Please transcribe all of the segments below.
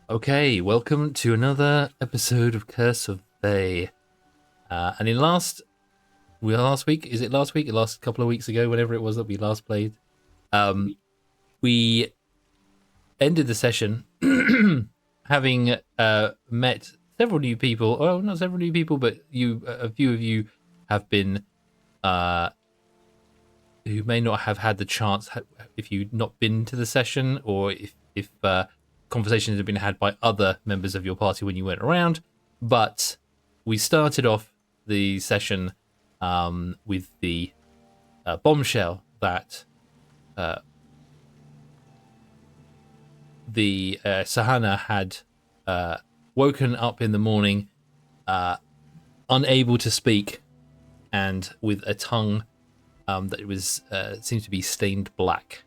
Okay, welcome to another episode of Curse of Fey. And in last week, is it last week? Last couple of weeks ago, whenever it was that we last played, we ended the session having met several new people. Oh, not several new people, but a few of you have been who may not have had the chance if you've not been to the session, or if conversations have been had by other members of your party when you went around. But we started off the session with the bombshell that the Sahana had woken up in the morning unable to speak and with a tongue that was seemed to be stained black.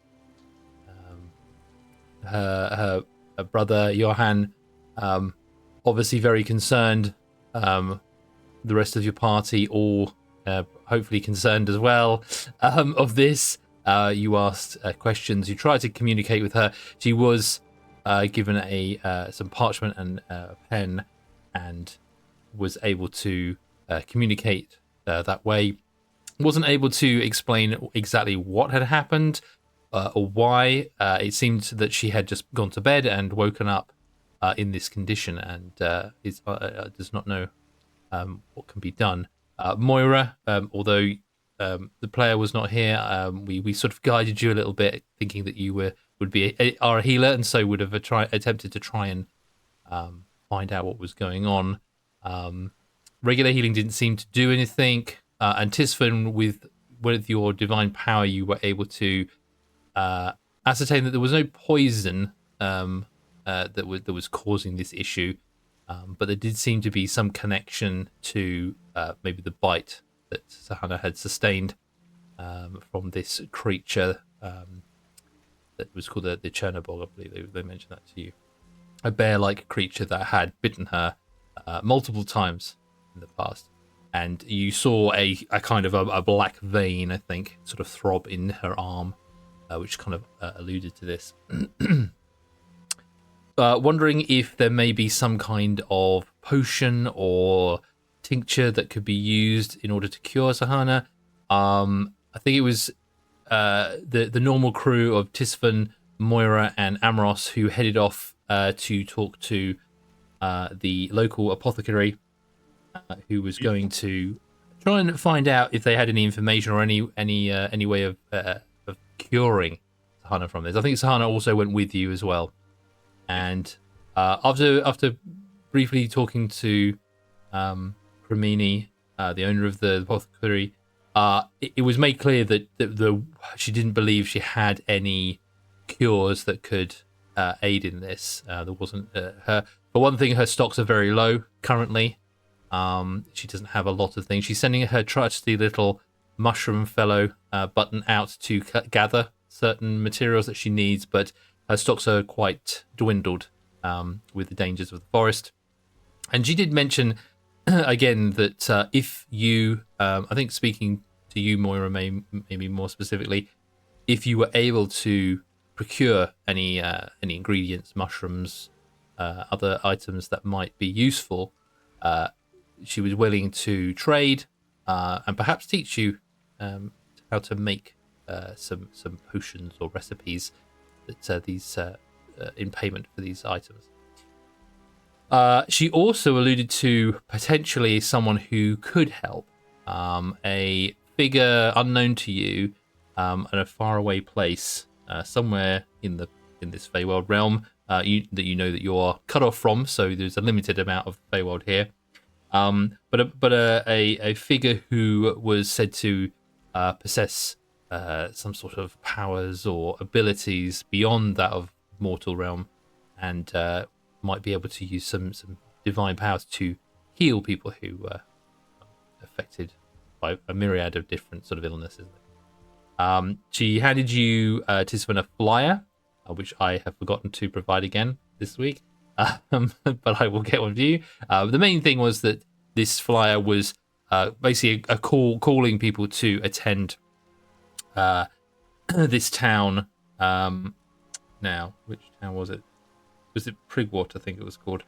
Her brother Johan, obviously very concerned. The rest of your party all hopefully concerned as well of this. You asked questions. You tried to communicate with her. She was given some parchment and a pen, and was able to communicate that way. Wasn't able to explain exactly what had happened or why. It seemed that she had just gone to bed and woken up in this condition, and does not know what can be done. Moira, although the player was not here, we sort of guided you a little bit, thinking that you would be a healer, and so would have attempted to try and find out what was going on. Regular healing didn't seem to do anything. And Tisfin, with your divine power, you were able to ascertain that there was no poison that was causing this issue, but there did seem to be some connection to maybe the bite that Sahana had sustained from this creature that was called the Chernobog. I believe they mentioned that to you. A bear-like creature that had bitten her multiple times in the past. And you saw a kind of a black vein, I think, sort of throb in her arm, which kind of alluded to this. Wondering if there may be some kind of potion or tincture that could be used in order to cure Sahana. I think it was the normal crew of Tisfin, Moira, and Amros who headed off to talk to the local apothecary, who was going to try and find out if they had any information or any way of curing Sahana from this. I think Sahana also went with you as well. And after briefly talking to Cremini, the owner of the apothecary, it was made clear that she didn't believe she had any cures that could aid in this. There wasn't her. For one thing, her stocks are very low currently. She doesn't have a lot of things. She's sending her trusty little mushroom fellow Button out to gather certain materials that she needs, but her stocks are quite dwindled with the dangers of the forest. And she did mention again that if you, I think speaking to you, Moira, maybe more specifically, if you were able to procure any ingredients, mushrooms, other items that might be useful, she was willing to trade and perhaps teach you how to make some potions or recipes that these in payment for these items. She also alluded to potentially someone who could help, a figure unknown to you at a faraway place, somewhere in this Feywild realm that you know that you are cut off from. So there's a limited amount of Feywild here. But a figure who was said to possess some sort of powers or abilities beyond that of mortal realm, and might be able to use some divine powers to heal people who were affected by a myriad of different sort of illnesses. She handed you Tisvin a flyer, which I have forgotten to provide again this week. But I will get one for you. The main thing was that this flyer was basically a calling people to attend this town. Now, which town was it? was it Prigwort, I think it was called.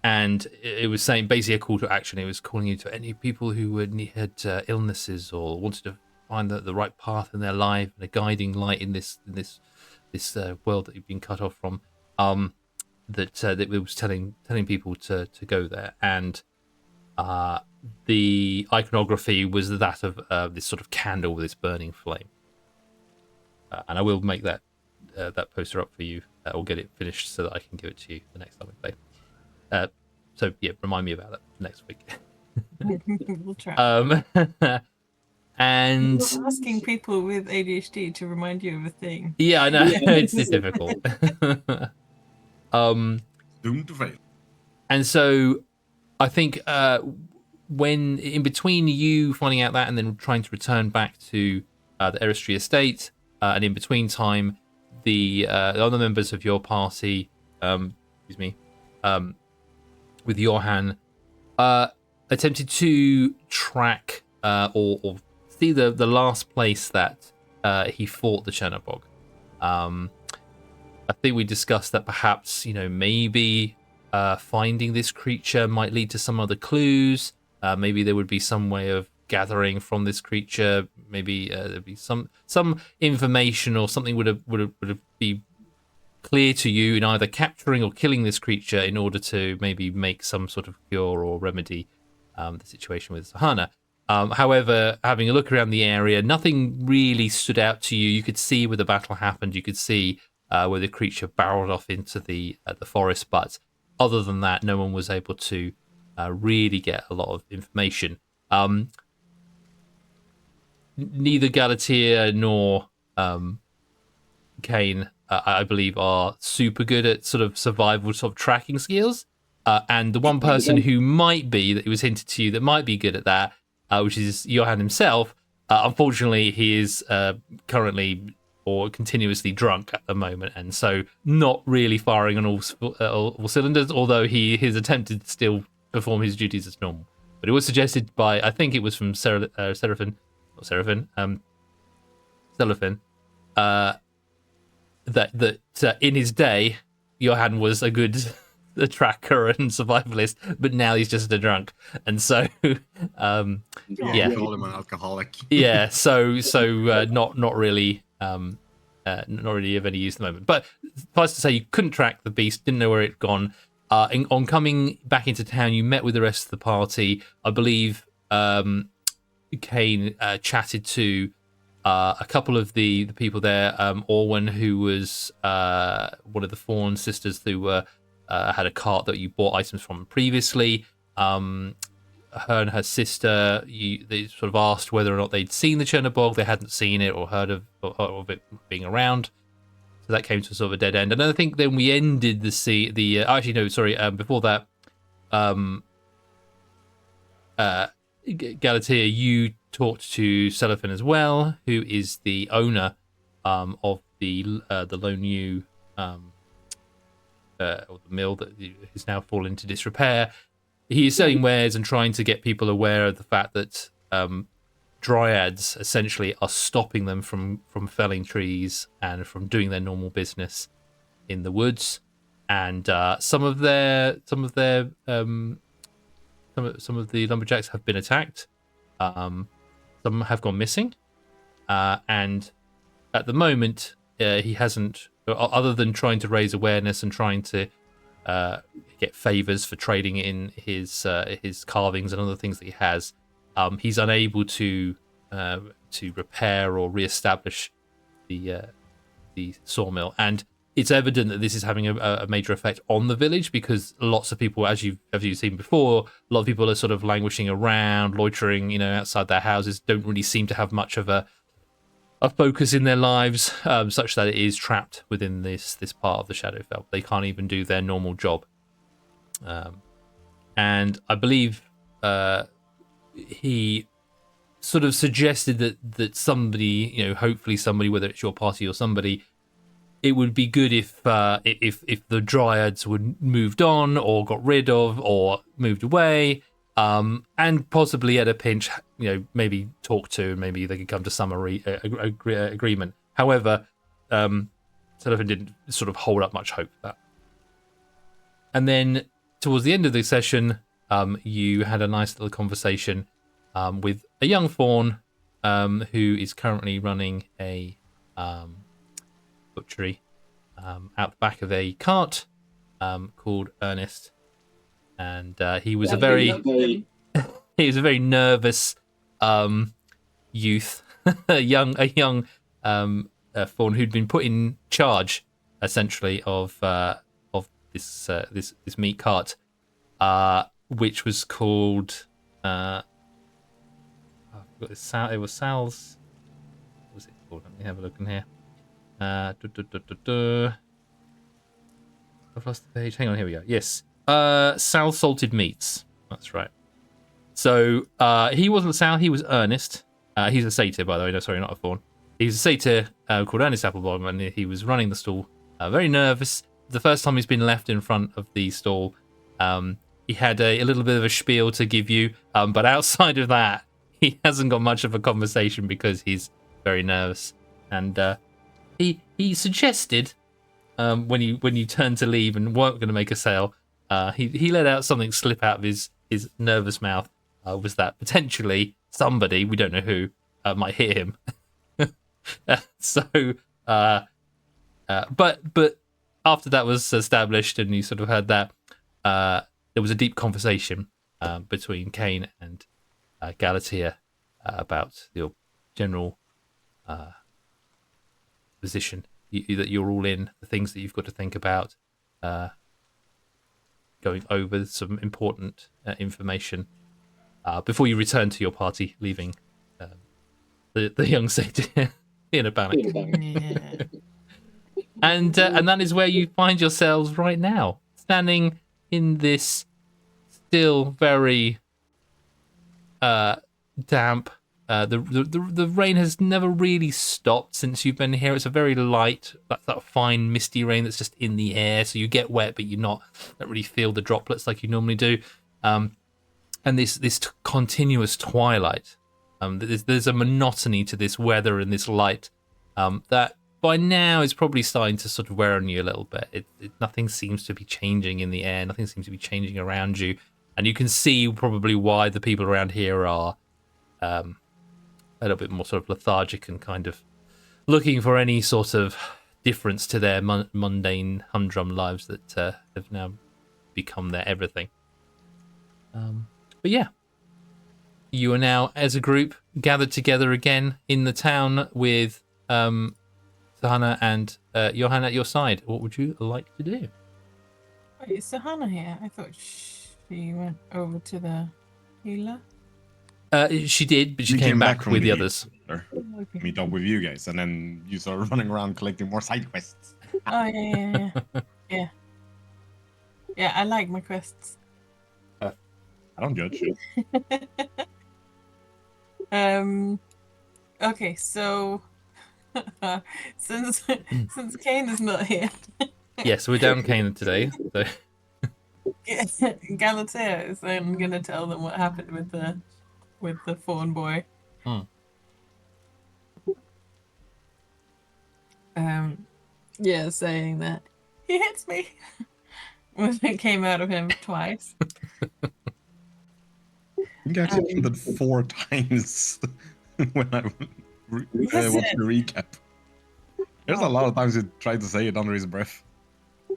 And it was saying basically a call to action. It was calling you to any people who had illnesses or wanted to find the right path in their life and a guiding light in this world that you've been cut off from. That it was telling people to go there, and the iconography was that of this sort of candle with this burning flame. And I will make that poster up for you, or get it finished so that I can give it to you the next time we play. So yeah, remind me about that next week. We'll try. And You're asking people with ADHD to remind you of a thing. Yeah, I know. It's difficult. Doomed to fail. And so I think when in between you finding out that and then trying to return back to the Eristry estate, and in between time, the other members of your party, with Johan, attempted to track or see the last place that he fought the Chernobog. I think we discussed that perhaps, maybe finding this creature might lead to some other clues. Maybe there would be some way of gathering from this creature. Maybe there'd be some information or something would be clear to you in either capturing or killing this creature in order to maybe make some sort of cure or remedy the situation with Sahana. However, having a look around the area, nothing really stood out to you. You could see where the battle happened. You could see where the creature barreled off into the forest, but other than that, no one was able to really get a lot of information. Neither Galatea nor Kane, I believe, are super good at sort of survival sort of tracking skills. And the one person who might be, that it was hinted to you, that might be good at that, which is Johan himself. Unfortunately, he is currently or continuously drunk at the moment, and so not really firing on all cylinders, although he has attempted to still perform his duties as normal. But it was suggested by, I think it was from Seraphin, that in his day, Johan was a good tracker and survivalist, but now he's just a drunk, and so Yeah, call him an alcoholic. Yeah, so not really of any use at the moment. But suffice to say, you couldn't track the beast, didn't know where it'd gone. On coming back into town, you met with the rest of the party. I believe Kane chatted to a couple of the people there. Orwen, who was one of the Fawn sisters who had a cart that you bought items from previously. Her and her sister, they sort of asked whether or not they'd seen the Chernobog. They hadn't seen it or heard of it being around. So that came to sort of a dead end. And I think then we ended before that, Galatea, you talked to Celophin as well, who is the owner of the Lone Ewe, or the mill that has now fallen into disrepair. He is selling wares and trying to get people aware of the fact that dryads essentially are stopping them from felling trees and from doing their normal business in the woods. And some of the lumberjacks have been attacked. Some have gone missing, and at the moment he hasn't, other than trying to raise awareness and trying to get favors for trading in his carvings and other things that he has. He's unable to repair or reestablish the sawmill, and it's evident that this is having a major effect on the village, because lots of people, as you've seen before, a lot of people are sort of languishing around, loitering, outside their houses, don't really seem to have much of a focus in their lives, such that it is trapped within this part of the Shadowfell. They can't even do their normal job. And I believe he sort of suggested that somebody, hopefully somebody, whether it's your party or somebody, it would be good if the dryads were moved on or got rid of or moved away, and possibly at a pinch, maybe talk to, maybe they could come to some agreement. However, Cellophane didn't sort of hold up much hope for that. And then towards the end of the session, you had a nice little conversation with a young faun who is currently running a butchery out the back of a cart called Ernest, and he was a very nervous youth, a young faun who'd been put in charge essentially of this meat cart, which was called I forgot this. It was Sal's. What was it called? Let me have a look in here. I've lost the page. Hang on, here we go. Yes, Sal Salted Meats. That's right. So he wasn't Sal. He was Ernest. He's a satyr, by the way. No, sorry, not a faun. He's a satyr called Ernest Applebaum, and he was running the stall. Very nervous. The first time he's been left in front of the stall, he had a little bit of a spiel to give you, but outside of that, he hasn't got much of a conversation because he's very nervous. And he suggested when you turned to leave and weren't going to make a sale, he let out something slip out of his nervous mouth. Was that potentially somebody, we don't know who, might hit him. But after that was established and you sort of heard that, there was a deep conversation between Kane and Galatea about your general position, that you're all in, the things that you've got to think about, going over some important information before you return to your party, leaving the young satyr in a panic. Yeah. And that is where you find yourselves right now, standing in this still very damp. The rain has never really stopped since you've been here. It's a very light, that fine misty rain that's just in the air, so you get wet, but don't really feel the droplets like you normally do. And this continuous twilight. There's a monotony to this weather and this light that by now is probably starting to sort of wear on you a little bit. Nothing seems to be changing in the air. Nothing seems to be changing around you. And you can see probably why the people around here are a little bit more sort of lethargic and kind of looking for any sort of difference to their mundane, humdrum lives that have now become their everything. But yeah, you are now, as a group, gathered together again in the town with Sahana and Johan at your side. What would you like to do? Wait, is Sahana here? I thought she went over to the healer. She did, but she came back with the others. Okay. Meet up with you guys, and then you start running around collecting more side quests. Oh yeah. Yeah, I like my quests. I don't judge you. Okay, so since Kane is not here, Yes, we're down Canaan today. So. Galatea is then gonna tell them what happened with the fawn boy. Yeah, saying that he hits me when it came out of him twice. You actually did 4 times when I watched the recap. There's a lot of times he tried to say it under his breath.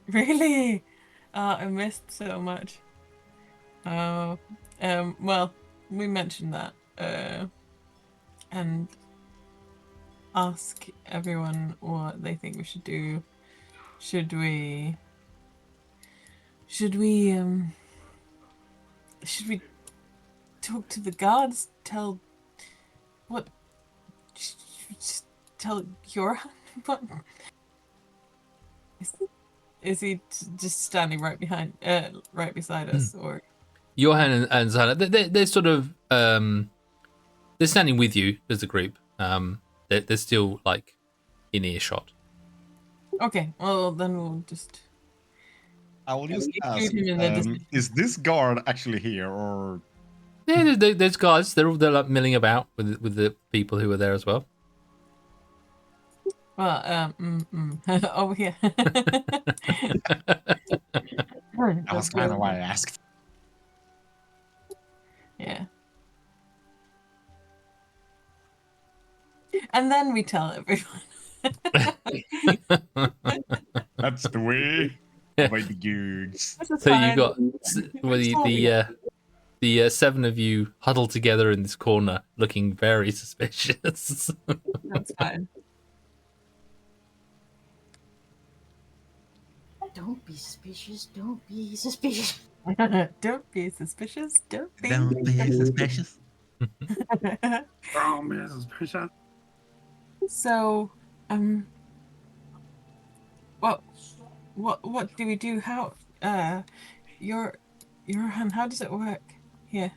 Really? I missed so much. Well, we mentioned that, and ask everyone what they think we should do. Should we talk to the guards? Tell Joran what? Is he just standing right beside us, or? Johan and Zahana, they're sort of they're standing with you as a group. They're still like in earshot. Okay, well then we'll just. I will just ask, include him in the decision. is this guard actually here, or? Yeah, there's guards. They're like milling about with the people who are there as well. Well, over here. That was kind of why I asked. Yeah. And then we tell everyone. That's the way. Avoid the goods. This is So you fine. got well, We're sorry. the seven of you huddled together in this corner, looking very suspicious. That's fine. Don't be suspicious. Don't be suspicious. Don't be suspicious. Don't be. Don't be suspicious. Don't be suspicious. So, what do we do? How, your hand, how does it work here?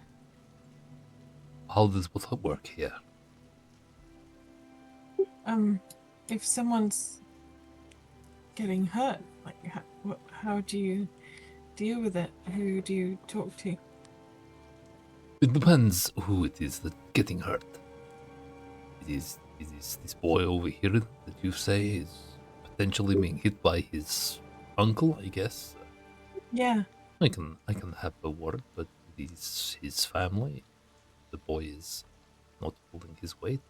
How does what work here? If someone's getting hurt, like, how do you deal with it? Who do you talk to? It depends who it is that's getting hurt. It is this boy over here that you say is potentially being hit by his uncle, I guess. Yeah. I can have a word, but it is his family. The boy is not pulling his weight.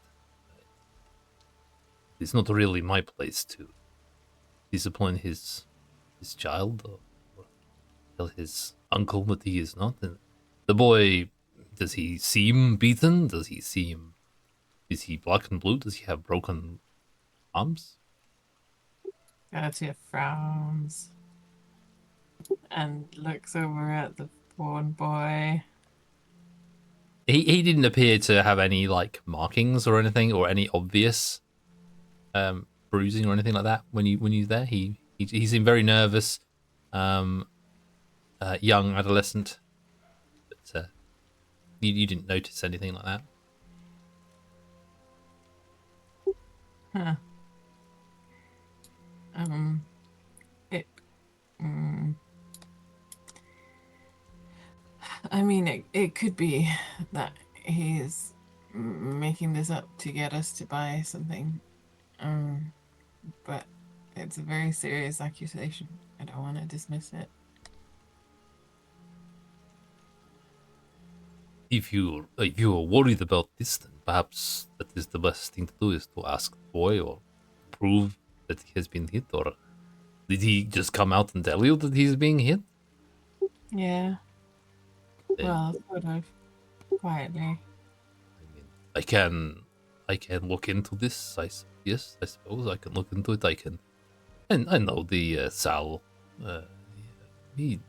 It's not really my place to discipline his child or tell his uncle that he is not. And the boy, does he seem beaten? Does he seem? Is he black and blue? Does he have broken arms? Galatea frowns and looks over at the born boy. He didn't appear to have any like markings or anything or any obvious bruising or anything like that when you were there. He seemed very nervous, young adolescent, but you didn't notice anything like that. Huh. It. I mean, it could be that he's making this up to get us to buy something. But it's a very serious accusation. I don't want to dismiss it. If you are worried about this, then perhaps that is the best thing to do is to ask the boy or prove that he has been hit, or did he just come out and tell you that he's being hit? Yeah. Then, Well, sort of. Quietly. I mean, I can look into this. Yes, I suppose I can look into it. And I know the Sal. He's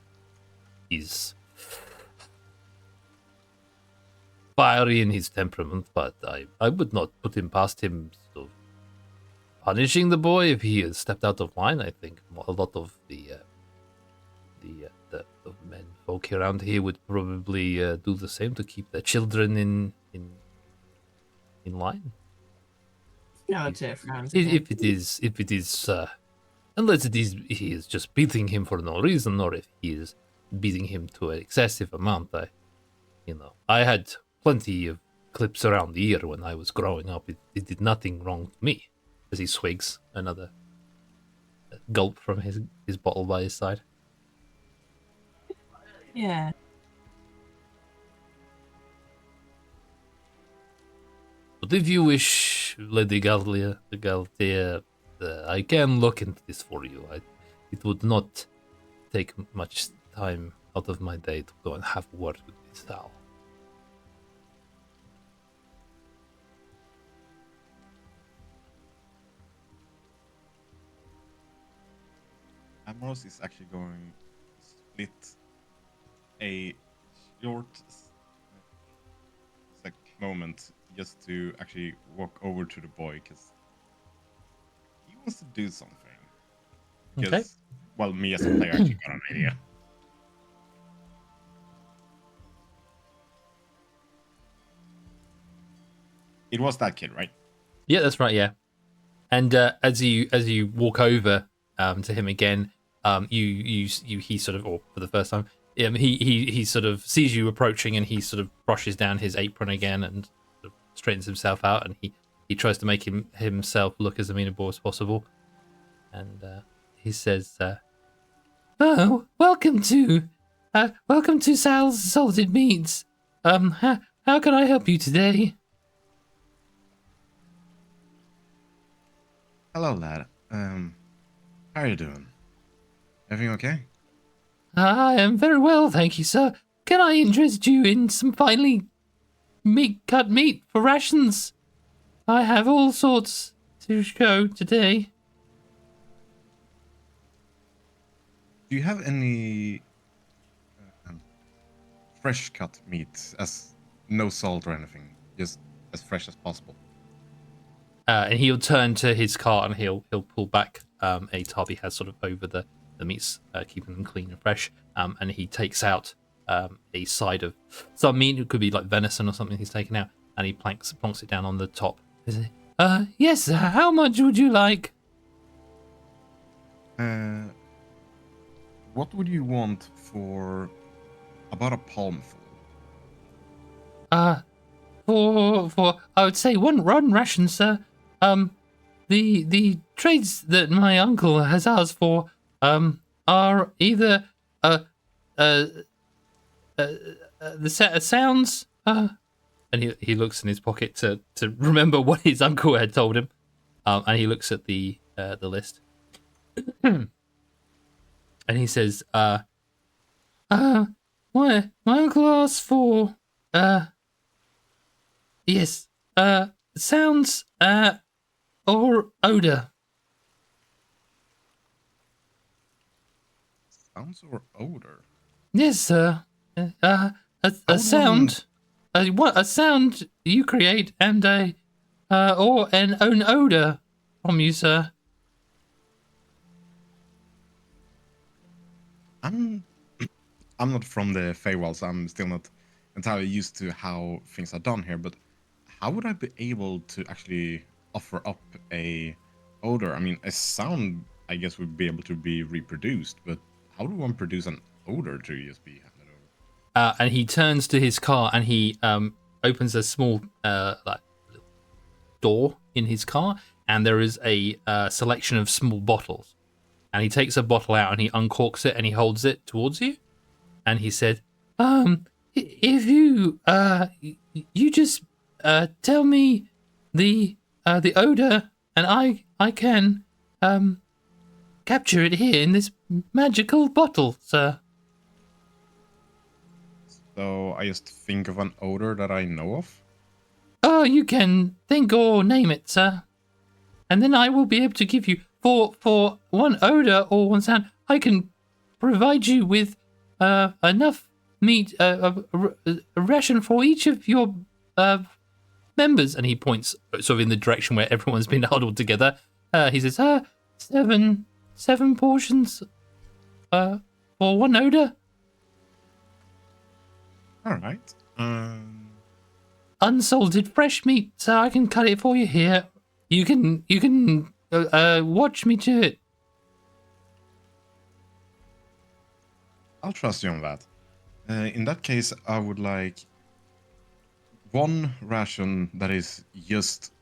fiery in his temperament, but I would not put him past him sort of punishing the boy if he has stepped out of line. I think a lot of the men folk around here would probably do the same to keep their children in line. Galatea frowns. If it is, unless he is just beating him for no reason, or if he is beating him to an excessive amount. I had plenty of clips around the ear when I was growing up. It did nothing wrong to me. As he swigs another gulp from his bottle by his side. Yeah. But if you wish, Lady Galatea, I can look into this for you. It would not take much time out of my day to go and have a word with Miss Sal. Ambrose is actually going to split a short moment just to actually walk over to the boy because he wants to do something. Okay. Well, me as a player actually got an idea. It was that kid, right? Yeah, that's right. Yeah, and as you walk over to him again, he sort of, or for the first time, he sort of sees you approaching, and he sort of brushes down his apron again and sort of straightens himself out, and he he tries to make himself look as amenable as possible, and he says, "Oh, welcome to Sal's Salted Meats. How can I help you today?" Hello, lad. How are you doing? Everything okay? I am very well, thank you, sir. Can I interest you in some finely cut meat for rations? I have all sorts to show today. Do you have any fresh cut meat, as no salt or anything, just as fresh as possible? And he'll turn to his cart and he'll pull back a tub he has sort of over the meats, keeping them clean and fresh. And he takes out a side of some meat. It could be like venison or something he's taken out, and he plonks it down on the top. Yes, sir, how much would you like? What would you want for about a palmful? For I would say one ration, sir. The trades that my uncle has asked for are either the set of sounds and he looks in his pocket to remember what his uncle had told him, and he looks at the list and he says, my uncle asked for yes, sounds or odor. Sounds or odor? Yes, sir. A sound. What a sound you create, and or an odor from you, sir. I'm not from the Feywild, so I'm still not entirely used to how things are done here, but how would I be able to actually offer up a odor? I mean, a sound, I guess, would be able to be reproduced, but how do one produce an odor to just be handed over? And he turns to his car and he opens a small like door in his car, and there is a selection of small bottles. And he takes a bottle out and he uncorks it and he holds it towards you. And he said, if you just tell me the odor, and I can capture it here in this magical bottle, sir. So I just think of an odor that I know of? Oh, you can think or name it, sir. And then I will be able to give you, for one odor or one sound, I can provide you with enough meat, a ration for each of your members. And he points sort of in the direction where everyone's been huddled together. He says, seven portions for one odor. All right. Unsalted fresh meat, so I can cut it for you here. You can watch me do it. I'll trust you on that. In that case, I would like one ration that is just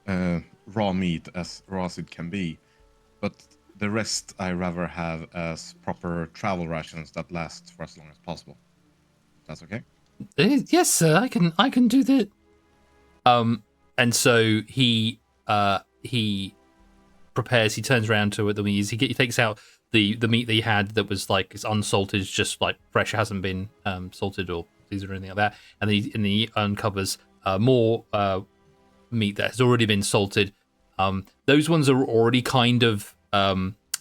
raw meat, as raw as it can be, but the rest I rather have as proper travel rations that last for as long as possible. That's okay? Yes, sir. I can do that. And so he prepares. He turns around to the meat. He takes out the meat that he had that was like it's unsalted, it's just like fresh, hasn't been salted or seasoned or anything like that. And then he uncovers more meat that has already been salted. Those ones are already kind of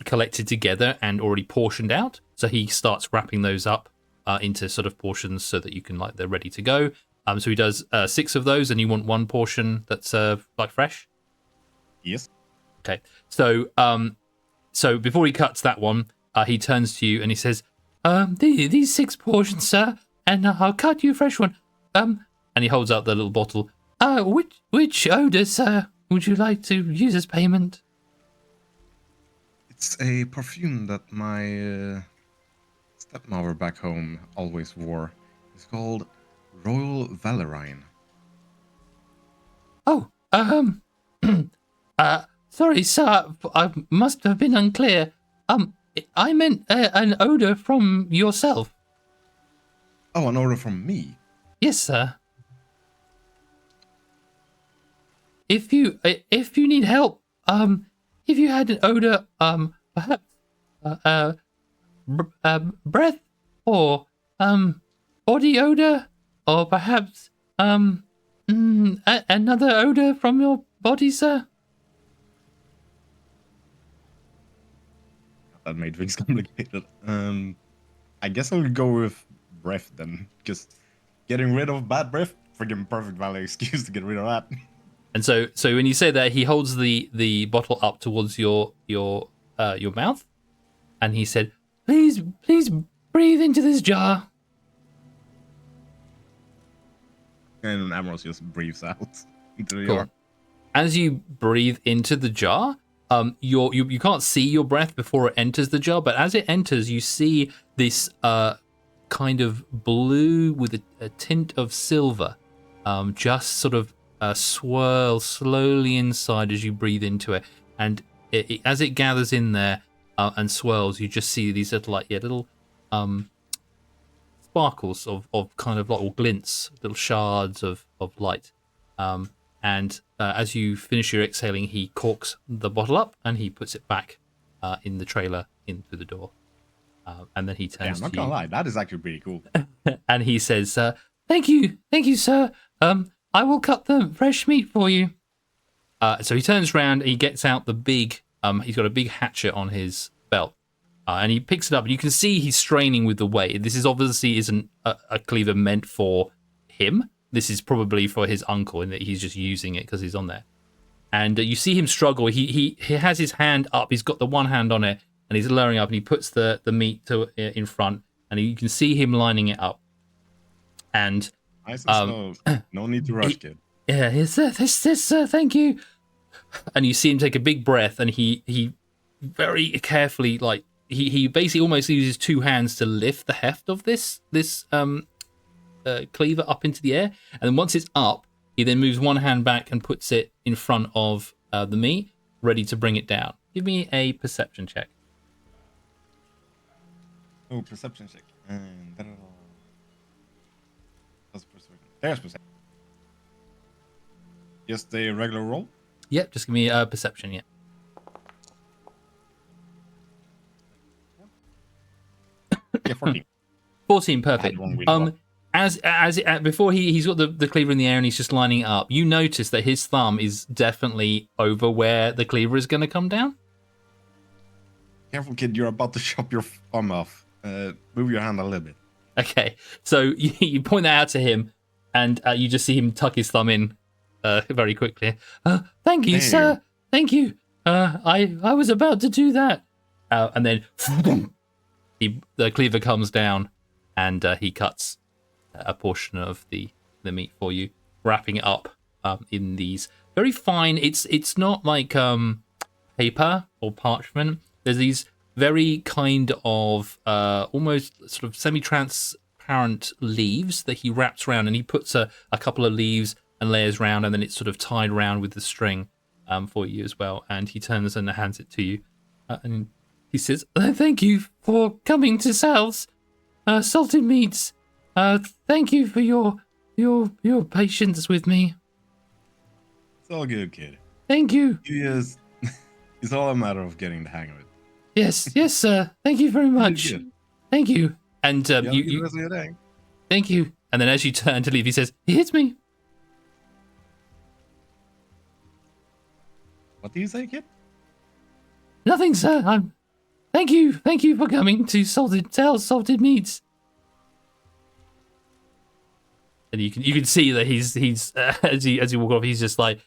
collected together and already portioned out. So he starts wrapping those up into sort of portions so that you can they're ready to go. So he does 6 of those, and you want one portion that's like fresh. Yes. Okay. So before he cuts that one, he turns to you and he says, "These 6 portions, sir, and I'll cut you a fresh one." And he holds out the little bottle. Which odor, sir, would you like to use as payment? It's a perfume that my stepmother back home always wore. It's called Royal Valorine. Oh, Sorry, sir. I must have been unclear. I meant an odor from yourself. Oh, an order from me. Yes, sir. If you need help, if you had an odor, perhaps breath or body odor, or perhaps another odor from your body, sir. That made things complicated. I guess I'll go with breath then, because getting rid of bad breath, freaking perfect valid excuse to get rid of that. And so when you say that, he holds the bottle up towards your mouth, and he said, "Please breathe into this jar." And Ambrose just breathes out into the Cool. jar. As you breathe into the jar, you can't see your breath before it enters the jar, but as it enters, you see this kind of blue with a tint of silver, just sort of swirl slowly inside as you breathe into it, and as it gathers in there and swirls, you just see these little sparkles of kind of little glints, little shards of light. And as you finish your exhaling, he corks the bottle up and he puts it back in the trailer in through the door. And then he Yeah, turns I'm not to gonna you lie, that is actually pretty cool. and he says, thank you, sir. I will cut the fresh meat for you. So he turns around, he gets out the big, he's got a big hatchet on his belt. And he picks it up, and you can see he's straining with the weight. This is obviously isn't a cleaver meant for him. This is probably for his uncle, in that he's just using it because he's on there. And you see him struggle. He has his hand up. He's got the one hand on it, and he's lowering up, and he puts the meat in front, and you can see him lining it up. And Nice and slow. No need to rush, kid. yeah, yes, sir, this, sir, thank you. And you see him take a big breath, and he very carefully, like, he basically almost uses two hands to lift the heft of this cleaver up into the air, and then once it's up, he then moves one hand back and puts it in front of the meat, ready to bring it down. Give me a perception check. Oh, perception check. And that's perception. There's perception. Just a regular roll. Yep, just give me a perception. Yeah. Yeah, 14. 14, perfect. Had one really well. Before he's got the cleaver in the air and he's just lining it up, you notice that his thumb is definitely over where the cleaver is going to come down. Careful, kid. You're about to chop your arm off. Move your hand a little bit. Okay, so you point that out to him, and you just see him tuck his thumb in very quickly. Thank you, There you sir. go. Thank you. I was about to do that. And then the cleaver comes down, and he cuts a portion of the meat for you, wrapping it up in these very fine. It's not like paper or parchment. There's these very kind of almost sort of semi-transparent leaves that he wraps around, and he puts a couple of leaves and layers around, and then it's sort of tied around with the string for you as well. And he turns and hands it to you, and he says, "Thank you for coming to Sal's Salted Meats. Thank you for your patience with me. It's all good, kid. Thank you. It's all a matter of getting the hang of it. Yes, sir. Thank you very much. Good. Thank you." And You have a good you rest of your day. thank you. And then as you turn to leave, he says, "He hits me." What do you say, kid? Nothing, sir. Thank you for coming to Sal's Salted Meats. And you can see that he's as you walk off, he's just like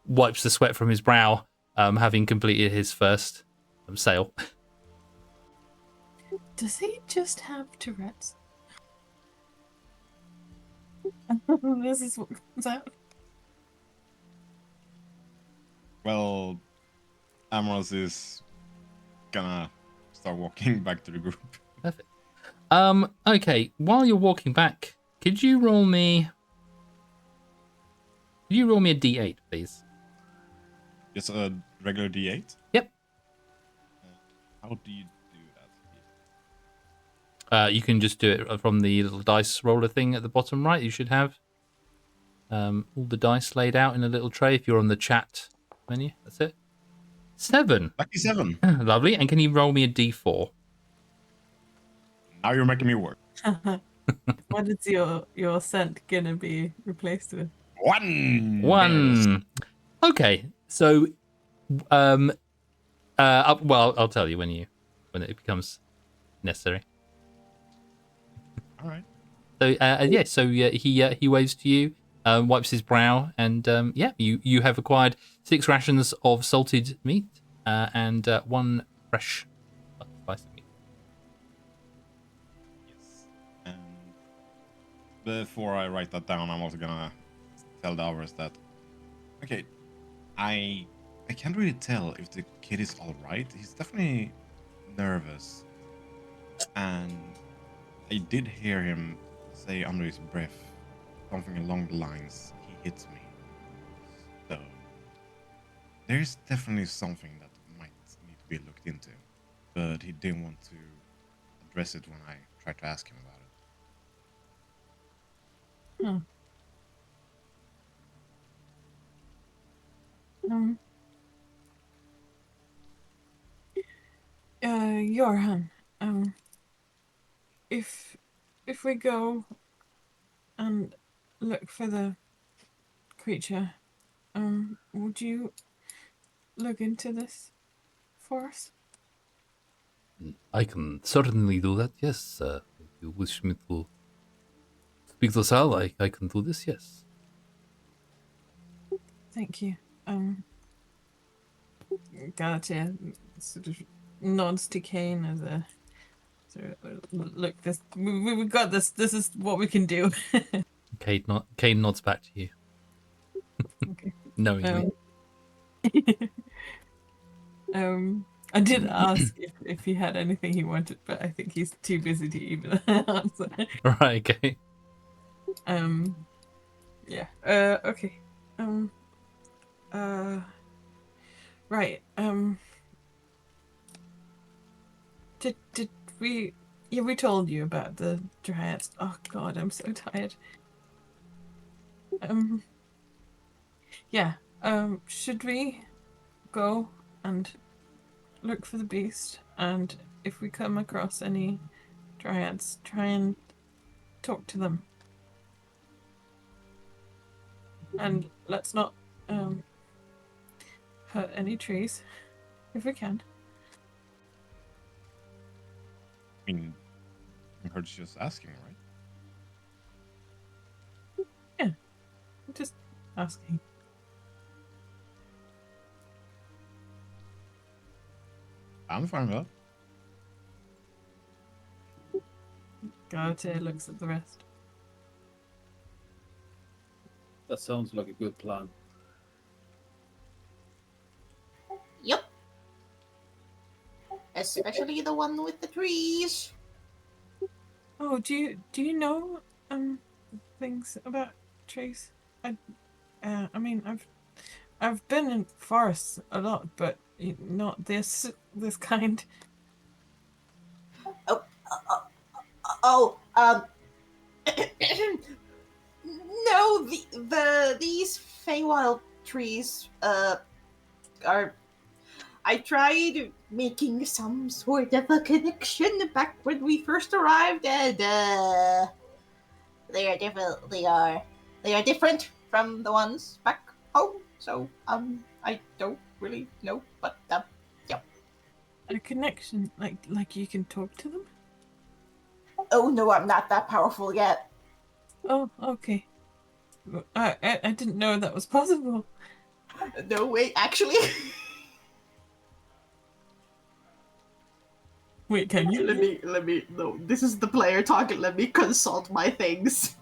wipes the sweat from his brow, having completed his first sale. Does he just have Tourette's? This is what comes out. Well, Ambrose is gonna start walking back to the group. Perfect. Okay. While you're walking back, could you roll me a D8, please? Just a regular D8? Yep. How do you do that? You can just do it from the little dice roller thing at the bottom right. You should have all the dice laid out in a little tray if you're on the chat menu. That's it. 7. Lucky 7. Lovely. And can you roll me a d4? Now you're making me work. What is your scent gonna be replaced with? 1. One. Okay. So, well, I'll tell you when it becomes necessary. All right. So he waves to you, wipes his brow, and you have acquired 6 rations of salted meat and 1 fresh spicy meat. Yes. And before I write that down, I'm also gonna tell the others that, okay, I can't really tell if the kid is all right. He's definitely nervous, and I did hear him say under his breath something along the lines, "He hits me." So there's definitely something that might need to be looked into, but he didn't want to address it when I tried to ask him about it. Johan, if we go and look for the creature, would you look into this for us? I can certainly do that. Yes, if you wish me to speak to Sal, I can do this. Yes. Thank you. Gotcha. Sort of nods to Kane as a sort of, look. We got this. This is what we can do. Kane nods back to you. Okay. Knowingly. I did ask if he had anything he wanted, but I think he's too busy to even answer. Right, okay. Yeah. Okay. Right. Did we? Yeah, we told you about the dryads. Oh God, I'm so tired. Yeah. Should we go and look for the beast, and if we come across any dryads, try and talk to them, and let's not hurt any trees if we can. I mean, I heard you just asking, right? Yeah, just asking. I'm fine with that. Garte looks at the rest. That sounds like a good plan. Yep. Especially the one with the trees. Oh, do you know things about trees? I mean, I've been in forests a lot, but not this kind. Oh, no, these Feywild trees are. I tried making some sort of a connection back when we first arrived, and they are different from the ones back home. So I don't really know, but yeah. A connection, like you can talk to them. Oh no, I'm not that powerful yet. Oh, okay. I didn't know that was possible. No, wait, actually. Wait, can you? Let me. No, this is the player talking. Let me consult my things.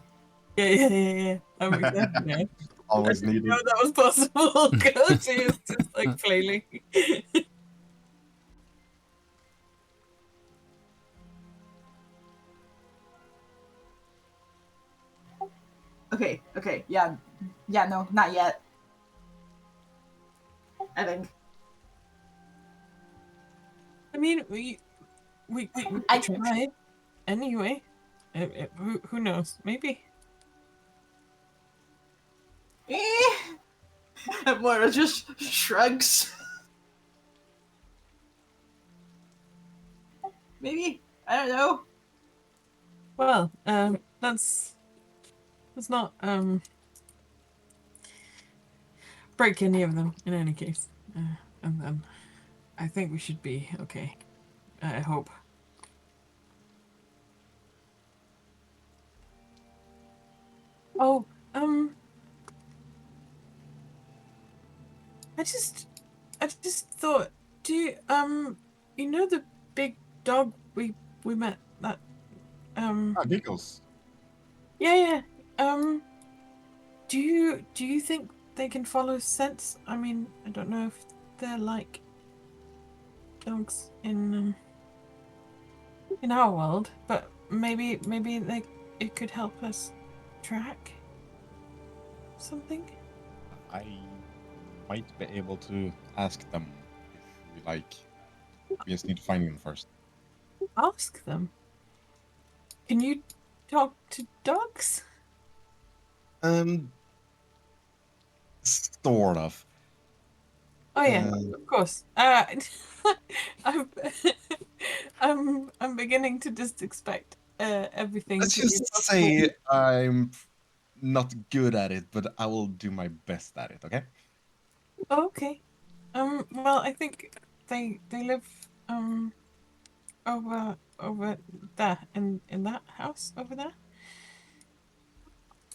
Yeah. I'm exactly. Always I didn't needed. know that was possible. Coach is just like flailing. Okay, yeah, no, not yet. I think. I mean, we I tried anyway. Who knows? Maybe. Moira just shrugs. Maybe. I don't know. Well, let's not break any of them in any case. And then I think we should be okay. I hope. Oh, I just thought, do you, you know the big dog we met that, Giggles. yeah, do you think they can follow scents? I mean, I don't know if they're like dogs in our world, but maybe it could help us track something. I might be able to ask them if we like. We just need to find them first. Ask them. Can you talk to dogs? Sort of. Oh yeah, Um, of course. I'm, I'm beginning to just expect everything Let's to be just possible. say I'm not good at it, but I will do my best at it. Okay. Oh, okay. Well, I think they live over there in that house over there.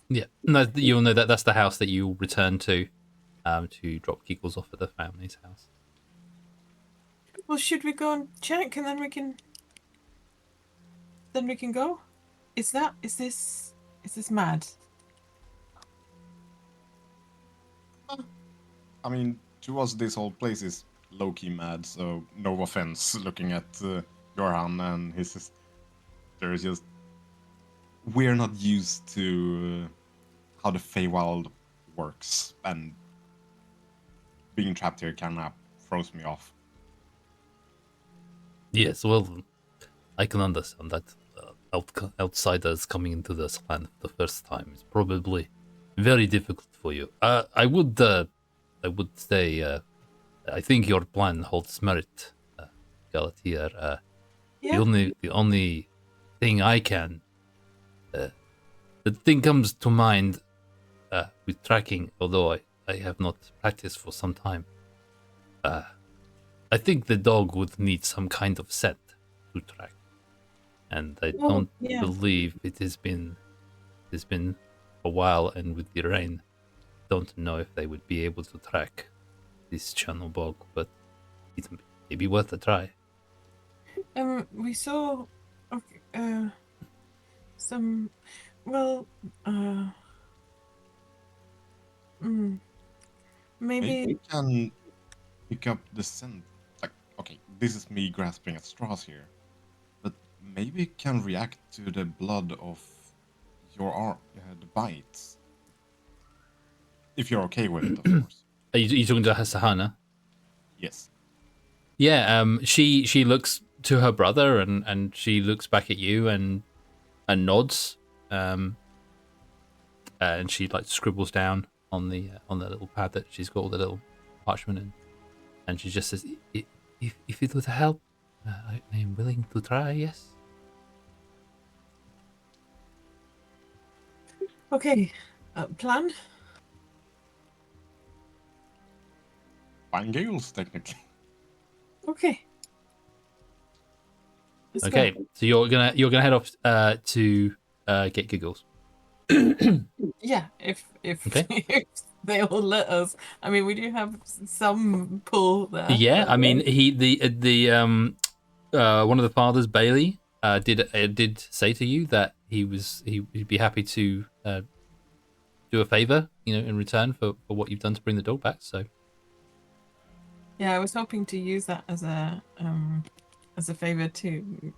Yeah, no, you'll know that that's the house that you'll return to drop Giggles off at the family's house. Well, should we go and check and then we can go? Is this mad? I mean, to us, this whole place is low-key mad, so no offense looking at Johan and his sister. It's just... We're not used to how the Feywild works, and being trapped here kind of throws me off. Yes, well, I can understand that outsiders coming into this land for the first time is probably very difficult for you. I would say, I think your plan holds merit, Galatea. Yeah. The only thing I can, the thing comes to mind with tracking, although I have not practiced for some time. I think the dog would need some kind of scent to track, and I don't believe it has been a while. And with the rain, don't know if they would be able to track this channel bog, but it may be worth a try. We saw some, well, maybe we can pick up the scent. Like, okay, this is me grasping at straws here, but maybe it can react to the blood of your arm, the bites. If you're okay with it, of course. Are you talking to Hasahana? Yes. Yeah. She looks to her brother and she looks back at you and nods. And she like scribbles down on the little pad that she's got all the little parchment in, and she just says, "If it would help, I am willing to try." Yes. okay. Plan. Fine giggles, technically. Okay. Let's Okay, go. so you're gonna head off to get Giggles. Yeah, if Okay. if they all let us. I mean, we do have some pull there. Yeah, I mean, the one of the fathers, Bailey, did say to you that he'd be happy to do a favor, in return for what you've done to bring the dog back. So yeah, I was hoping to use that as a favor to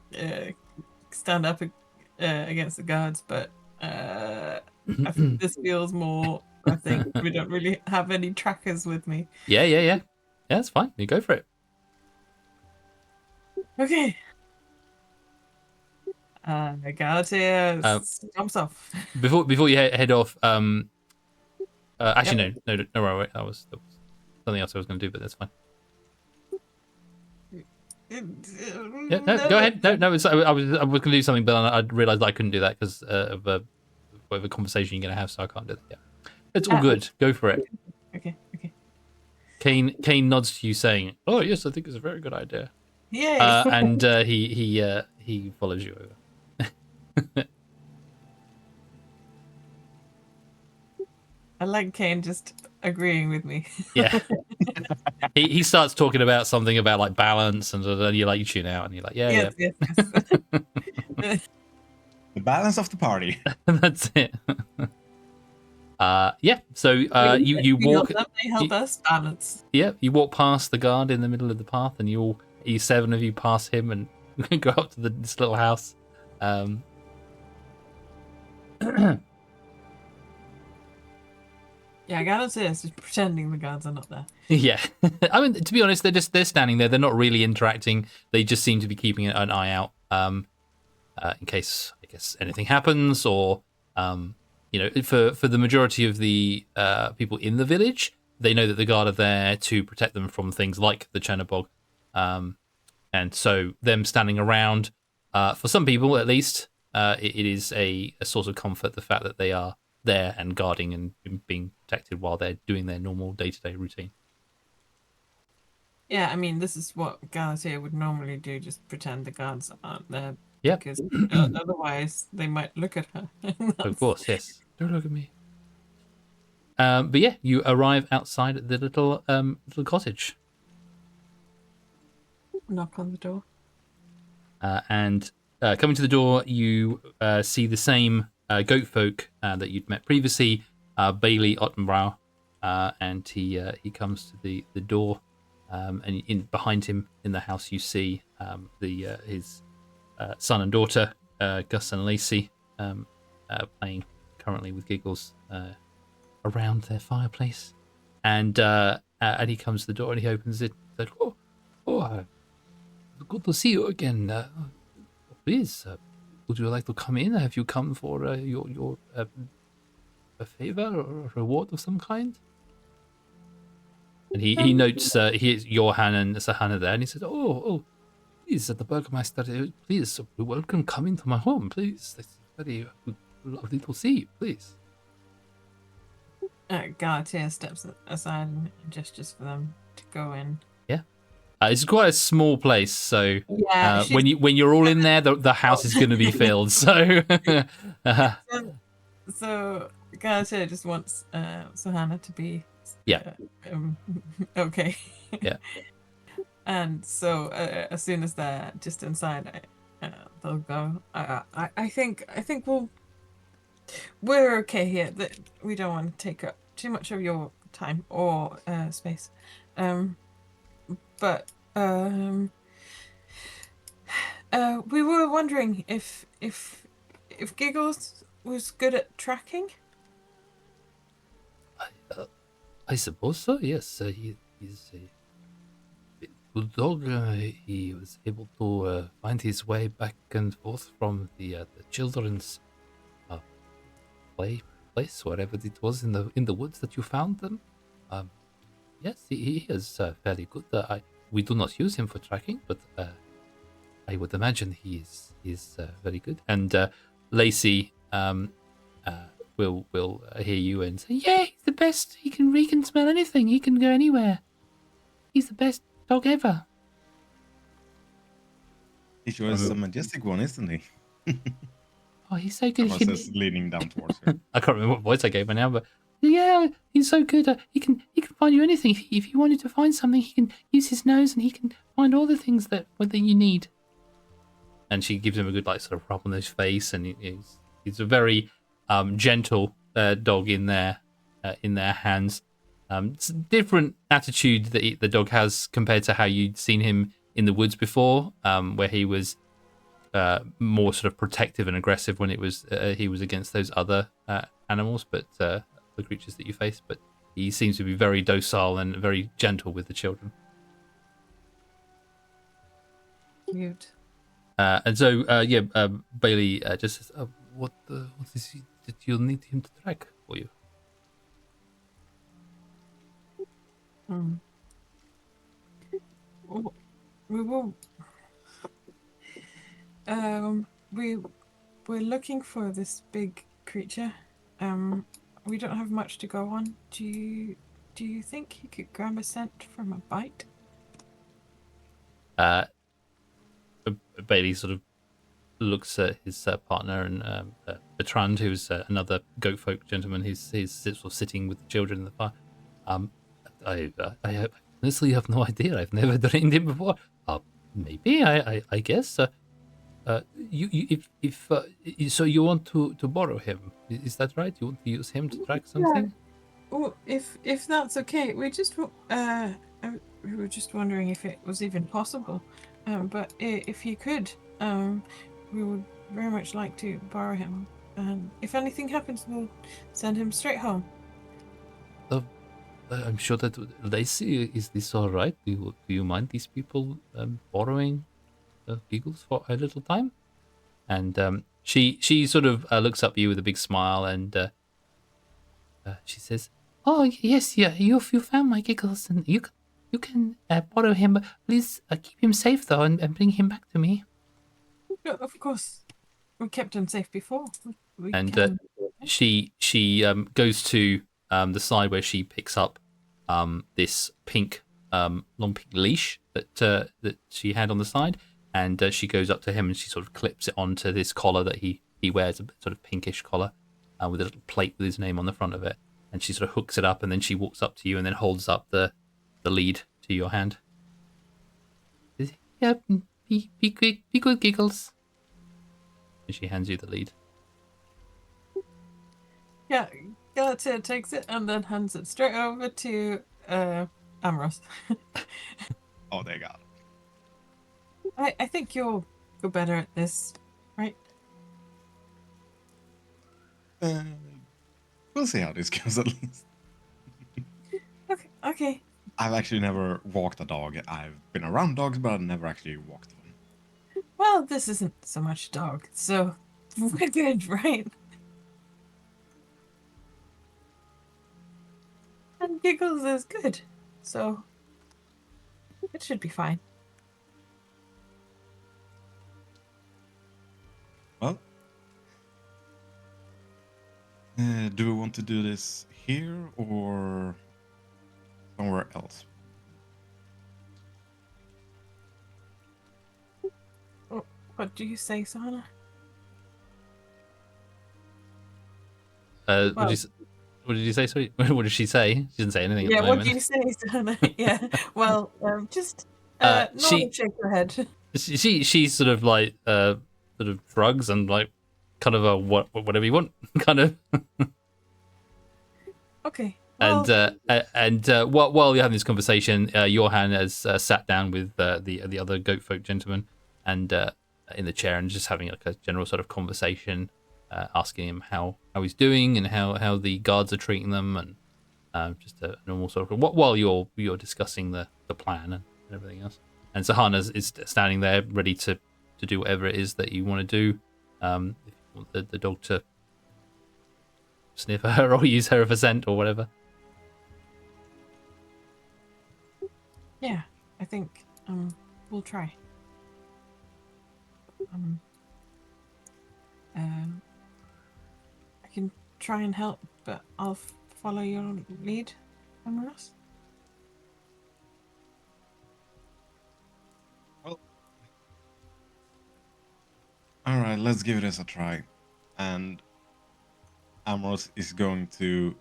stand up against the guards, but I think this feels more. I think we don't really have any trackers with me. yeah. Yeah, that's fine. You go for it. Okay. Galatea jumps off. Before you head off, actually no, wait, that was something else I was going to do, but that's fine. Yeah, no, go ahead. No, I was going to do something, but I realised I couldn't do that because of whatever conversation you're going to have, so I can't do that. Yeah, it's all good. Go for it. Okay. Kane nods to you, saying, "Oh yes, I think it's a very good idea." Yay! And he follows you over. I like Kane just agreeing with me. Yeah. he starts talking about something about like balance, and then you tune out, and you're like, yeah. Yes. The balance of the party. That's it. Yeah. So you walk. They help us balance. Yeah, you walk past the guard in the middle of the path, and you seven of you pass him and go up to this little house. Yeah, Galatea is just pretending the guards are not there. Yeah, I mean, to be honest, they're standing there. They're not really interacting. They just seem to be keeping an eye out, in case I guess anything happens, or for the majority of the people in the village, they know that the guard are there to protect them from things like the Chernobog, and so them standing around, for some people at least, it is a source of comfort, the fact that they are there and guarding and being protected while they're doing their normal day-to-day routine. Yeah, I mean, this is what Galatea would normally do, just pretend the guards aren't there. Yeah. Because otherwise they might look at her. Of course, yes. Don't look at me. But yeah, you arrive outside the little cottage. Knock on the door. And coming to the door, you see the same goat folk that you'd met previously, Bailey Ottenbrow, and he comes to the door, and behind him in the house you see his son and daughter, Gus and Lacey, playing currently with Giggles around their fireplace, and he comes to the door and he opens it. Like, good to see you again. Please, would you like to come in? Have you come for your a favor or a reward of some kind? And he notes here's Johan and Sahana there, and he says, "Oh, please, the Burgermeister, please, welcome, come into my home, please. It's very lovely to see you, please." Galatea steps aside and gestures for them to go in. Yeah, it's quite a small place, so Yeah, when you're all in there, the house is going to be filled. So, so Galatea just wants Sahana to be okay. Yeah. And so as soon as they're just inside, they'll go. I think we're okay here. That we don't want to take up too much of your time or space. But we were wondering if Giggles was good at tracking. I suppose so. Yes, he's a good dog. He was able to find his way back and forth from the children's place, wherever it was in the woods that you found them. Yes, he is fairly good. We do not use him for tracking, but I would imagine he is very good. And Lacey will hear you and say, "Yeah, he's the best. He can smell anything. He can go anywhere. He's the best dog ever." He sure is a majestic one, isn't he? Oh, he's so good. He says, leaning down towards her. I can't remember what voice I gave her now, but yeah, he's so good. He can find you anything. If you wanted to find something, he can use his nose and he can find all the things that you need. And she gives him a good sort of rub on his face, and he's a very gentle dog in their hands. It's a different attitude that the dog has compared to how you'd seen him in the woods before, where he was more sort of protective and aggressive when he was against those other animals, but the creatures that you face. But he seems to be very docile and very gentle with the children. Cute. And so, Bailey just says, what is it that you'll need him to track for you? Oh, we will. We're looking for this big creature. We don't have much to go on. Do you think he could grab a scent from a bite? Bailey sort of looks at his partner and Bertrand, who's another goat folk gentleman. He's sort of sitting with the children in the fire. I honestly have no idea. I've never trained him before. Maybe I guess. So you want to borrow him? Is that right? You want to use him to track something? Oh, if that's okay, we were just wondering if it was even possible. But if you could, we would very much like to borrow him. And if anything happens, we'll send him straight home. I'm sure that Lacey, is this all right? Do you mind these people borrowing Giggles for a little time? And she sort of looks up at you with a big smile, and she says, "Oh yes, yeah, you found my Giggles, and you can borrow him. But please keep him safe though, and bring him back to me." No, of course, we kept him safe before. She goes to the side where she picks up this pink long pink leash that she had on the side, and she goes up to him and she sort of clips it onto this collar that he wears, a sort of pinkish collar with a little plate with his name on the front of it, and she sort of hooks it up, and then she walks up to you and then holds up the lead to your hand. Yeah, be good, Giggles. And she hands you the lead. Yeah, Galatea takes it and then hands it straight over to Amros. Oh, they got it. I think you'll go better at this, right? We'll see how this goes at least. Okay. I've actually never walked a dog. I've been around dogs, but I've never actually walked one. Well, this isn't so much dog, so we're good, right? And Giggles is good, so it should be fine. Well, do we want to do this here or somewhere else? What do you say, Sana? What did you say? Sorry, what did she say? She didn't say anything. Yeah, at the what moment. do you say, Sana? Yeah, well, just nod and shake your head. She sort of like sort of shrugs and like kind of a whatever you want kind of. Okay. Well, while you're having this conversation, Johan has sat down with the other goat folk gentleman and in the chair and just having like a general sort of conversation, asking him how he's doing and how the guards are treating them, and just a normal sort of while you're discussing the plan and everything else. And Sahana is standing there ready to do whatever it is that you want to do. If you want the dog to sniff her or use her for scent or whatever. yeah, I think we'll try. I can try and help, but I'll follow your lead, Amorous. Well, all right, let's give this a try. And Amos is going to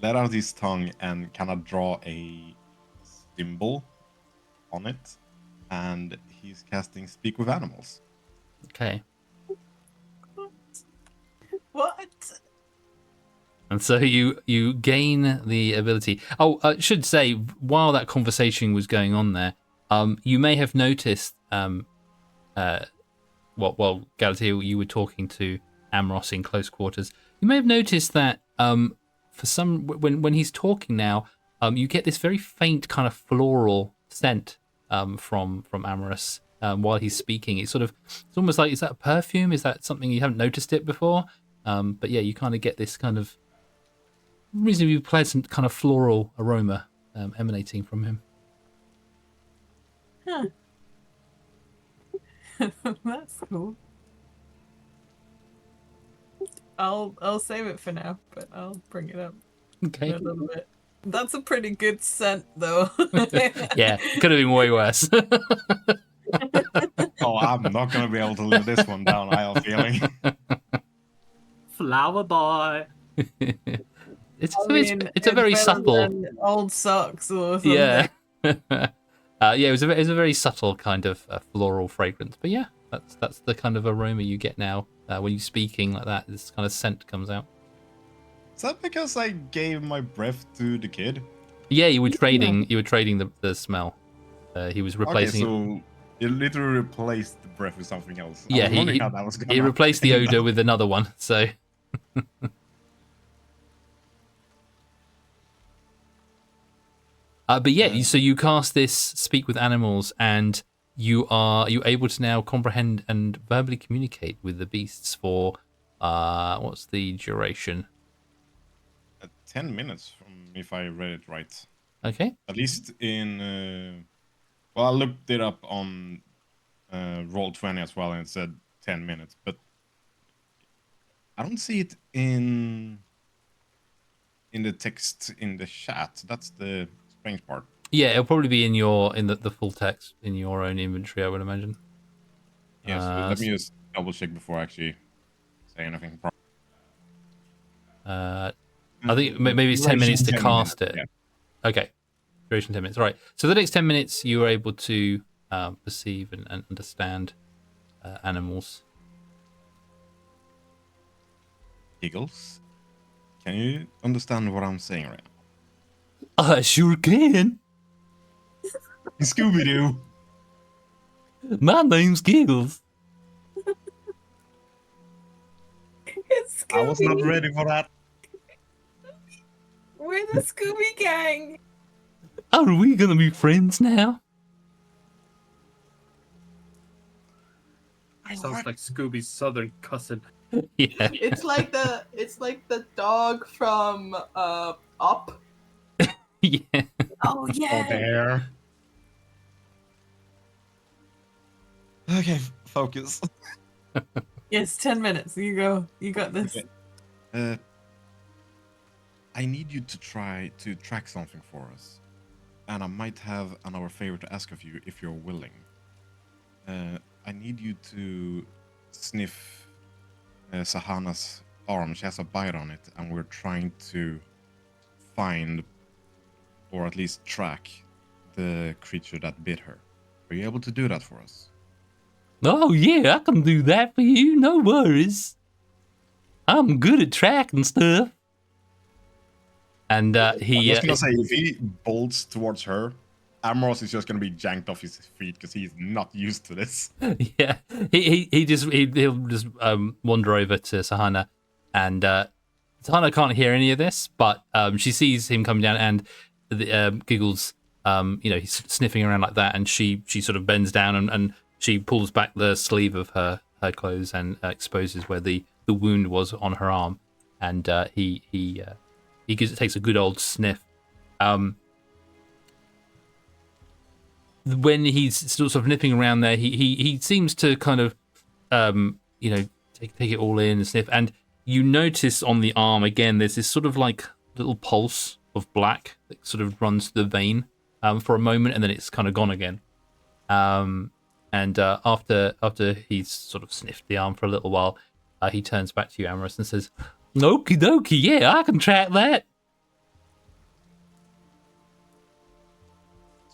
let out his tongue and kind of draw a symbol on it, and he's casting Speak with Animals. Okay. What? And so you gain the ability. Oh, I should say, while that conversation was going on there, you may have noticed, while Galatea, you were talking to Amros in close quarters, You may have noticed that for some when he's talking now, you get this very faint kind of floral scent from Amorous while he's speaking. It's almost like, is that a perfume? Is that something you haven't noticed it before? But yeah, you kind of get this kind of reasonably pleasant kind of floral aroma emanating from him. Huh. That's cool. I'll save it for now, but I'll bring it up Okay. in a little bit. That's a pretty good scent, though. Yeah, could have been way worse. Oh, I'm not gonna be able to live this one down. I have a feeling. Flower boy. it's I mean, a very better subtle. than old socks or something. Yeah. Yeah, it was a very subtle kind of floral fragrance. But yeah, that's the kind of aroma you get now when you're speaking like that. This kind of scent comes out. Is that because I gave my breath to the kid? Yeah, you were trading. You were trading the smell. He was replacing. Okay, so you literally replaced the breath with something else. Yeah, I was wondering how that was he replaced the odor with another one. So. But yeah, so you cast this speak with animals, and you're able to now comprehend and verbally communicate with the beasts for what's the duration? 10 minutes, from if I read it right. Okay. At least in. Well, I looked it up on Roll20 as well, and it said 10 minutes, but I don't see it in the text in the chat. That's the strange part. Yeah, it'll probably be in the full text in your own inventory, I would imagine. Yes, let me just double check before I actually say anything. I think maybe it's 10 minutes to cast it. Yeah. Okay. Duration 10 minutes. All right. So the next 10 minutes, you are able to perceive and understand animals. Giggles, can you understand what I'm saying right now? I sure can. Scooby-Doo! My name's Giggles. It's Scooby. I was not ready for that. We're the Scooby Gang. Are we gonna be friends now? Sounds like Scooby's southern cousin. Yeah. It's like the dog from Up. Yeah. Oh yeah. There. Okay, focus. Yes, 10 minutes. You go. You got this. Okay. I need you to try to track something for us. And I might have another favor to ask of you if you're willing. I need you to sniff Sahana's arm. She has a bite on it, and we're trying to find, or at least track, the creature that bit her. Are you able to do that for us? Oh yeah, I can do that for you. No worries. I'm good at tracking stuff. And he. I was gonna say, if he bolts towards her, Amorous is just gonna be janked off his feet because he's not used to this. Yeah, he'll just wander over to Sahana, and Sahana can't hear any of this, but she sees him come down and giggles. He's sniffing around like that, and she sort of bends down and she pulls back the sleeve of her clothes and exposes where the wound was on her arm, and he takes a good old sniff. When he's sort of nipping around there, he seems to kind of take it all in and sniff, and you notice on the arm again there's this sort of like little pulse of black that sort of runs through the vein for a moment, and then it's kind of gone again. And after he's sort of sniffed the arm for a little while, he turns back to you, Amorous, and says, "Okie dokie, yeah, I can track that.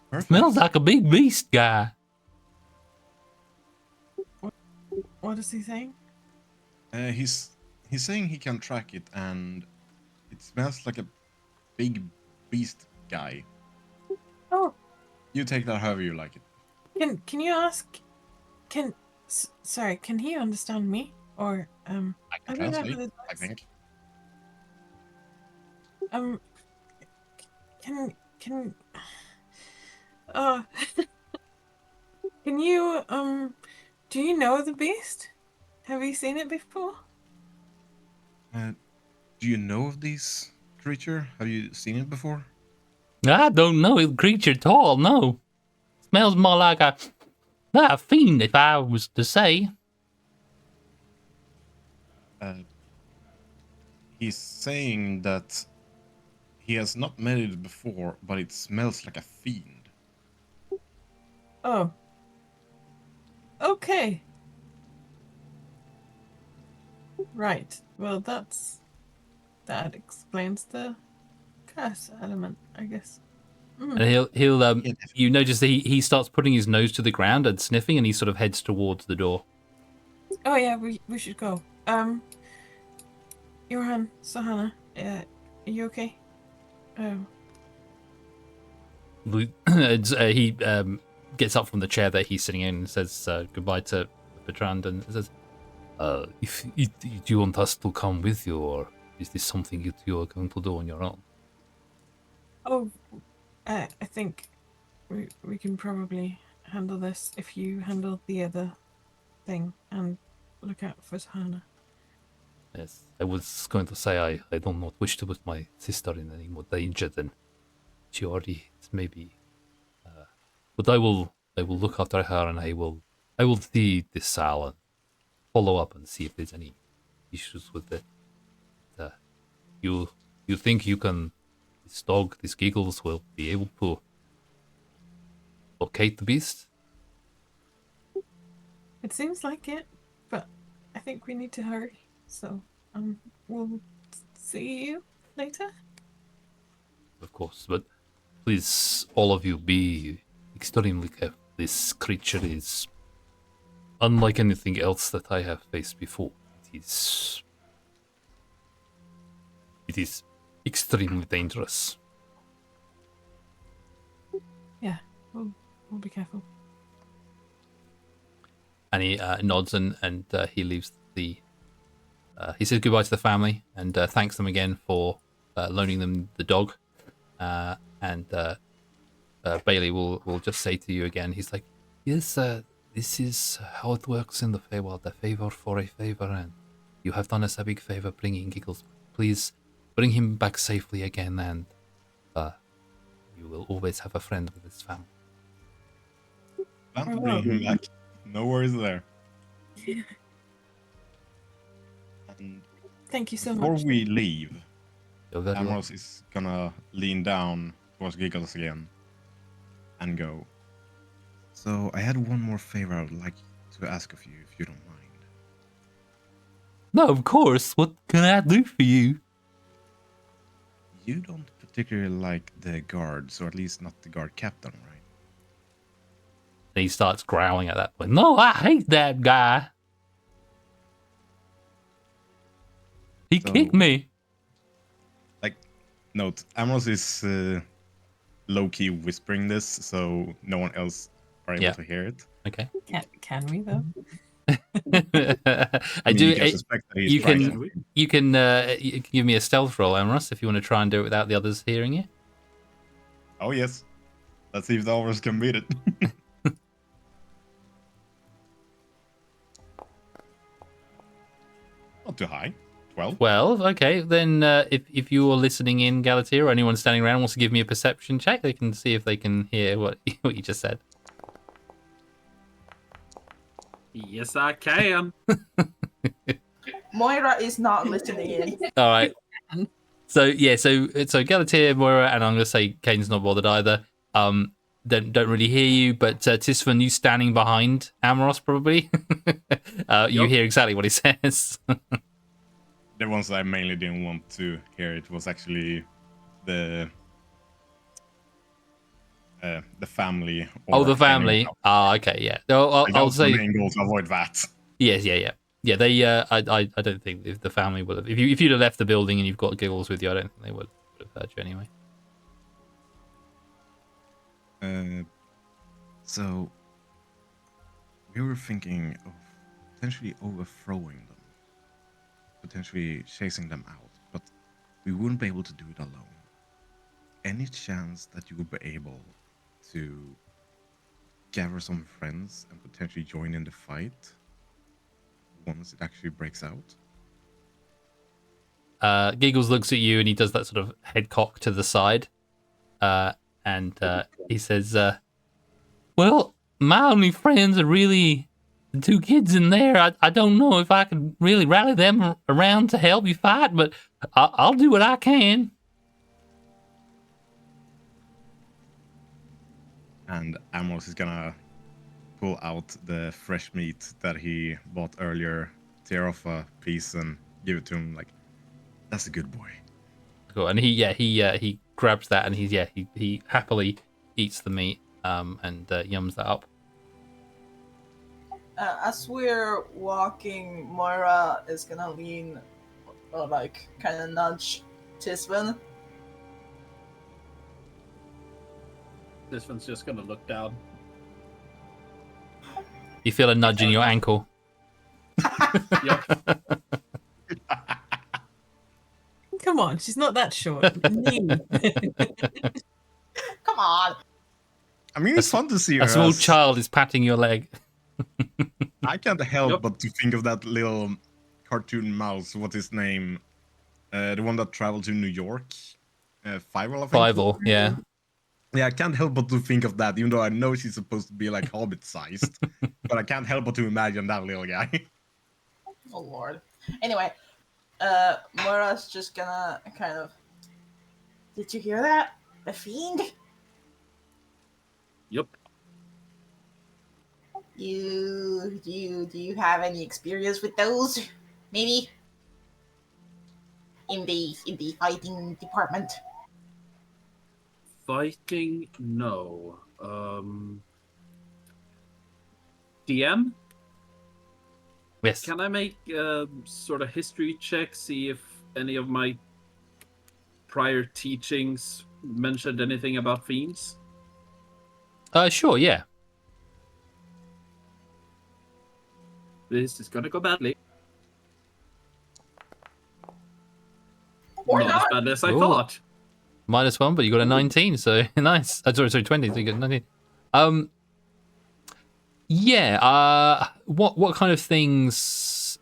Perfect. Smells like a big beast guy." What is he saying? He's saying he can track it, and it smells like a big beast guy. Oh, You take that however you like it. can you ask? Sorry, can he understand me? Or I can I don't know translate, how this I works. think. Um, can uh can you do you know the beast? Have you seen it before? Do you know of this creature? Have you seen it before? I don't know the creature at all, no. Smells more like a fiend, if I was to say. Uh, he's saying that he has not met it before, but it smells like a fiend. Oh. Okay. Right. Well, that explains the curse element, I guess. And he'll Yeah, you notice that he starts putting his nose to the ground and sniffing, and he sort of heads towards the door. Oh yeah, we should go. Johan, Sahana, are you okay? Oh. He gets up from the chair that he's sitting in and says goodbye to Bertrand and says, if do you want us to come with you, or is this something that you are going to do on your own? Oh, I think we can probably handle this if you handle the other thing and look out for Sahana. Yes, I was going to say I do not wish to put my sister in any more danger than she already is, maybe. But I will look after her, and I will see this Sal and follow up and see if there's any issues with it. Uh, you think you can, this dog, this Giggles, will be able to locate the beast? It seems like it, but I think we need to hurry. So, we'll see you later. Of course, but please, all of you, be extremely careful. This creature is unlike anything else that I have faced before. It is extremely dangerous. Yeah, we'll be careful. And he nods and he leaves the. He says goodbye to the family and thanks them again for loaning them the dog. And Bailey will just say to you again. He's like, "Yes, this is how it works in the Feywild. A favor for a favor, and you have done us a big favor bringing Giggles. Please bring him back safely again, and you will always have a friend with his family." Plan to bring him back. No worries there. And Thank you so before much. we leave, You're very welcome. Amorous is gonna lean down towards Giggles again and go. So I had one more favor I would like to ask of you, if you don't mind. No, of course. What can I do for you? You don't particularly like the guards, or at least not the guard captain, right? And he starts growling at that point. No, I hate that guy. He kicked me. Like, note, Amorous is low-key whispering this, so no one else are able to hear it. Okay. Can we though? I do. You can suspect that he's You trying can. to. You can give me a stealth roll, Amorous, if you want to try and do it without the others hearing you. Oh yes. Let's see if the others can beat it. Not too high. 12. 12. Okay, then if you are listening in, Galatea, or anyone standing around wants to give me a perception check, they can see if they can hear what you just said. Yes, I can. Moira is not listening in. All right. So Galatea, Moira, and I'm gonna say Kane's not bothered either. Don't really hear you, but Tisfan, you standing behind Amoros probably. You hear exactly what he says. The ones that I mainly didn't want to hear it was actually the family. Oh, the or family. anyone else. Ah, okay, yeah. No, Like, that I'll was the say main goal, to avoid that. yes, yeah. They, I don't think if the family would have. If you'd have left the building and you've got Giggles with you, I don't think they would have heard you anyway. So we were thinking of potentially overthrowing them, potentially chasing them out, but we wouldn't be able to do it alone. Any chance that you would be able to gather some friends and potentially join in the fight once it actually breaks out? Giggles looks at you and he does that sort of head cock to the side. And he says, well, my only friends are really the two kids in there. I don't know if I can really rally them around to help you fight, but I'll do what I can. And Amos is gonna pull out the fresh meat that he bought earlier, tear off a piece and give it to him. Like, that's a good boy. Cool. And he grabs that and he happily eats the meat and yums that up. As we're walking, Moira is gonna lean, or like kind of nudge Tisvin. This one's just gonna look down. You feel a nudge in your ankle. Yep. Come on, she's not that short. Knee. Come on. I mean, it's fun to see her. A small as- child is patting your leg. I can't help Yep. but to think of that little cartoon mouse. What's his name? The one that traveled to New York. Feywild, I think. Fievel, yeah. Yeah, I can't help but to think of that, even though I know she's supposed to be like hobbit-sized. But I can't help but to imagine that little guy. Oh lord. Anyway, Moira's just gonna kind of. Did you hear that? The fiend? Yep. Do you have any experience with those? Maybe in the fighting department. Fighting? No. DM? Yes. Can I make sort of history check, see if any of my prior teachings mentioned anything about fiends? Sure, yeah. This is gonna go badly. Or Not as not. bad as I Ooh. thought. -1, but you got a 19, so nice. Sorry, 20, so you got 19. Yeah, what kind of things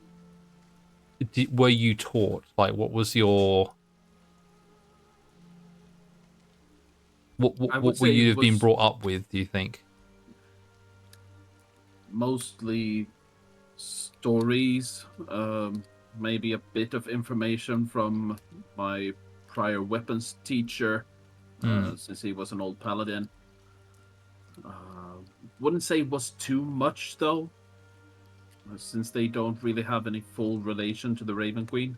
were you taught? Like, what was your... I would What say were you it being was- brought up with, do you think? Mostly stories, maybe a bit of information from my prior weapons teacher, since he was an old paladin. Wouldn't say it was too much though, since they don't really have any full relation to the Raven Queen.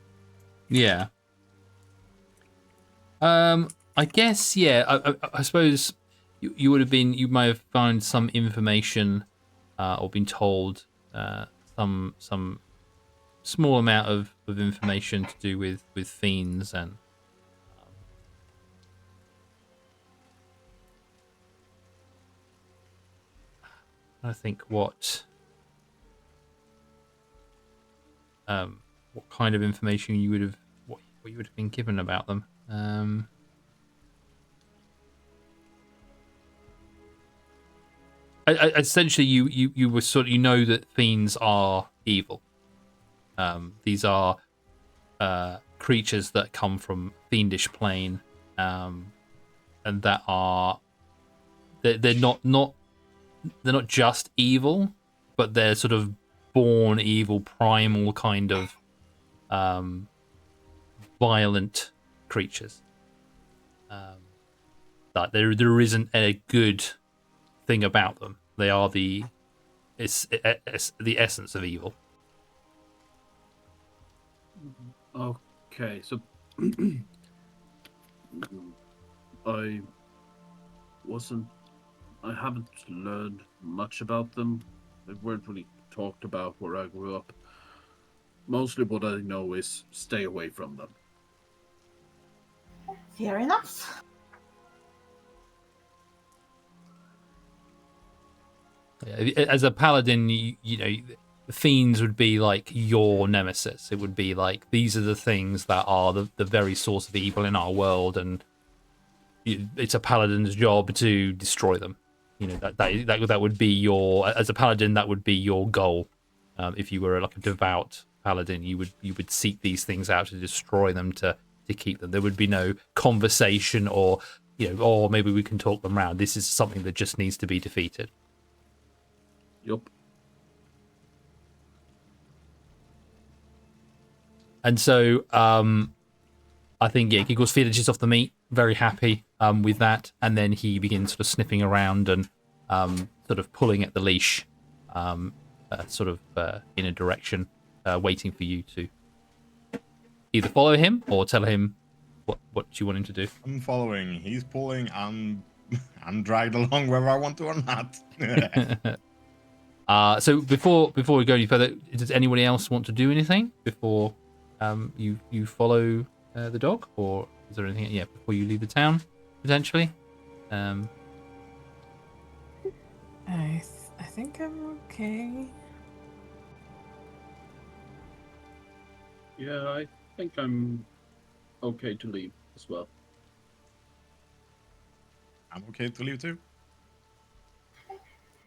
Yeah. I guess, yeah. I suppose you would have been, you may have found some information or been told some small amount of information to do with fiends and I think what kind of information you would have what you would have been given about them. Essentially, you were sort of, you know that fiends are evil. These are creatures that come from fiendish plane, and that are they're not just evil, but they're sort of born evil, primal kind of violent creatures. That there isn't a good thing about them. They are the essence of evil. Okay, so I haven't learned much about them. They weren't really talked about where I grew up. Mostly what I know is stay away from them. Fair enough. Yeah, as a paladin, you know fiends would be like your nemesis. It would be like, these are the things that are the very source of evil in our world, and it's a paladin's job to destroy them. You know, that would be your, as a paladin, that would be your goal. If you were like a devout paladin, you would seek these things out to destroy them, to keep them. There would be no conversation or, you know, or maybe we can talk them round. This is something that just needs to be defeated. Yup. And so I think, yeah, Giggles finishes off the meat, very happy with that, and then he begins sort of sniffing around and sort of pulling at the leash, sort of in a direction, waiting for you to either follow him or tell him what you want him to do. I'm following. He's pulling. I'm dragged along whether I want to or not. So before we go any further, does anybody else want to do anything before you follow the dog, or is there anything? Yeah, before you leave the town, potentially. I think I'm okay. Yeah, I think I'm okay to leave as well. I'm okay to leave too.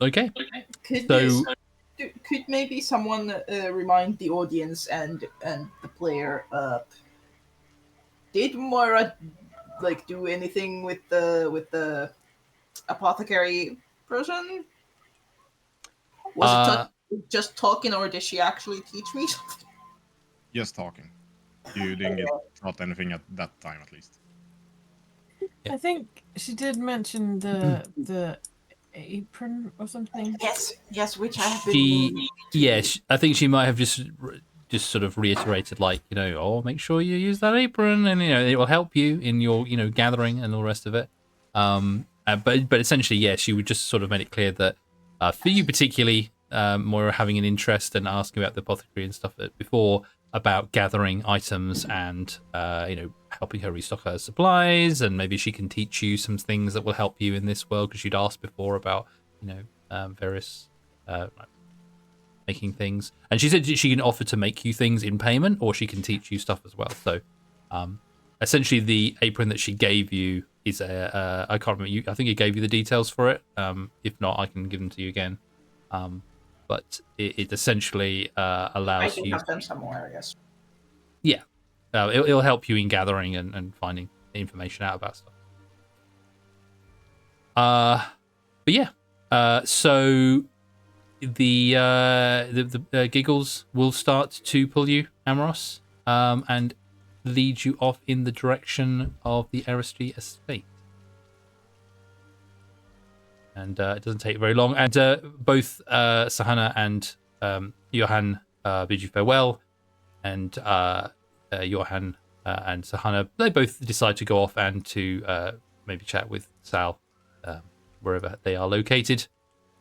Okay. Could maybe someone remind the audience and the player? Did Moira like do anything with the apothecary person? Was it just talking, or did she actually teach me something? Just talking. You didn't get taught anything at that time, at least. Yeah. I think she did mention the apron or something. Yes, which I have been. Yes, I think she might have just sort of reiterated, like, you know, oh, make sure you use that apron, and, you know, it will help you in your, you know, gathering and all the rest of it. But essentially, yeah, she would just sort of made it clear that for you particularly, Moira having an interest and asking about the apothecary and stuff before, about gathering items and you know, helping her restock her supplies, and maybe she can teach you some things that will help you in this world, because you'd asked before about, you know, various making things, and she said she can offer to make you things in payment, or she can teach you stuff as well. So essentially the apron that she gave you is I can't remember, I think it gave you the details for it. If not, I can give them to you again. But it essentially allows I can you. have them somewhere, yes. Yeah, it'll help you in gathering and finding information out about stuff. But yeah, so the Giggles will start to pull you, Amoros, and lead you off in the direction of the Eristry estate. And it doesn't take very long. And both Sahana and Johan bid you farewell. And Johan and Sahana, they both decide to go off and to maybe chat with Sal, wherever they are located,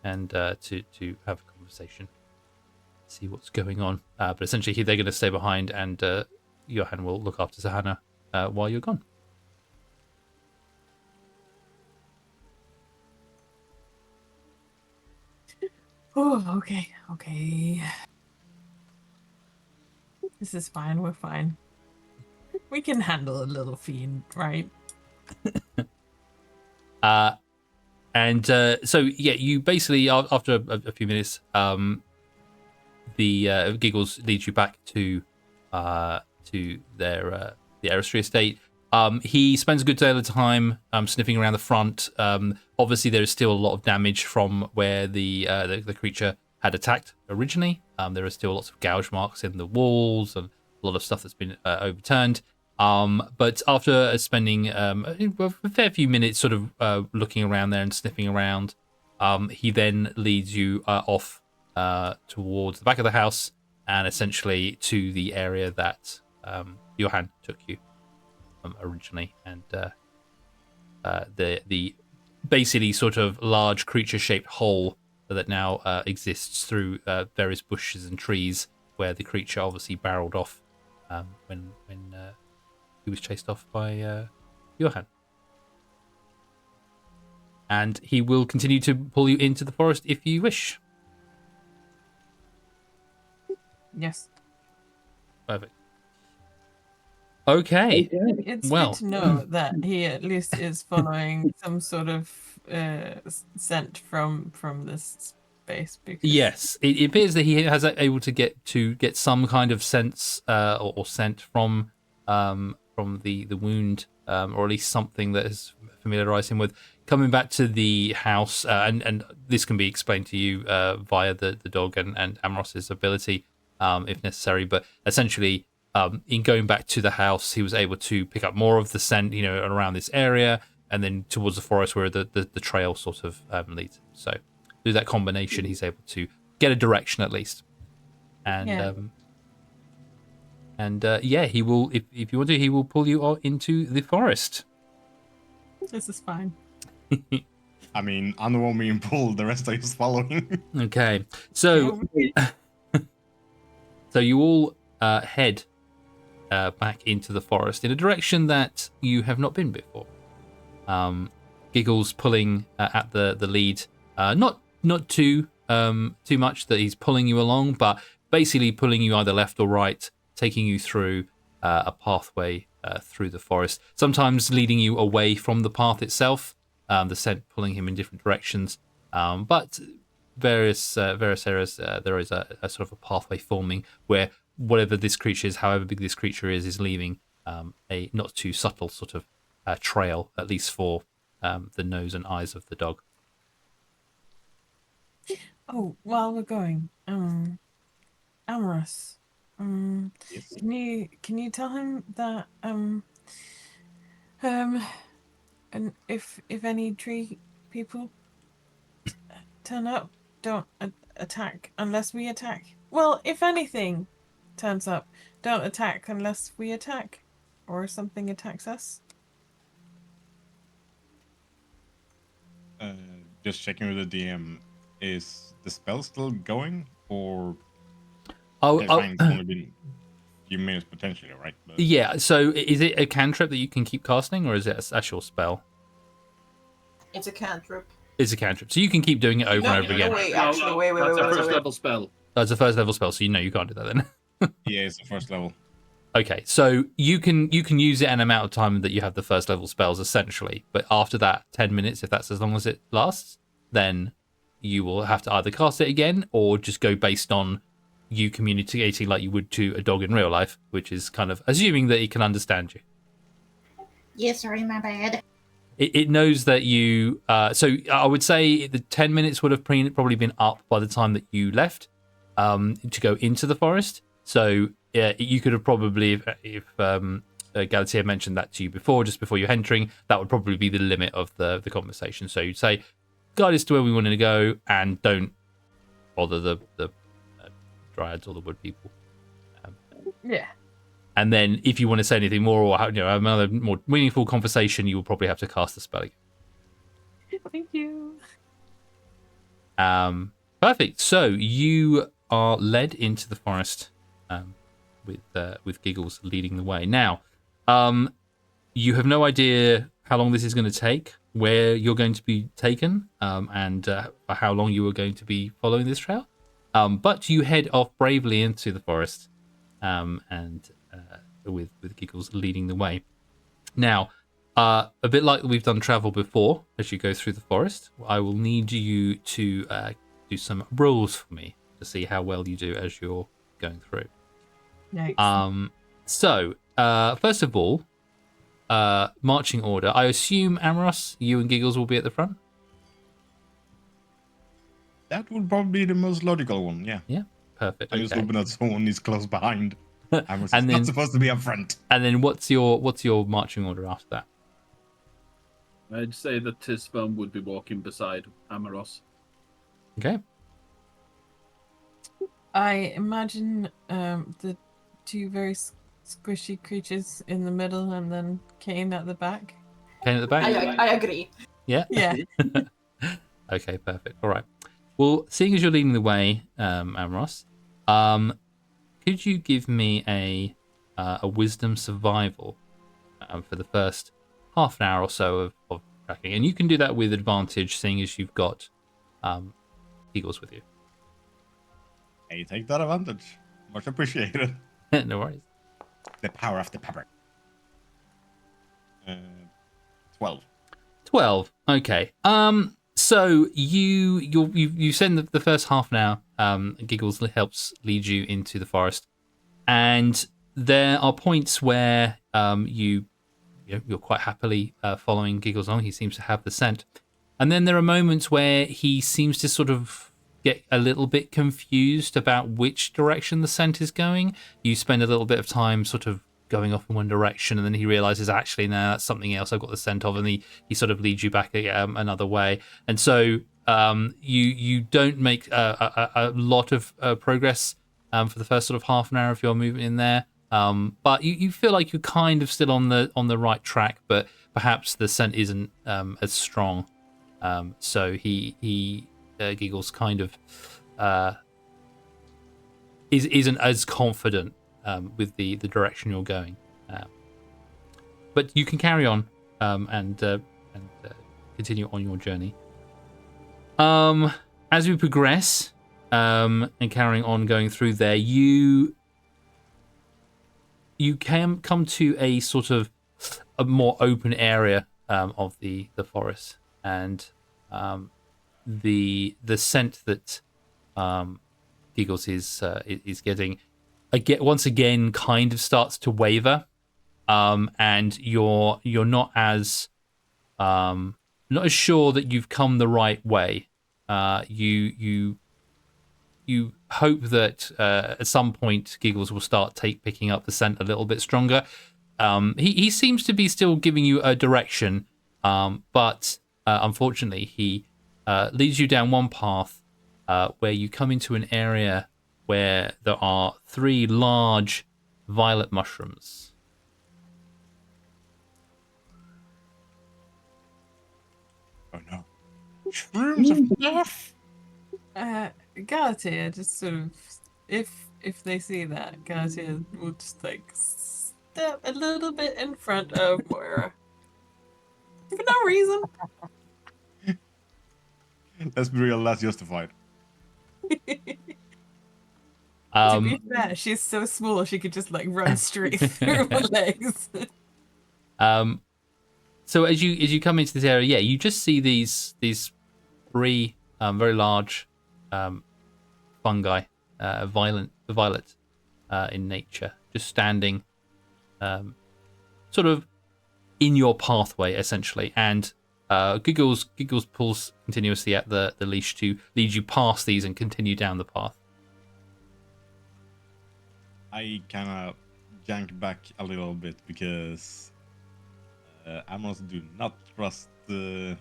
and to have a conversation, see what's going on. But essentially, they're going to stay behind, and Johan will look after Sahana while you're gone. Oh, okay. This is fine. We're fine. We can handle a little fiend, right? And so yeah, you basically after a few minutes, the Giggles leads you back to their the Eristry estate. He spends a good deal of time sniffing around the front. Obviously, there is still a lot of damage from where the creature had attacked originally. There are still lots of gouge marks in the walls and a lot of stuff that's been overturned. But after spending a fair few minutes sort of looking around there and sniffing around, he then leads you off towards the back of the house and essentially to the area that Johan took you originally, and the basically sort of large creature-shaped hole that now exists through various bushes and trees, where the creature obviously barreled off when he was chased off by Johan. And he will continue to pull you into the forest if you wish. Yes. Perfect. Okay. It's Well. good to know that he at least is following some sort of scent from this space. Because Yes, it appears that he has able to get some kind of sense or scent from the wound, or at least something that has familiarized him with coming back to the house. And this can be explained to you via the dog and Amros's ability, if necessary. But essentially, in going back to the house, he was able to pick up more of the scent, around this area, and then towards the forest where the trail sort of leads. So through that combination, he's able to get a direction at least. And yeah, he will. If you want to, he will pull you all into the forest. this is fine. I mean, unwarm me and pull, the rest are just following. Okay, so you all head back into the forest in a direction that you have not been before. Giggles pulling at the lead, not too much that he's pulling you along, but basically pulling you either left or right, taking you through a pathway through the forest, sometimes leading you away from the path itself, the scent pulling him in different directions, but various areas there is a sort of a pathway forming where whatever this creature is, however big this creature is leaving a not too subtle sort of trail, at least for the nose and eyes of the dog. Oh, while we're going, Amorous, Yes. can you tell him that and if any tree people turn up, don't attack unless we attack. Well, if anything turns up, don't attack unless we attack, or something attacks us. Just checking with the DM. Is the spell still going, or fine, it's only been a few minutes potentially, right? But... Yeah. So, is it a cantrip that you can keep casting, or is it an actual spell? It's a cantrip. It's a cantrip, so you can keep doing it over and over again. Wait. That's a first level spell. That's a first level spell, so you can't do that then. Yeah, it's the first level. Okay, so you can use it an amount of time that you have the first level spells essentially, but after that 10 minutes, if that's as long as it lasts, then you will have to either cast it again or just go based on you communicating like you would to a dog in real life, which is kind of assuming that it can understand you. Yeah, sorry, my bad. It knows that you. So I would say the 10 minutes would have probably been up by the time that you left to go into the forest. So you could have probably, if Galatea mentioned that to you before, just before you're entering, that would probably be the limit of the conversation. So you'd say, guide us to where we wanted to go, and don't bother the dryads or the wood people. Yeah. And then if you want to say anything more or have another more meaningful conversation, you will probably have to cast the spell again. Thank you. Perfect. So you are led into the forest with Giggles leading the way. Now, you have no idea how long this is going to take, where you're going to be taken, and for how long you are going to be following this trail. But you head off bravely into the forest, and with Giggles leading the way. Now, a bit like we've done travel before, as you go through the forest, I will need you to do some rolls for me to see how well you do as you're going through. Nice. So, first of all, marching order. I assume, Amros, you and Giggles will be at the front? That would probably be the most logical one, yeah. Yeah, perfect. I just hope that someone is close behind. I'm And then- not supposed to be up front. And then what's your marching order after that? I'd say that Tisvam would be walking beside Amaros. Okay. I imagine the two very squishy creatures in the middle, and then Kane at the back. Kane at the back? I agree. Yeah? Yeah. Okay, perfect. All right. Well, seeing as you're leading the way, Amros, could you give me a wisdom survival for the first half an hour or so of tracking? And you can do that with advantage, seeing as you've got Eagles with you. Hey, take that advantage. Much appreciated. No worries. The power of the pepper. 12. 12. Okay. So you send the first half an hour. Giggles helps lead you into the forest, and there are points where you're quite happily following Giggles on. He seems to have the scent, and then there are moments where he seems to sort of get a little bit confused about which direction the scent is going. You spend a little bit of time sort of going off in one direction, and then he realizes actually no, that's something else I've got the scent of, and he sort of leads you back another way. And so you don't make a lot of progress for the first sort of half an hour of your movement in there, but you feel like you're kind of still on the right track, but perhaps the scent isn't as strong. So he Giggles kind of isn't as confident with the direction you're going, but you can carry on and continue on your journey. As we progress and carrying on going through there, you can come to a sort of a more open area of the forest, and the scent that Giggles is getting once again kind of starts to waver, and you're not as sure that you've come the right way. You hope that at some point Giggles will start picking up the scent a little bit stronger. He seems to be still giving you a direction, but unfortunately he leads you down one path where you come into an area where there are 3 large violet mushrooms. Oh no. Shrooms of death! Galatea just sort of, if they see that, Galatea will just like step a little bit in front of Moira. For no reason. Let's be real, that's justified. To be fair, she's so small she could just like run straight through my legs. So as you come into this area, you just see these 3 very large fungi, violet in nature, just standing sort of in your pathway essentially, and Giggles pulls continuously at the leash to lead you past these and continue down the path. I kind of jank back a little bit because Amos do not trust the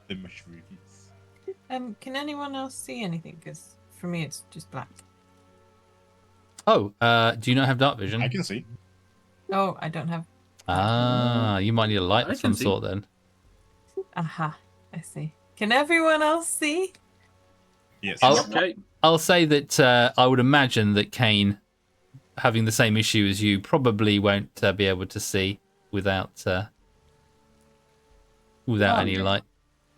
the mushrooms. Can anyone else see anything? Because for me it's just black. Oh, do you not have dark vision? I can see. Oh, I don't have. You might need a light I of some can see. sort then. Aha, I see. Can everyone else see? Yes. Okay. I'll say that I would imagine that Kane, having the same issue as you, probably won't be able to see without any light.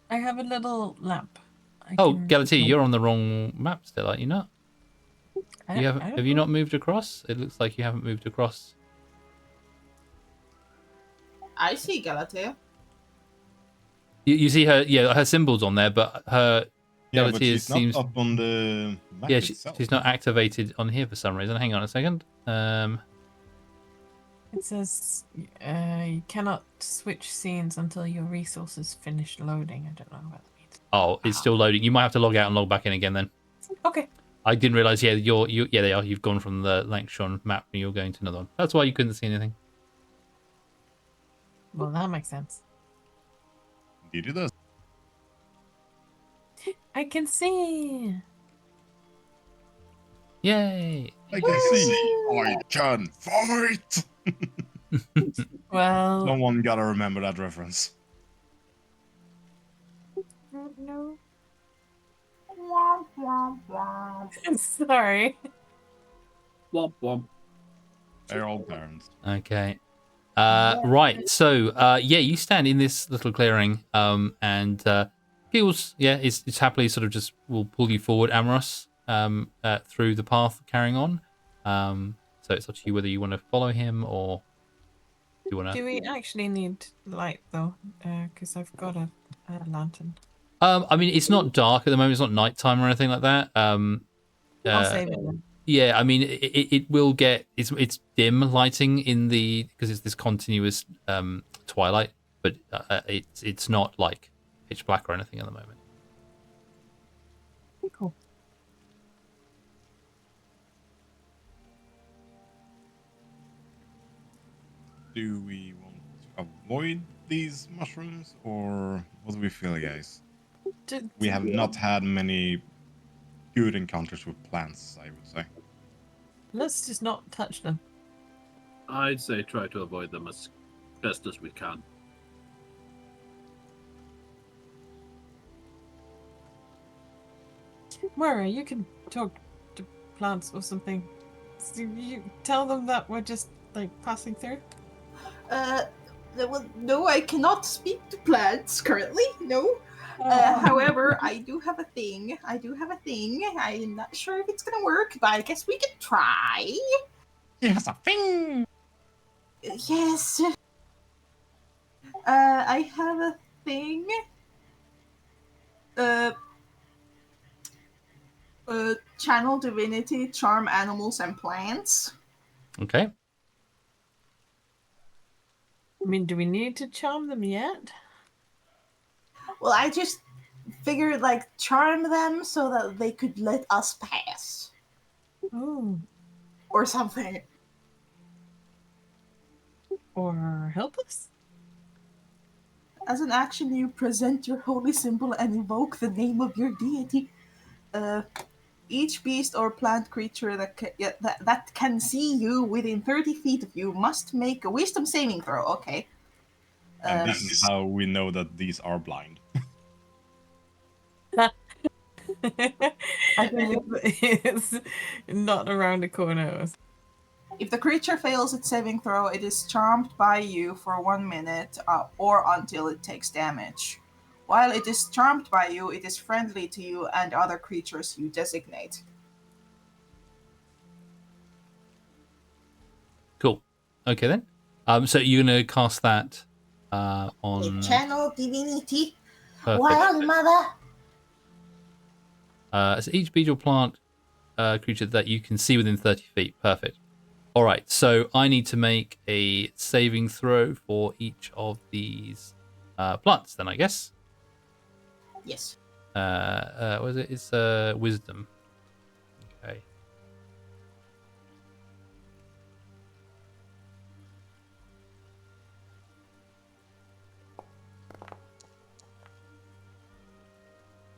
I have a little lamp. Galatea, you're on the wrong map still, aren't you not? Have you know. not moved across? It looks like you haven't moved across. I see Galatea. You see her symbol's on there, but her Yeah, but Galatea she's seems not up on the map itself. she's not activated on here for some reason. Hang on a second. It says you cannot switch scenes until your resources finish loading. I don't know what that means. Oh, it's still loading. You might have to log out and log back in again then. Okay. I didn't realize. Yeah, they are. You've gone from the Lancashire map and you're going to another one. That's why you couldn't see anything. Well, that makes sense. Indeed it does. I can see. Yay! I can see. I can fight. Well, Someone gotta remember that reference. no. I'm sorry. Womp womp. They're all parents. Okay. Right. So, you stand in this little clearing, and Giggles, is happily sort of just will pull you forward, Amaros. through the path carrying on. So it's up to you whether you want to follow him or do you want to. Do we actually need light though? Because I've got a lantern. I mean, it's not dark at the moment. It's not nighttime or anything like that. I'll save it then. Yeah, I mean, it will get it's dim lighting in the because it's this continuous twilight, but it's not like pitch black or anything at the moment. Cool. Do we want to avoid these mushrooms, or what do we feel, guys? We have not had many good encounters with plants, I would say. Let's just not touch them. I'd say try to avoid them as best as we can. Moira, you can talk to plants or something. So you tell them that we're just like passing through. Well, no, I cannot speak to plants currently. No. However, I do have a thing. I'm not sure if it's gonna work, but I guess we can try. Yes, a thing. Yes. I have a thing. Channel divinity, charm animals and plants. Okay. I mean, do we need to charm them yet? Well, I just figured like charm them so that they could let us pass Oh, or something. or help us? As an action, you present your holy symbol and invoke the name of your deity. Each beast or plant creature that can see you within 30 feet of you must make a wisdom saving throw. Okay. And this is how we know that these are blind. I think it's not around the corner. If the creature fails its saving throw, it is charmed by you for 1 minute or until it takes damage. While it is charmed by you, it is friendly to you and other creatures you designate. Cool. Okay then. So you're gonna cast that on Channel divinity. perfect. Wild mother. So each beast or plant creature that you can see within 30 feet. Perfect. All right. So I need to make a saving throw for each of these plants. Then I guess. Yes. What is it? It's wisdom. Okay.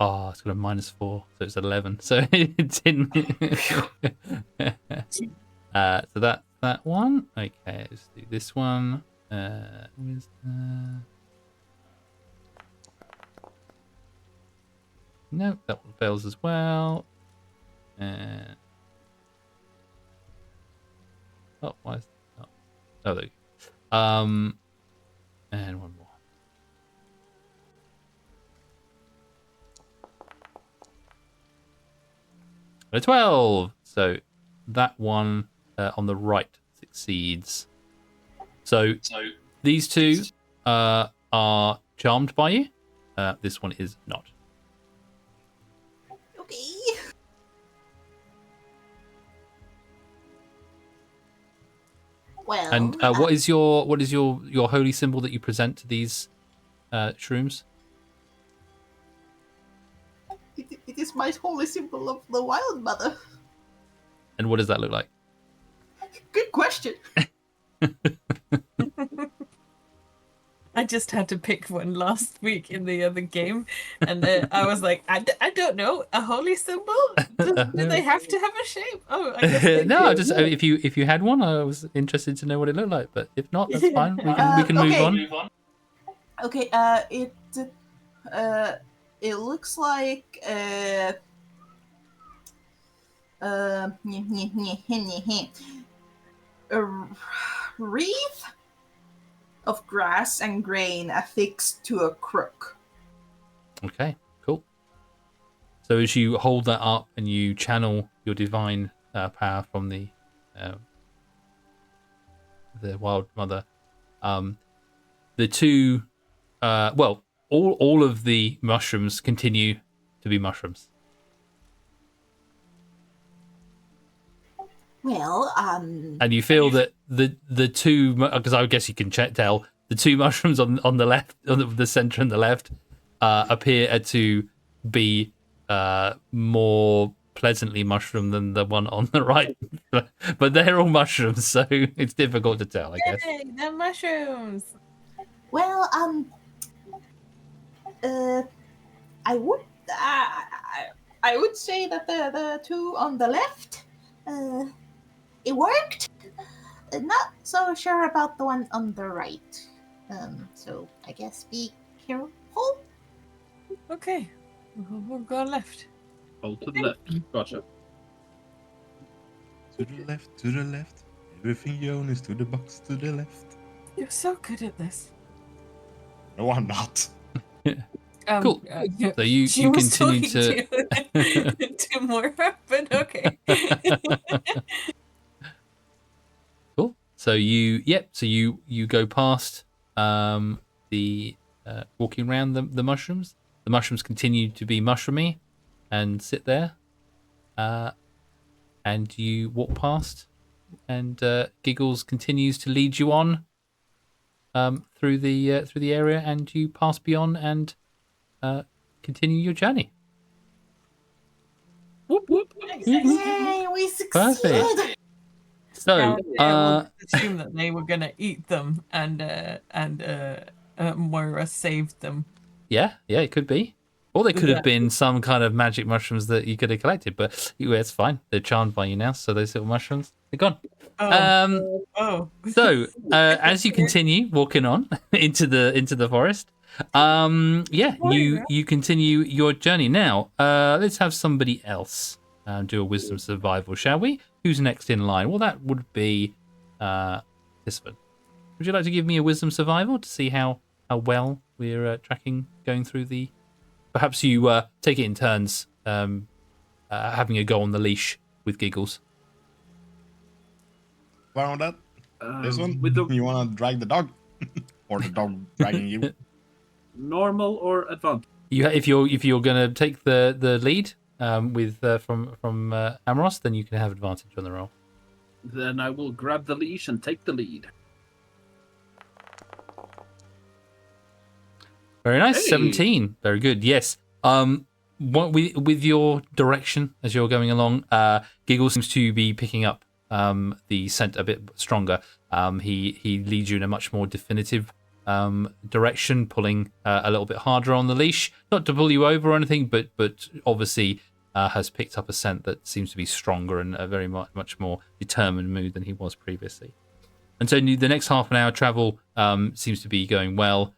Oh, it's got a -4, so it's 11. So it didn't. So that one. Okay, let's do this one. No, that one fails as well. Oh, why is that? Oh, there you go. And one more. A 12. So that one on the right succeeds. So these two are charmed by you. This one is not. Okay. Well. And what is your holy symbol that you present to these shrooms? It is my holy symbol of the Wild Mother. And what does that look like? Good question. I just had to pick one last week in the other game, and I was like, I don't know, a holy symbol? Do they have to have a shape? Oh, I guess they No, do. just if you had one, I was interested to know what it looked like. But if not, that's fine. We can move okay. on. Okay. It looks like a wreath of grass and grain affixed to a crook. Okay, cool. So as you hold that up and you channel your divine power from the Wild Mother, the two, all of the mushrooms continue to be mushrooms. Well, And you feel that the two, because I guess you can tell the two mushrooms on the left, on the center and the left, appear to be more pleasantly mushroom than the one on the right. But they're all mushrooms, so it's difficult to tell, I guess. Yay, the mushrooms. well, I would say that the two on the left, it worked. Not so sure about the one on the right. So I guess be careful. Okay, we'll go left. Oh, to the left. Gotcha. To the left, to the left. Everything you own is to the box to the left. You're so good at this. No, I'm not. Cool. Yeah, So you she was continue talking to Moira, but okay. Cool. So you go past the walking around the mushrooms. The mushrooms continue to be mushroomy and sit there. And you walk past, and Giggles continues to lead you on through the area, and you pass beyond and continue your journey. Whoop whoop. Yay, we succeeded! Perfect. So, Now, we'll assume that they were gonna eat them, and Moira saved them. yeah, it could be. Or they could Yeah. have been some kind of magic mushrooms that you could have collected, but it's fine. They're charmed by you now, so those little mushrooms, they're gone. Oh. So, as you continue walking on into the forest, you continue your journey. Now, let's have somebody else do a wisdom survival, shall we? Who's next in line? Well, that would be Tisford. Would you like to give me a wisdom survival to see how well we're tracking going through the... Perhaps you take it in turns, having a go on the leash with Giggles. Found that? This one? With the You want to drag the dog? Or the dog dragging you? normal or advanced? If you're gonna take the lead from Amoros, then you can have advantage on the roll. Then I will grab the leash and take the lead. Very nice. Hey. 17. Very good. Yes. With your direction as you're going along, Giggle seems to be picking up the scent a bit stronger. He leads you in a much more definitive direction, pulling a little bit harder on the leash, not to pull you over or anything, but obviously has picked up a scent that seems to be stronger and a very much more determined mood than he was previously. And so the next half an hour travel seems to be going well.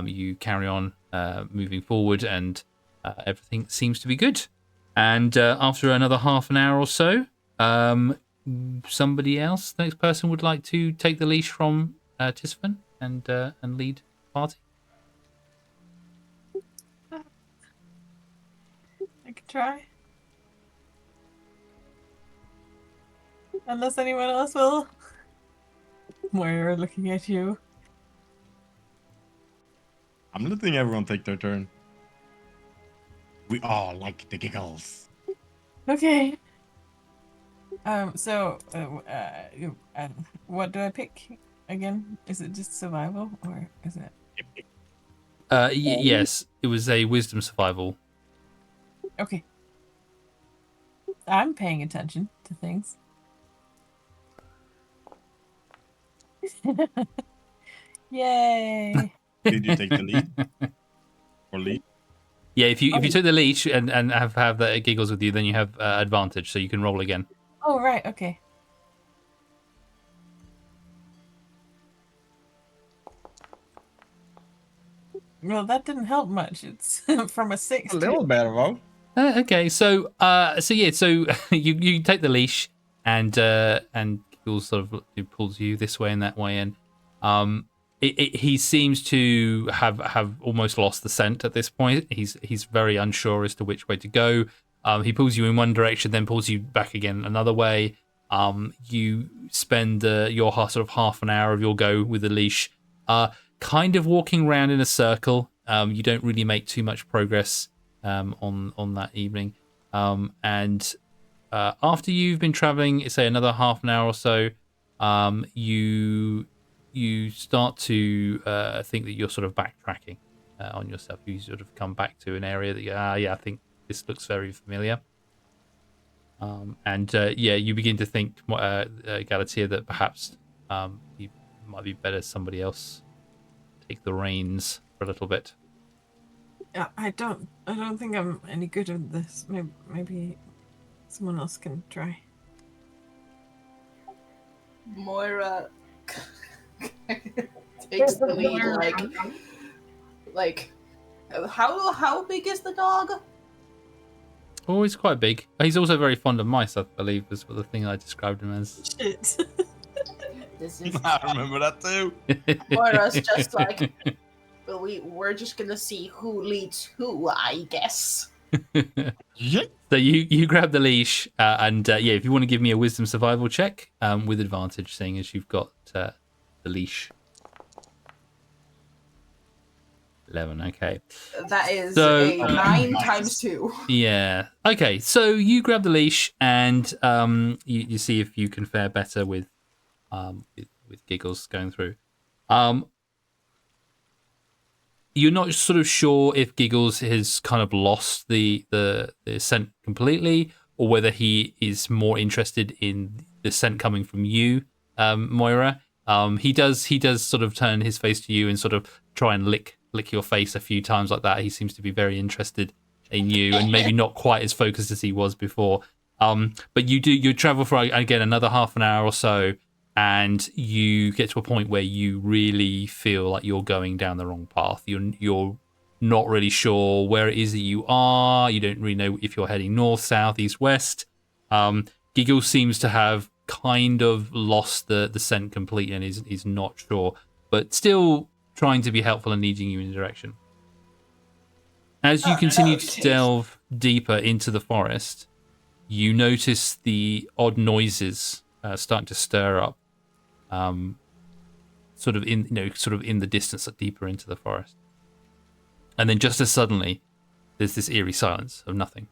You carry on moving forward, and everything seems to be good. And after another half an hour or so, somebody else, the next person, would like to take the leash from Tisfin and lead the party. I could try. Unless anyone else will. Moira looking at you. I'm letting everyone take their turn. We all like the giggles. Okay. So, what do I pick again? Is it just survival, or is it? Yes, it was a wisdom survival. Okay. I'm paying attention to things. Yay! Did you take the lead? Or lead? Yeah, if you took the leash and have the Giggles with you, then you have advantage, so you can roll again. Oh, right, okay. Well, that didn't help much. It's from a 6 A little better, though. Okay, so you take the leash and Giggles sort of pulls you this way and that way, and he seems to have almost lost the scent at this point. He's very unsure as to which way to go. He pulls you in one direction, then pulls you back again another way. You spend your sort of half an hour of your go with the leash, kind of walking around in a circle. You don't really make too much progress on that evening. And after you've been traveling, say another half an hour or so, you start to think that you're sort of backtracking on yourself. You sort of come back to an area that I think this looks very familiar. You begin to think, Galatea, that perhaps you might be better somebody else take the reins for a little bit. Yeah, I don't think I'm any good at this. Maybe someone else can try. Moira takes the lead. Like, how big is the dog? Oh, he's quite big. He's also very fond of mice, I believe, was the thing I described him as. Shit. This is I remember that too. Moira's just like, well, we're just gonna see who leads who, I guess. Yeah. So you grab the leash, and if you want to give me a wisdom survival check with advantage, seeing as you've got the leash. 11, okay. That is So, a 9 times 2. Yeah. Okay, so you grab the leash, and you see if you can fare better with Giggles going through. You're not sort of sure if Giggles has kind of lost the scent completely, or whether he is more interested in the scent coming from you, Moira. He does sort of turn his face to you and sort of try and lick your face a few times like that. He seems to be very interested in you, and maybe not quite as focused as he was before. But you travel for again another half an hour or so, and you get to a point where you really feel like you're going down the wrong path. You're not really sure where it is that you are. You don't really know if you're heading north, south, east, west. Giggles seems to have kind of lost the scent completely and is not sure, but still trying to be helpful and leading you in the direction. As you continue to delve deeper into the forest, you notice the odd noises starting to stir up, sort of in the distance, deeper into the forest. And then just as suddenly, there's this eerie silence of nothing.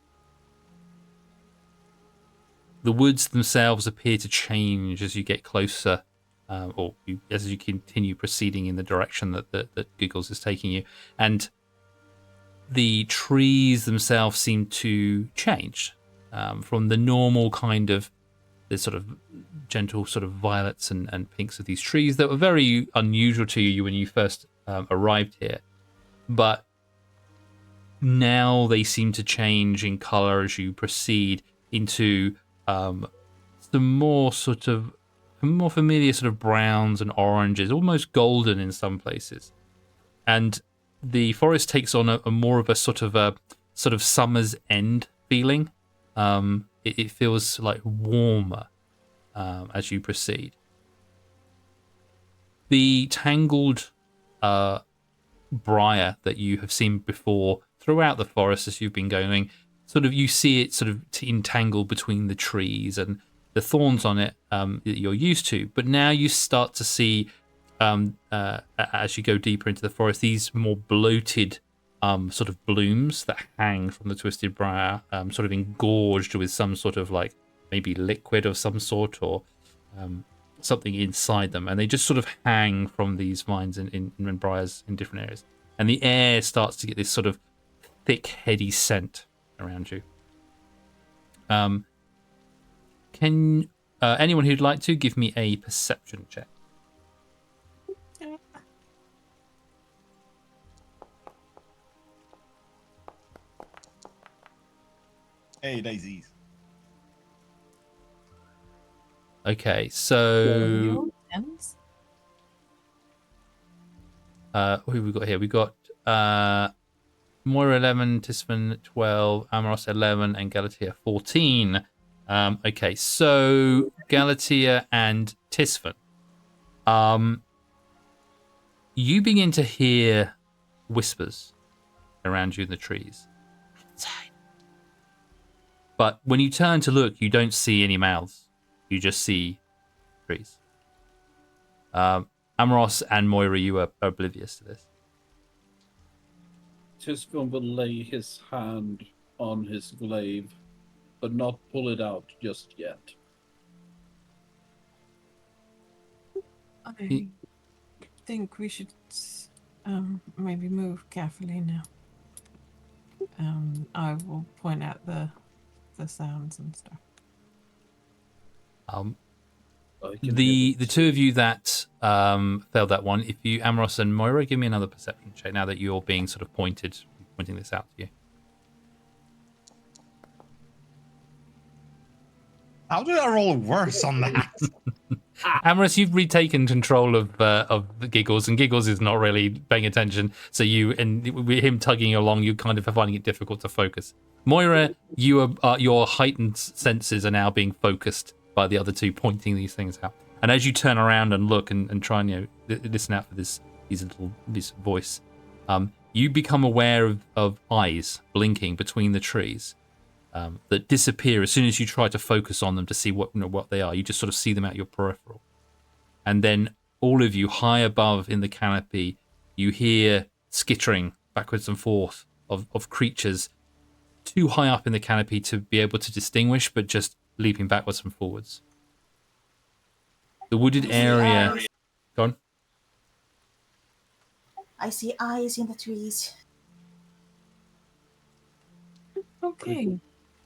The woods themselves appear to change as you get closer, as you continue proceeding in the direction that Giggles is taking you. And the trees themselves seem to change from the normal kind of the sort of gentle sort of violets and pinks of these trees that were very unusual to you when you first arrived here. But now they seem to change in color as you proceed into some more familiar sort of browns and oranges, almost golden in some places. And the forest takes on a more of a sort of summer's end feeling. It feels like warmer as you proceed. The tangled briar that you have seen before throughout the forest as you've been going, you see it sort of entangled between the trees and the thorns on it that you're used to. But now you start to see, as you go deeper into the forest, these more bloated sort of blooms that hang from the twisted briar, sort of engorged with some sort of like maybe liquid of some sort or something inside them. And they just sort of hang from these vines in briars in different areas. And the air starts to get this sort of thick, heady scent around you. Can anyone who'd like to give me a perception check? Hey, daisies. Okay, so who have we got here? We got Moira 11, Tisfan 12, Amaros 11, and Galatea 14. Okay, so Galatea and Tisfan. you begin to hear whispers around you in the trees. Inside. But when you turn to look, you don't see any mouths. You just see trees. Amaros and Moira, you are oblivious to this. Tisvin will lay his hand on his glaive, but not pull it out just yet. I think we should maybe move carefully now. I will point out the sounds and stuff. The two of you that failed that one, if you, Amaros and Moira, give me another perception check now that you're being sort of pointing this out to you. How did I roll worse on that? Amaris, you've retaken control of Giggles, and Giggles is not really paying attention. So you, and with him tugging along, you kind of are finding it difficult to focus. Moira, your heightened senses are now being focused by the other two pointing these things out. And as you turn around and look and try and listen out for this voice, you become aware of eyes blinking between the trees. That disappear as soon as you try to focus on them to see what they are. You just sort of see them out your peripheral. And then all of you high above in the canopy, you hear skittering backwards and forth of creatures too high up in the canopy to be able to distinguish, but just leaping backwards and forwards. The wooded area... Go on. I see eyes in the trees. Okay.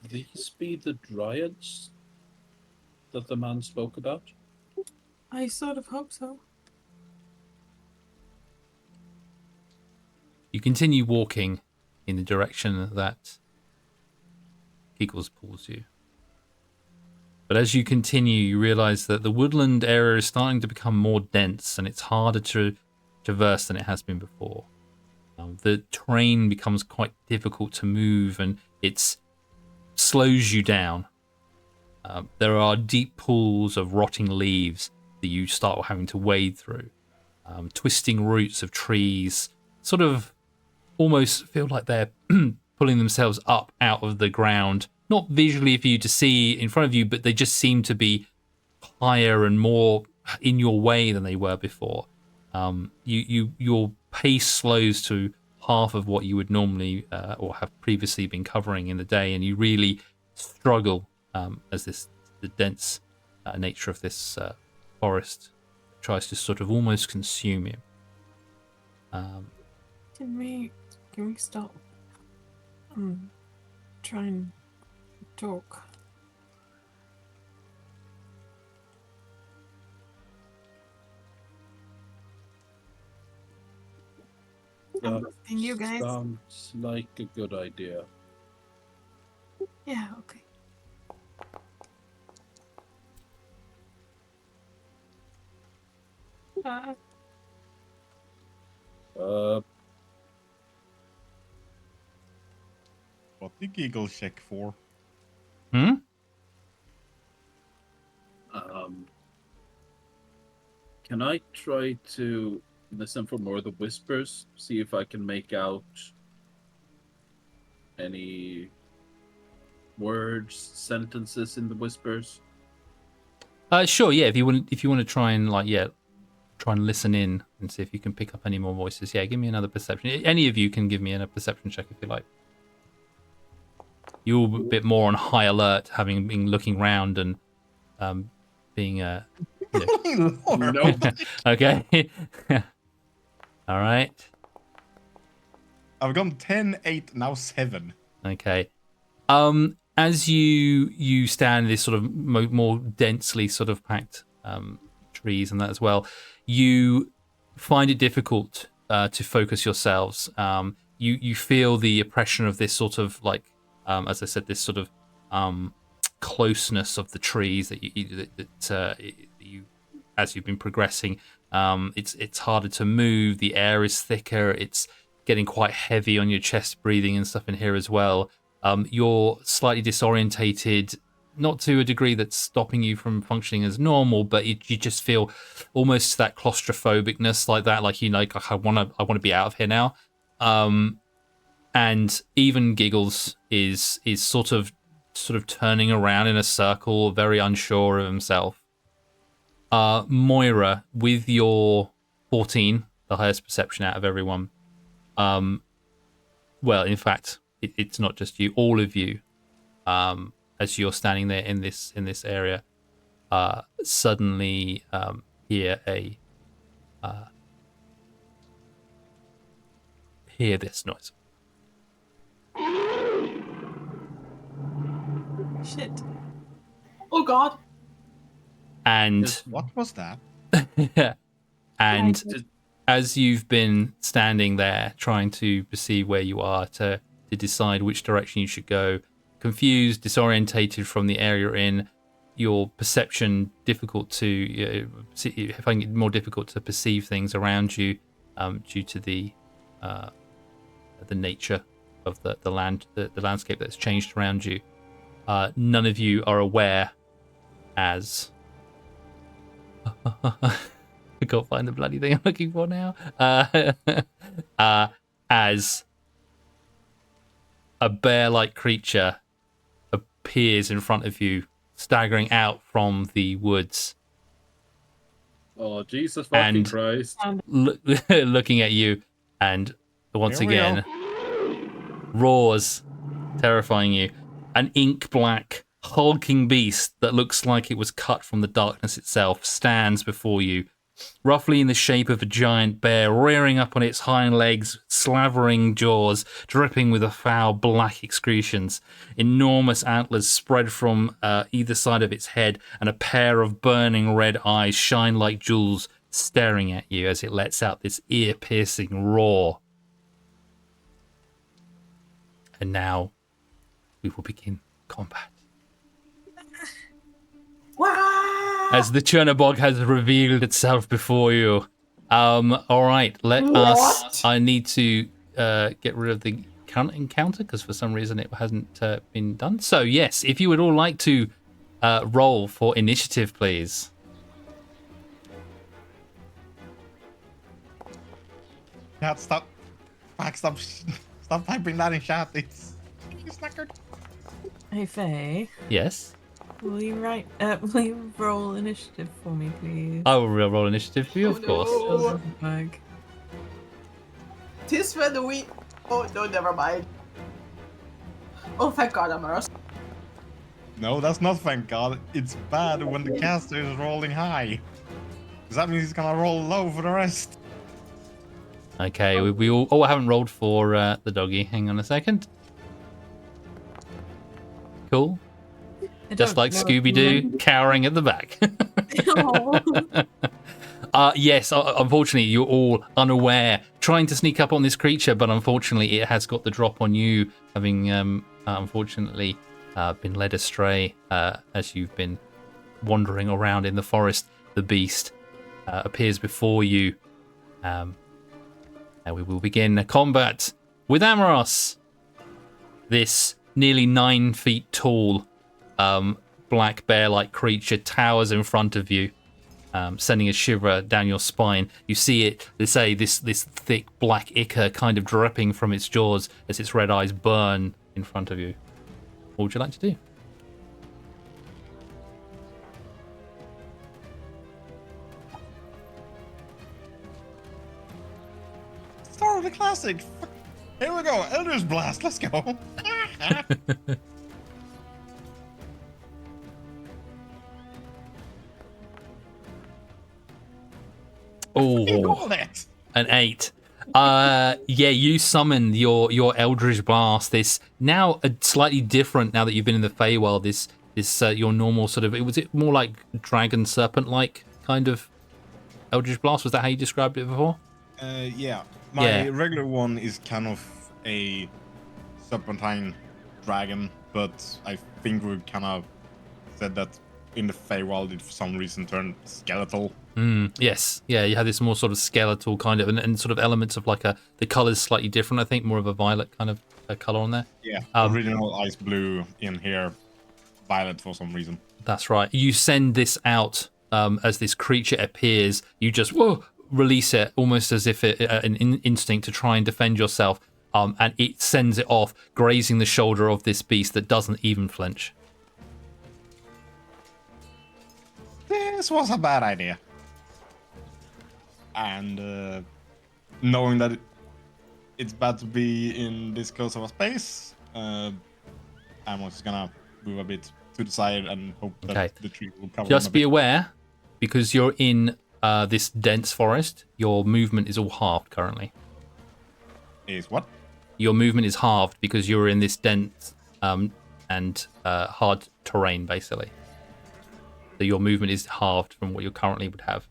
These be the dryads that the man spoke about? I sort of hope so. You continue walking in the direction that Giggles pulls you. But as you continue, you realize that the woodland area is starting to become more dense and it's harder to traverse than it has been before. The terrain becomes quite difficult to move and it slows you down. There are deep pools of rotting leaves that you start having to wade through. Twisting roots of trees sort of almost feel like they're pulling themselves up out of the ground. Not visually for you to see in front of you, but they just seem to be higher and more in your way than they were before. Your pace slows to half of what you would normally or have previously been covering in the day, and you really struggle as the dense nature of this forest tries to sort of almost consume you. Can we stop? Try and talk. That You guys. sounds like a good idea. Yeah. Okay. What the giggle check for? Can I try to listen for more of the whispers? See if I can make out any words, sentences in the whispers? Sure, yeah. If you want to try and try and listen in and see if you can pick up any more voices. Yeah, give me another perception. Any of you can give me a perception check if you like. You're a bit more on high alert, having been looking round and being Lord. Okay. All right. I've gone 10, 8, now 7. Okay. As you stand in this sort of more densely sort of packed trees and that as well, you find it difficult to focus yourselves. You feel the oppression of this sort of as I said, this sort of closeness of the trees that you as you've been progressing. It's harder to move. The air is thicker. It's getting quite heavy on your chest, breathing and stuff in here as well. You're slightly disorientated. not to a degree that's stopping you from functioning as normal, but you just feel almost that claustrophobicness like that, like I want to be out of here now. And even Giggles is sort of turning around in a circle, very unsure of himself. Moira, with your 14, the highest perception out of everyone. Well, in fact, it's not just you, all of you. As you're standing there in this area, suddenly hear this noise. Shit. Oh God. And What was that? and as you've been standing there trying to perceive where you are to decide which direction you should go, confused, disorientated from the area you're in, your perception difficult to finding it more difficult to perceive things around you due to the nature of the landscape that's changed around you. None of you are aware as I can't find the bloody thing I'm looking for now. As a bear-like creature appears in front of you, staggering out from the woods. Oh, Jesus fucking And Christ. looking at you, and once Here we again roars, terrifying you. An ink-black, hulking beast that looks like it was cut from the darkness itself stands before you, roughly in the shape of a giant bear, rearing up on its hind legs, slavering jaws, dripping with a foul black excretions. Enormous antlers spread from either side of its head, and a pair of burning red eyes shine like jewels, staring at you as it lets out this ear-piercing roar. And now we will begin combat. Wow. As the Chernobog has revealed itself before you. All right, let us. I need to get rid of the current encounter because for some reason it hasn't been done. So yes, if you would all like to roll for initiative, please. Chat, stop. Fuck, stop typing that in chat. It's knackered. Hey, Faye. Yes, Will you roll initiative for me, please? I will roll initiative for you, of course. No. Bug. Tis when we. Oh no, never mind. Oh, thank God, I'm a No, that's not thank God. It's bad when the caster is rolling high. Because that means he's gonna roll low for the rest. Okay, we all. Oh, I haven't rolled for the doggy. Hang on a second. Cool. Just like Scooby-Doo, cowering at the back. Yes, unfortunately, you're all unaware, trying to sneak up on this creature, but unfortunately, it has got the drop on you, having unfortunately been led astray as you've been wandering around in the forest. The beast appears before you. And we will begin combat with Amaros, this nearly 9 feet tall black bear-like creature towers in front of you, sending a shiver down your spine. You see it, they say, this thick black ichor kind of dripping from its jaws as its red eyes burn in front of you. What would you like to do? Start with the classic. Here we go, Elder's Blast, let's go. Oh, an 8. Yeah, you summon your Eldritch Blast. This now a slightly different now that you've been in the Feywild. This your normal sort of. Was it more like dragon serpent like kind of Eldritch Blast? Was that how you described it before? Yeah. My regular one is kind of a serpentine dragon, but I think we kind of said that in the Feywild it for some reason turned skeletal. Yes. Yeah, you have this more sort of skeletal kind of, and sort of elements of like the color's slightly different. I think more of a violet kind of color on there. Yeah. Original ice blue in here, violet for some reason. That's right. You send this out as this creature appears. You just release it almost as if an instinct to try and defend yourself. And it sends it off, grazing the shoulder of this beast that doesn't even flinch. This was a bad idea. And knowing that it's bad to be in this close of a space, I'm just gonna move a bit to the side and hope that the tree will cover. Just be aware, because you're in this dense forest, your movement is all halved currently. Is what? Your movement is halved because you're in this dense and hard terrain, basically. So your movement is halved from what you currently would have.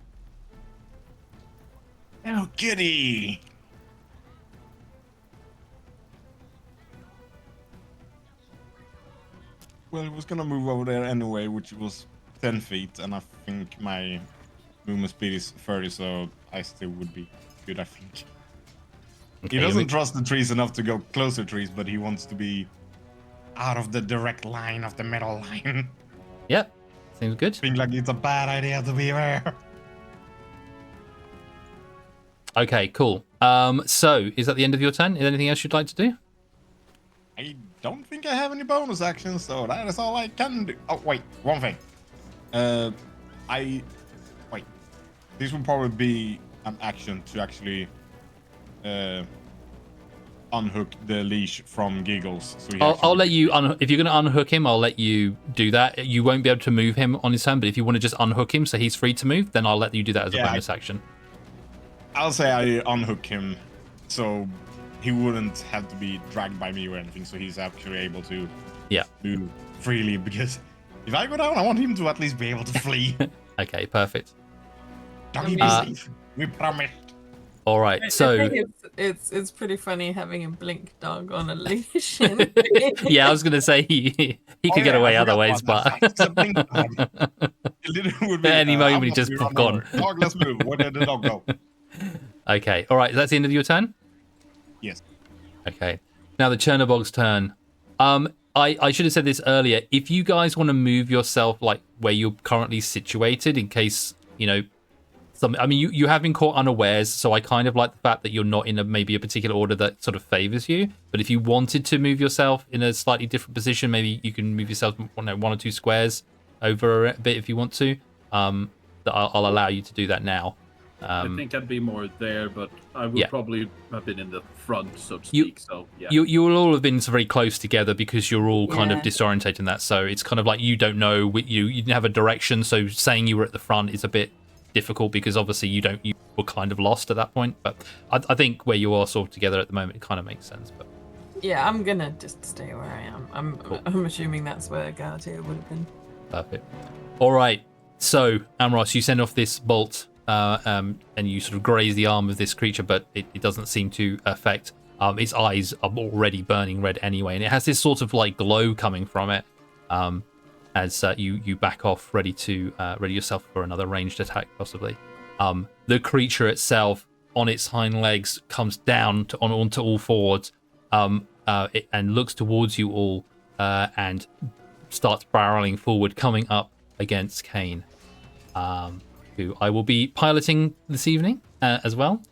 Oh, goody! Well, I was gonna move over there anyway, which was 10 feet, and I think my movement speed is 30, so I still would be good, I think. Okay, He doesn't trust the trees enough to go closer trees, but he wants to be out of the direct line of the middle line. Yep, seems good. Think like it's a bad idea to be there. Okay, cool. So, is that the end of your turn? Is there anything else you'd like to do? I don't think I have any bonus actions, so that is all I can do. Oh, wait, one thing. Wait. This will probably be an action to actually unhook the leash from Giggles. So I'll let you, if you're going to unhook him, I'll let you do that. You won't be able to move him on his turn, but if you want to just unhook him so he's free to move, then I'll let you do that as a bonus action. I'll say I unhook him so he wouldn't have to be dragged by me or anything, so he's actually able to move freely, because if I go down, I want him to at least be able to flee. Okay, perfect. Doggy be safe. We promised. All right, I so think it's pretty funny having a blink dog on a leash. yeah, I was gonna say he could get away other ways, but at any moment he just gone. Dog, let's move. Where did the dog go? Okay, all right, that's the end of your turn. Yes. Okay, now the Chernobog's turn. I should have said this earlier. If you guys want to move yourself like where you're currently situated, in case I mean, you have been caught unawares, so I kind of like the fact that you're not in maybe a particular order that sort of favors you. But if you wanted to move yourself in a slightly different position, maybe you can move yourself 1 or 2 squares over a bit if you want to. I'll allow you to do that now. I think I'd be more there, but I would probably have been in the front, so to speak. You will all have been very close together because you're all kind of disorientated in that. So it's kind of like you don't know, you didn't have a direction. So saying you were at the front is a bit difficult because obviously you were kind of lost at that point. But I think where you are sort of together at the moment, it kind of makes sense. But yeah, I'm gonna just stay where I am. I'm assuming that's where Galatier would have been. Perfect. All right. So Amros, you send off this bolt. And you sort of graze the arm of this creature, but it doesn't seem to affect. Its eyes are already burning red anyway, and it has this sort of like glow coming from it. As you back off, ready yourself for another ranged attack, possibly. The creature itself, on its hind legs, comes down onto all fours, and looks towards you all, and starts barreling forward, coming up against Kane. Who I will be piloting this evening as well.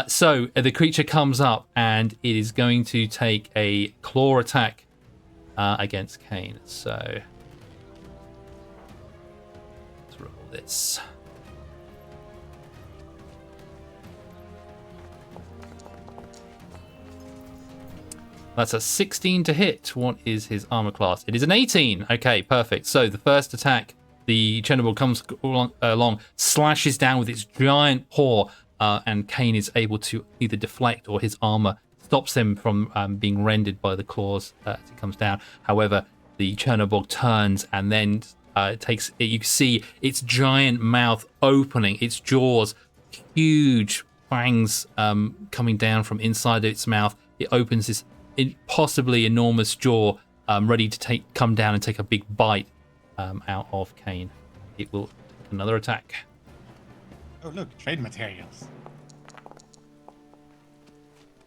So the creature comes up and it is going to take a claw attack against Kane. So let's roll this. That's a 16 to hit. What is his armor class? It is an 18. Okay, perfect. So the first attack, the Chernobyl comes along, slashes down with its giant paw, and Kane is able to either deflect or his armor stops him from being rendered by the claws as it comes down. However, the Chernobyl turns and then you can see its giant mouth opening, its jaws, huge fangs coming down from inside its mouth. It opens this possibly enormous jaw, ready to come down and take a big bite out of Kane. It will take another attack. Oh look, trade materials.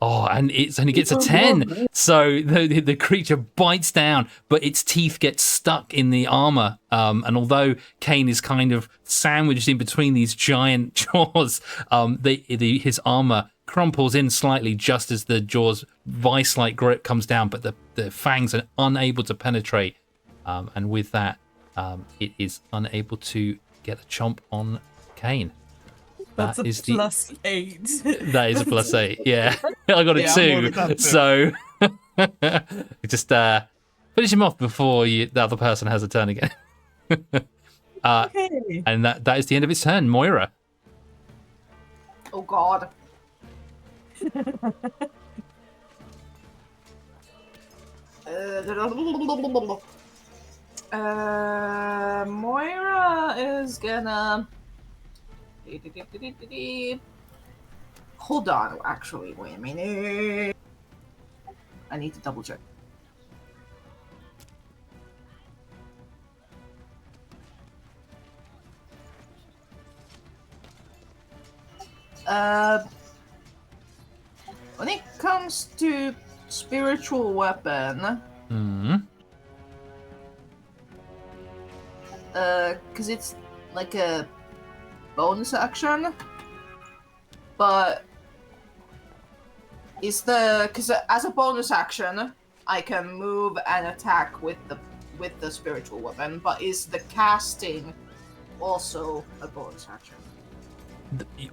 Oh, and it only gets a 10. So the creature bites down, but its teeth get stuck in the armor. And although Kane is kind of sandwiched in between these giant jaws, his armor crumples in slightly just as the jaw's vice-like grip comes down, but the fangs are unable to penetrate. And with that, it is unable to get a chomp on Kane. That's That a is plus 8. That is a plus 8. Yeah, I got a Yeah, I'm more than 2. that too. So just finish him off before the other person has a turn again. Okay. And that is the end of its turn. Moira. Oh god. Moira is gonna. Hold on, actually, wait a minute. I need to double check. When it comes to spiritual weapon, because it's like a bonus action, but is because as a bonus action I can move and attack with the spiritual weapon, but is the casting also a bonus action?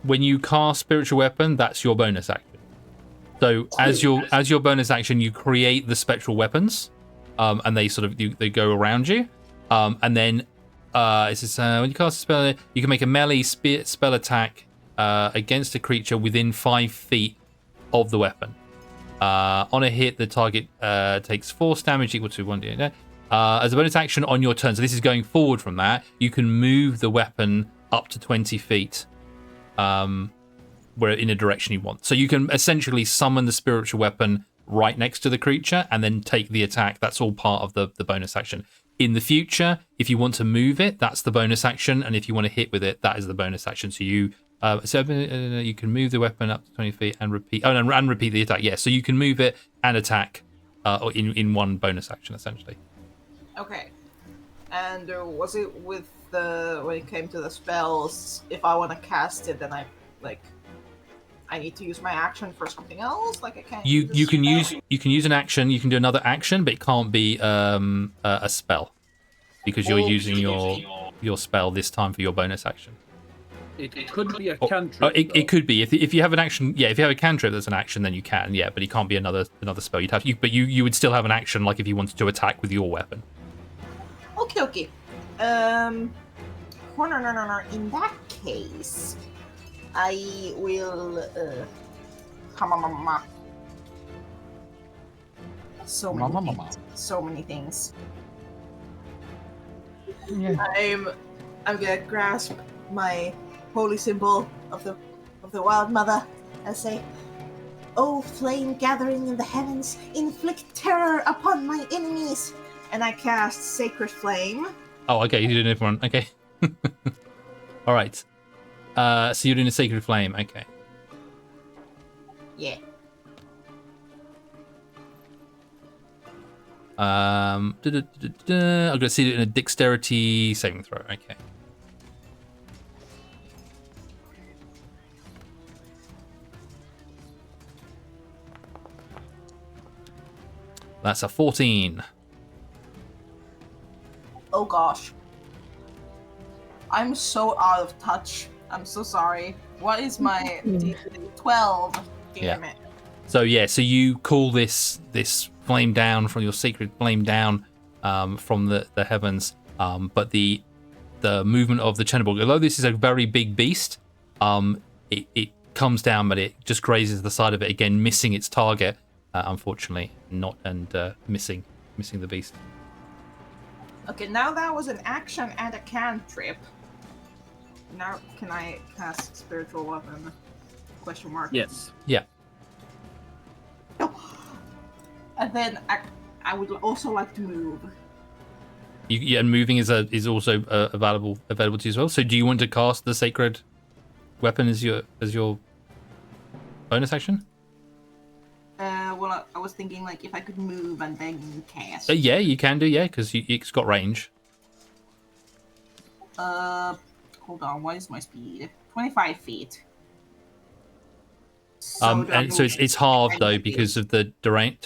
When you cast spiritual weapon, that's your bonus action. So as your bonus action, you create the spectral weapons, and they sort of they go around you, and then it says when you cast a spell, you can make a melee spell attack against a creature within 5 feet of the weapon. On a hit, the target takes force damage equal to 1d8. As a bonus action on your turn, so this is going forward from that, you can move the weapon up to 20 feet. Where in a direction you want. So you can essentially summon the spiritual weapon right next to the creature and then take the attack. That's all part of the bonus action. In the future, if you want to move it, that's the bonus action, and if you want to hit with it, that is the bonus action. So you you can move the weapon up to 20 feet and repeat. Oh, and repeat the attack. Yeah, so you can move it and attack in one bonus action essentially. Okay. And was it with when it came to the spells? If I want to cast it, then I need to use my action for something else. Like I can't. You can use an action. You can do another action, but it can't be a spell because you're using your spell this time for your bonus action. It could be a cantrip. It could be if you have an action. Yeah, if you have a cantrip that's an action, then you can. Yeah, but it can't be another spell. But you would still have an action, like if you wanted to attack with your weapon. Okay. In that case, I will. So many things. Yeah. I'm gonna grasp my holy symbol of the Wild Mother and say, "Oh, flame gathering in the heavens, inflict terror upon my enemies!" And I cast Sacred Flame. Oh, okay. You're doing it for one. Okay. All right. So you're doing a Sacred Flame. Okay. Yeah. I'm gonna see it in a Dexterity saving throw. Okay. That's a 14. Oh gosh. I'm so out of touch. I'm so sorry. What is my DC? 12. Damn it. So you call this flame down from your sacred flame down from the heavens, but the movement of the Chenneborg, although this is a very big beast, it comes down, but it just grazes the side of it again, missing its target, unfortunately, missing the beast. Okay, now that was an action and a cantrip. Now can I cast spiritual weapon? Question mark. Yes. Yeah. And then I would also like to move. And moving is also available to you as well. So do you want to cast the sacred weapon as your bonus action? well, I was thinking like if I could move and then cast. Yeah, you can do, yeah, because it's got range. Hold on. What is my speed? 25 feet. So And so it's halved though because of the terrain.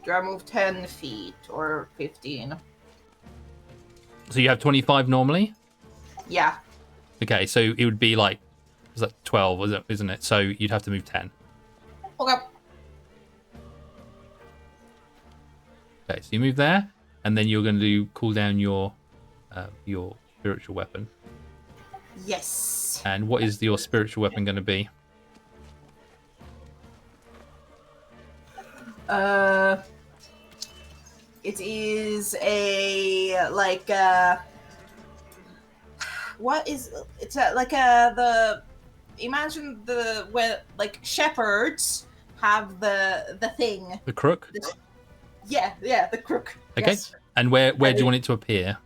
Do I move 10 feet or 15? So you have 25 normally. Yeah. Okay, so it would be like, was that 12? Isn't it? So you'd have to move 10. Okay. Okay, so you move there, and then you're going to cool down your spiritual weapon. Yes. And what is your spiritual weapon going to be? It is a what is it's the imagine the where like shepherds have the thing. The crook. Yeah, the crook. Okay. Yes. And where do you want it to appear?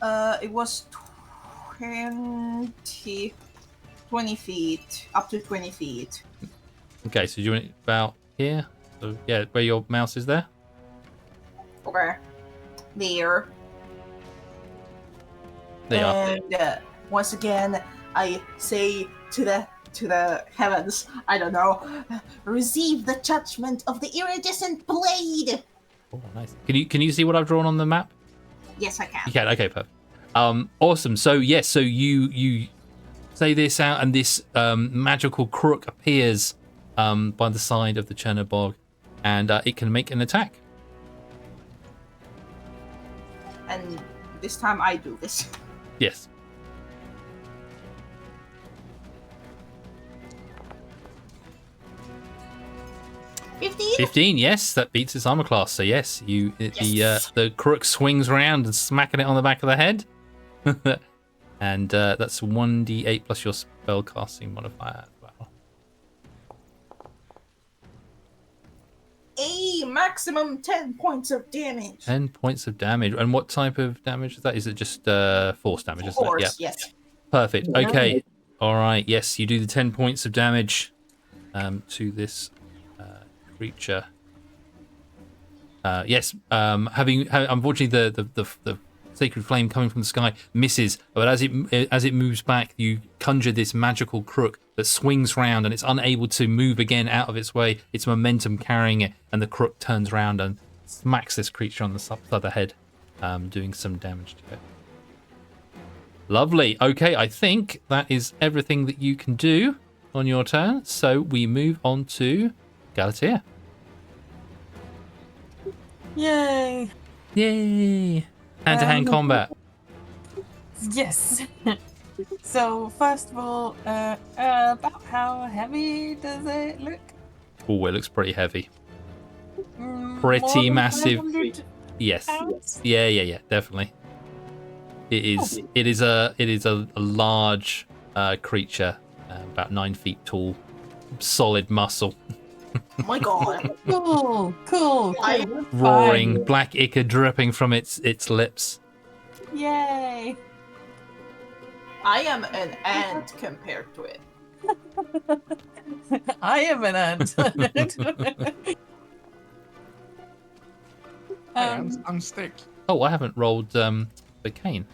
It was 20 feet, up to 20 feet. Okay, so do you want it about here? So yeah, where your mouse is there. Okay. There. There you are. And once again, I say to the heavens, I don't know, receive the judgment of the iridescent blade. Oh, nice. Can you see what I've drawn on the map? Yes, I can. You can. Okay, perfect. Awesome. So yes, so you say this out, and this magical crook appears by the side of the Chernobog, and it can make an attack. And this time I do this. Yes. $15? 15. Yes, that beats its armor class. So yes, Yes. the crook swings around and smacking it on the back of the head, and that's 1d8 plus your spellcasting modifier as well. A maximum 10 points of damage. 10 points of damage. And what type of damage is that? Is it just force damage? Isn't it? Yeah. Yes. Perfect. Okay. All right. Yes, you do the 10 points of damage to this creature. Yes. Unfortunately, the sacred flame coming from the sky misses, but as it moves back, you conjure this magical crook that swings round, and it's unable to move again out of its way. Its momentum carrying it, and the crook turns round and smacks this creature on the side of the head, doing some damage to it. Lovely. Okay, I think that is everything that you can do on your turn. So we move on to Galatea. Yay! Yay! Hand-to-hand combat. Yes. So first of all, about how heavy does it look? Oh, it looks pretty heavy. More Pretty than massive. 500 Yes. pounds? Yeah, definitely. It is. It is a large creature, about 9 feet tall, solid muscle, Oh my god. Cool. roaring, Fine. black ichor dripping from its lips. Yay! I am an ant compared to it. I am an ant. I'm stick. Oh, I haven't rolled the cane.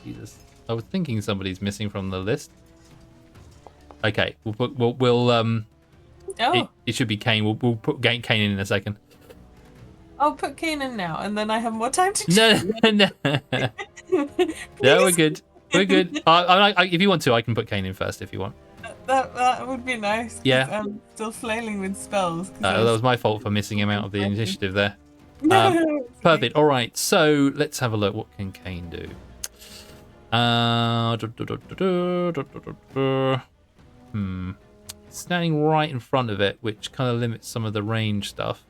Jesus, I was thinking somebody's missing from the list. Okay, it should be Kane. We'll put Kane in a second. I'll put Kane in now, and then I have more time to. No. No, we're good. We're good. If you want to, I can put Kane in first if you want. That would be nice. 'cause Yeah. I'm still flailing with spells. 'cause That was my fault for missing him out of the initiative there. No, it's Perfect. All right. So let's have a look. What can Kane do? Standing right in front of it, which kind of limits some of the range stuff.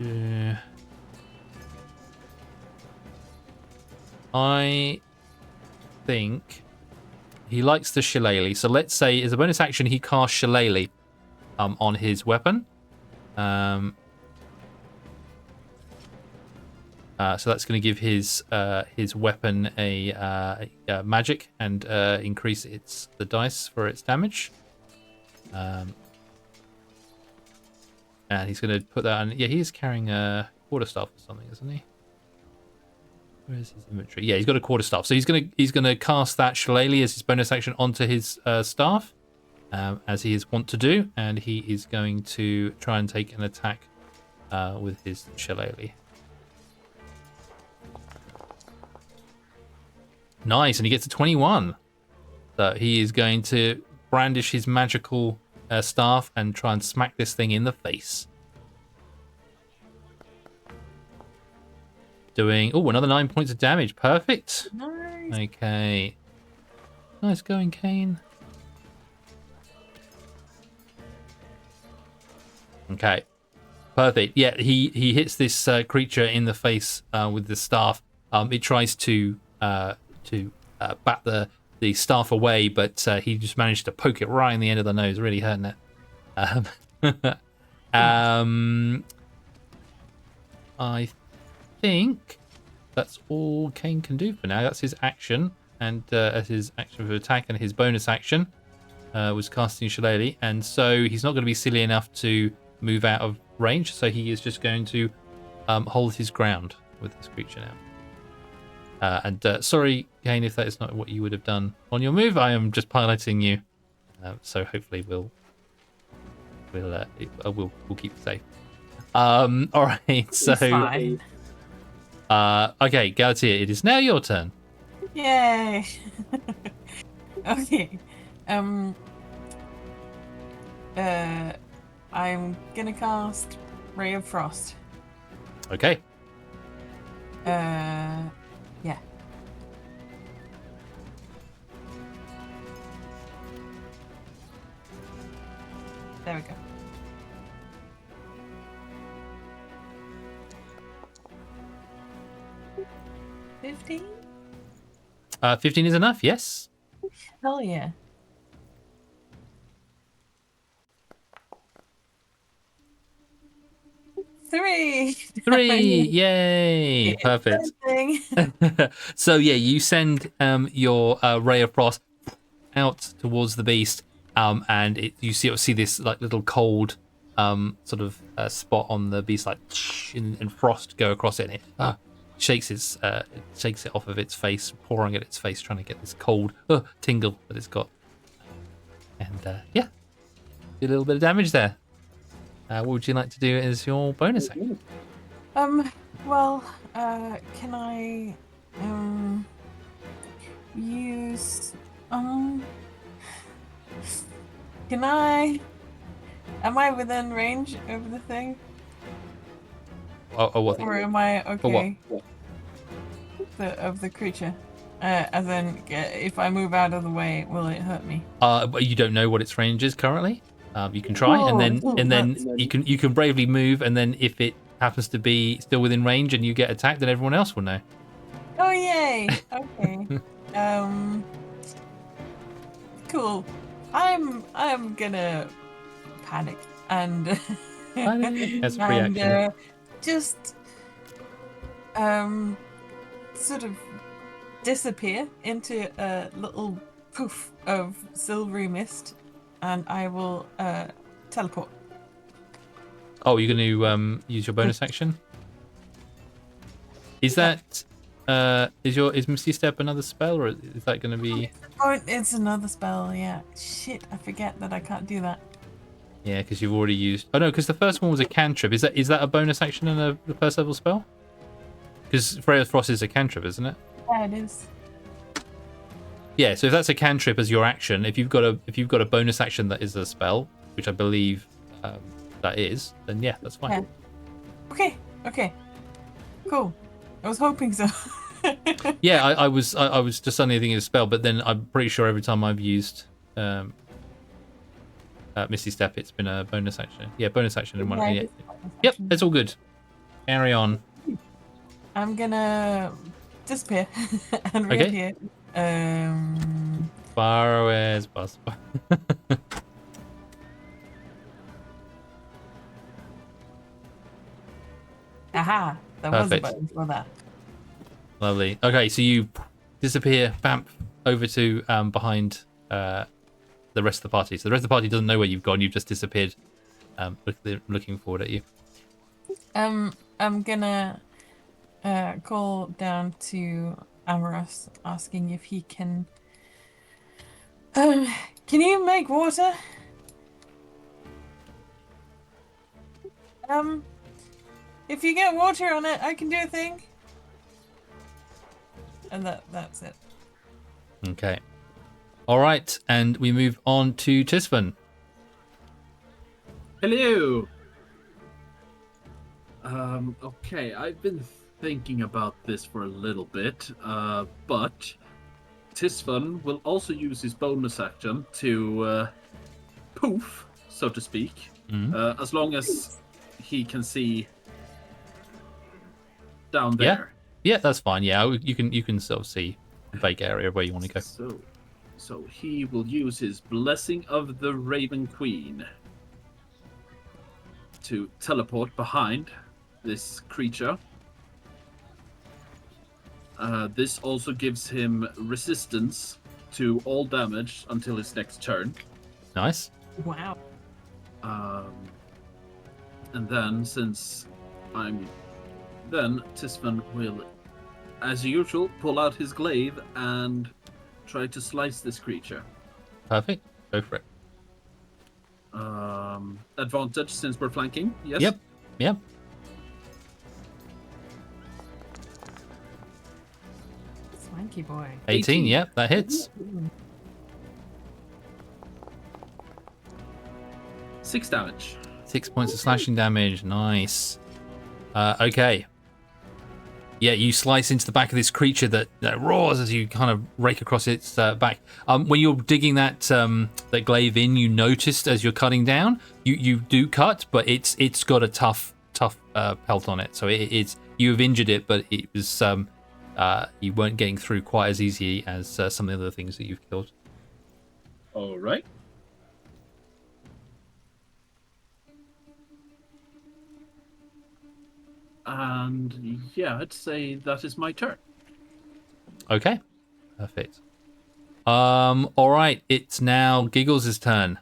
Yeah. I think he likes the shillelagh. So let's say as a bonus action, he casts shillelagh on his weapon. So that's going to give his weapon a magic and increase the dice for its damage. And he's going to put that on. Yeah, he's carrying a quarterstaff or something, isn't he? Where is his inventory? Yeah, he's got a quarterstaff. So he's gonna cast that shillelagh as his bonus action onto his staff, as he is wont to do, and he is going to try and take an attack with his shillelagh. Nice, and he gets a 21. So he is going to brandish his magical staff and try and smack this thing in the face. Doing another 9 points of damage. Perfect. Nice. Okay. Nice going, Kane. Okay. Perfect. Yeah, he hits this creature in the face with the staff. It tries to bat the staff away, but he just managed to poke it right in the end of the nose, really hurting it. I think that's all Kane can do for now. That's his action, and as his action for attack, and his bonus action was casting shillelagh, and so he's not going to be silly enough to move out of range, so he is just going to hold his ground with this creature now. Sorry, Kane, if that is not what you would have done on your move. I am just piloting you, so hopefully we'll keep you safe. All right, so. It's fine. Okay, Galatea, it is now your turn. Yay. Okay. I'm gonna cast Ray of Frost. Okay. Yeah. There we go. $15? 15 is enough, yes. Hell yeah. Three! 3, yay! It's Perfect. something. So yeah, you send your ray of frost out towards the beast, and you see this like little cold sort of spot on the beast, like and frost go across it, and it shakes it off of its face, pouring at its face, trying to get this cold tingle that it's got. And yeah, do a little bit of damage there. What would you like to do as your bonus action? Well, can I use am I within range of the thing? What? Or am I okay? What? Of the creature. As in, if I move out of the way, will it hurt me? But you don't know what its range is currently. You can try, and then you can bravely move, and then if it happens to be still within range and you get attacked, then everyone else will know. Oh yay! Okay. Cool. I'm gonna panic and That's a free action. Just sort of disappear into a little poof of silvery mist, and I will teleport. Oh, you're going to use your bonus action? Is that is Misty Step another spell, or is that going to be? Oh, it's another spell. Yeah. Shit, I forget that I can't do that. Yeah, because you've already used. Oh no, because the first one was a cantrip. Is that a bonus action and a first level spell? Because Freya's Frost is a cantrip, isn't it? Yeah, it is. Yeah, so if that's a cantrip as your action, if you've got a bonus action that is a spell, which I believe that is, then yeah, that's fine. Yeah. Okay. Cool. I was hoping so. Yeah, I was just suddenly thinking of a spell, but then I'm pretty sure every time I've used Misty Step, it's been a bonus action. Yeah, bonus action in one. Yeah, Yeah. Yep, it's all good. Carry on. I'm gonna disappear and Okay. reappear. Far away as possible. Aha! There Perfect. was a button for that. Lovely. Okay, so you disappear, bamp, over to behind the rest of the party. So the rest of the party doesn't know where you've gone. You've just disappeared, looking forward at you. I'm gonna call down to Amaros, asking if he can. Can you make water? If you get water on it, I can do a thing. And that's it. Okay. All right, and we move on to Tisvan. Hello. Okay, I've been thinking about this for a little bit, but Tisvan will also use his bonus action to poof, so to speak, as long as he can see down there. Yeah, that's fine. Yeah, you can sort of see the vague area where you want to go. So he will use his Blessing of the Raven Queen to teleport behind this creature. This also gives him resistance to all damage until his next turn. Nice. Wow. And then, since Tisvan will, as usual, pull out his glaive and try to slice this creature. Perfect. Go for it. Advantage since we're flanking, yes? Yep. Swanky boy. 18, yep, that hits. 6 damage. 6 points of slashing damage. Nice. Okay. Yeah, you slice into the back of this creature that roars as you kind of rake across its back. When you're digging that glaive in, you noticed as you're cutting down, you do cut, but it's got a tough pelt on it. So you have injured it, but it was you weren't getting through quite as easy as some of the other things that you've killed. All right. And yeah, I'd say that is my turn. Okay, perfect. All right, it's now Giggles' turn.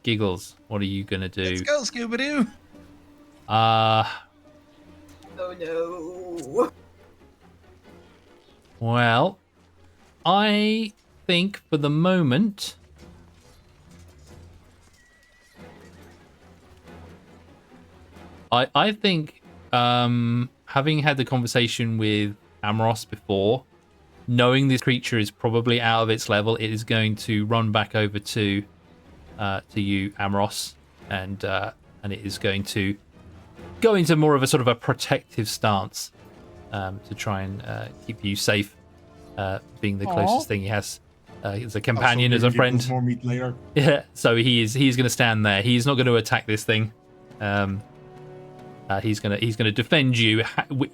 Giggles, what are you gonna do? Let's go, Scooby-Doo! Oh no. Well, I think for the moment, I think having had the conversation with Amaros before, knowing this creature is probably out of its level, it is going to run back over to you, Amaros, and it is going to go into more of a sort of a protective stance to try and keep you safe, being the closest thing he has as a companion, as a friend. More meat later. Yeah, so he's going to stand there. He's not going to attack this thing. He's gonna defend you.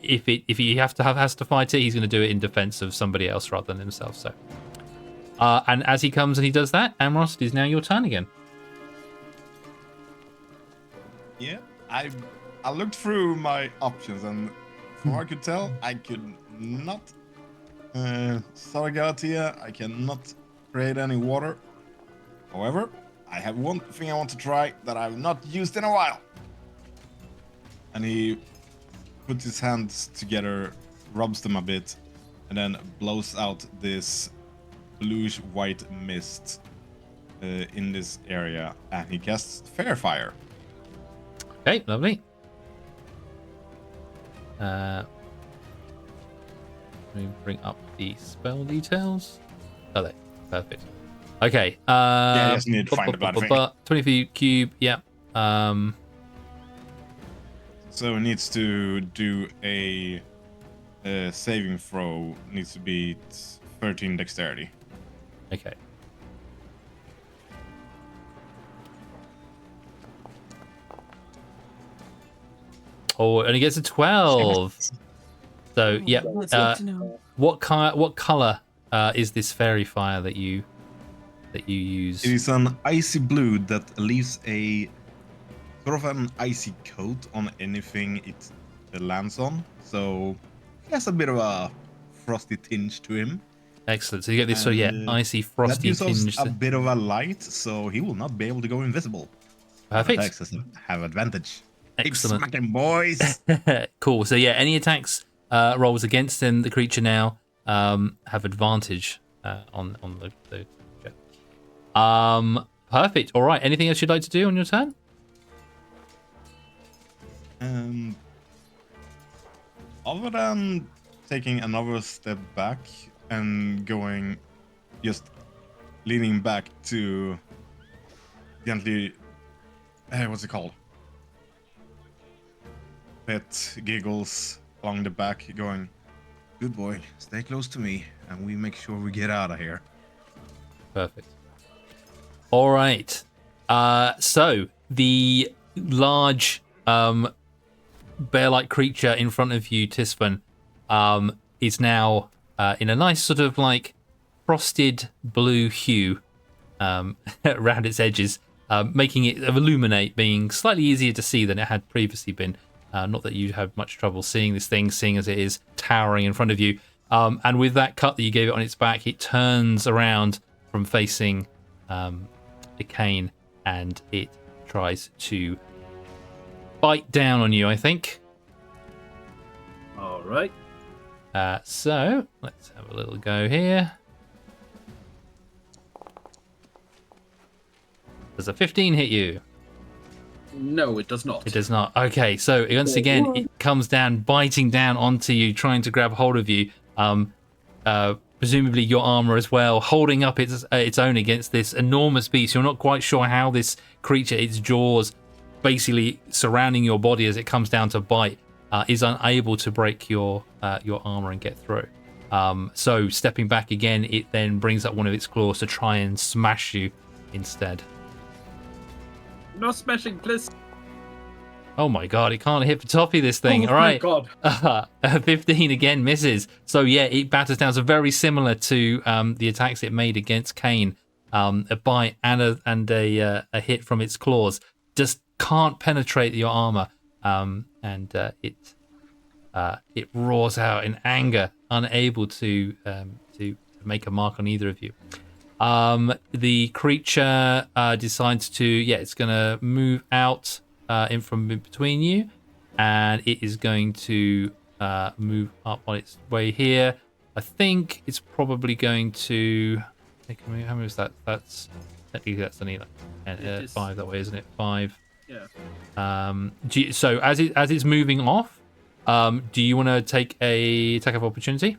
If he has to fight it, he's gonna do it in defense of somebody else rather than himself. So, and as he comes and he does that, Amros, it is now your turn again. Yeah, I looked through my options, and from what I could tell, I could not Sargatia. I cannot create any water. However, I have one thing I want to try that I've not used in a while. And he puts his hands together, rubs them a bit, and then blows out this bluish white mist in this area, and he casts Fair Fire. Okay, lovely. Let me bring up the spell details. Oh, there. Perfect. Okay. Yeah, I just need to find the bloody thing. 20 feet cube. Yeah. So it needs to do a saving throw. Needs to beat 13 dexterity. Okay. Oh, and he gets a 12. So yeah. That's good to know. What color is this fairy fire that you use? It is an icy blue that leaves a sort of an icy coat on anything it lands on, so he has a bit of a frosty tinge to him. Excellent. So you get this, so yeah, And, icy, That frosty gives us tinge. a bit of a light, so he will not be able to go invisible. Perfect. Attacks have advantage. Keep Excellent. smacking, boys. Cool. So yeah, any attacks rolls against him, the creature now have advantage on the creature. Perfect. All right. Anything else you'd like to do on your turn? Other than taking another step back and going, just leaning back to gently, what's it called? Pet giggles along the back, going, "Good boy, stay close to me, and we make sure we get out of here." Perfect. All right. So the large bear-like creature in front of you, Tisfan, is now in a nice sort of like frosted blue hue around its edges, making it illuminate, being slightly easier to see than it had previously been. Not that you'd have much trouble seeing this thing, seeing as it is towering in front of you. And with that cut that you gave it on its back, it turns around from facing Cane, and it tries to bite down on you, I think. All right. So let's have a little go here. Does a 15 hit you? No, it does not. It does not. Okay, so once again, it comes down, biting down onto you, trying to grab hold of you. Presumably your armor as well, holding up its own against this enormous beast. You're not quite sure how this creature, its jaws, basically surrounding your body as it comes down to bite, is unable to break your armor and get through. So stepping back again, it then brings up one of its claws to try and smash you instead. No smashing, please. Oh my god, it can't hit for toppy this thing. Oh All right. my god. 15 again misses. So yeah, it batters down. So very similar to the attacks it made against Cane. A bite and a hit from its claws. Just can't penetrate your armor. And it roars out in anger, unable to make a mark on either of you. The creature decides to, it's going to move out in from between you, and it is going to move up on its way here. I think it's probably going to. How many is that? That's only like 5 that way, isn't it? 5. Yeah. So as it's moving off, do you want to take a attack of opportunity?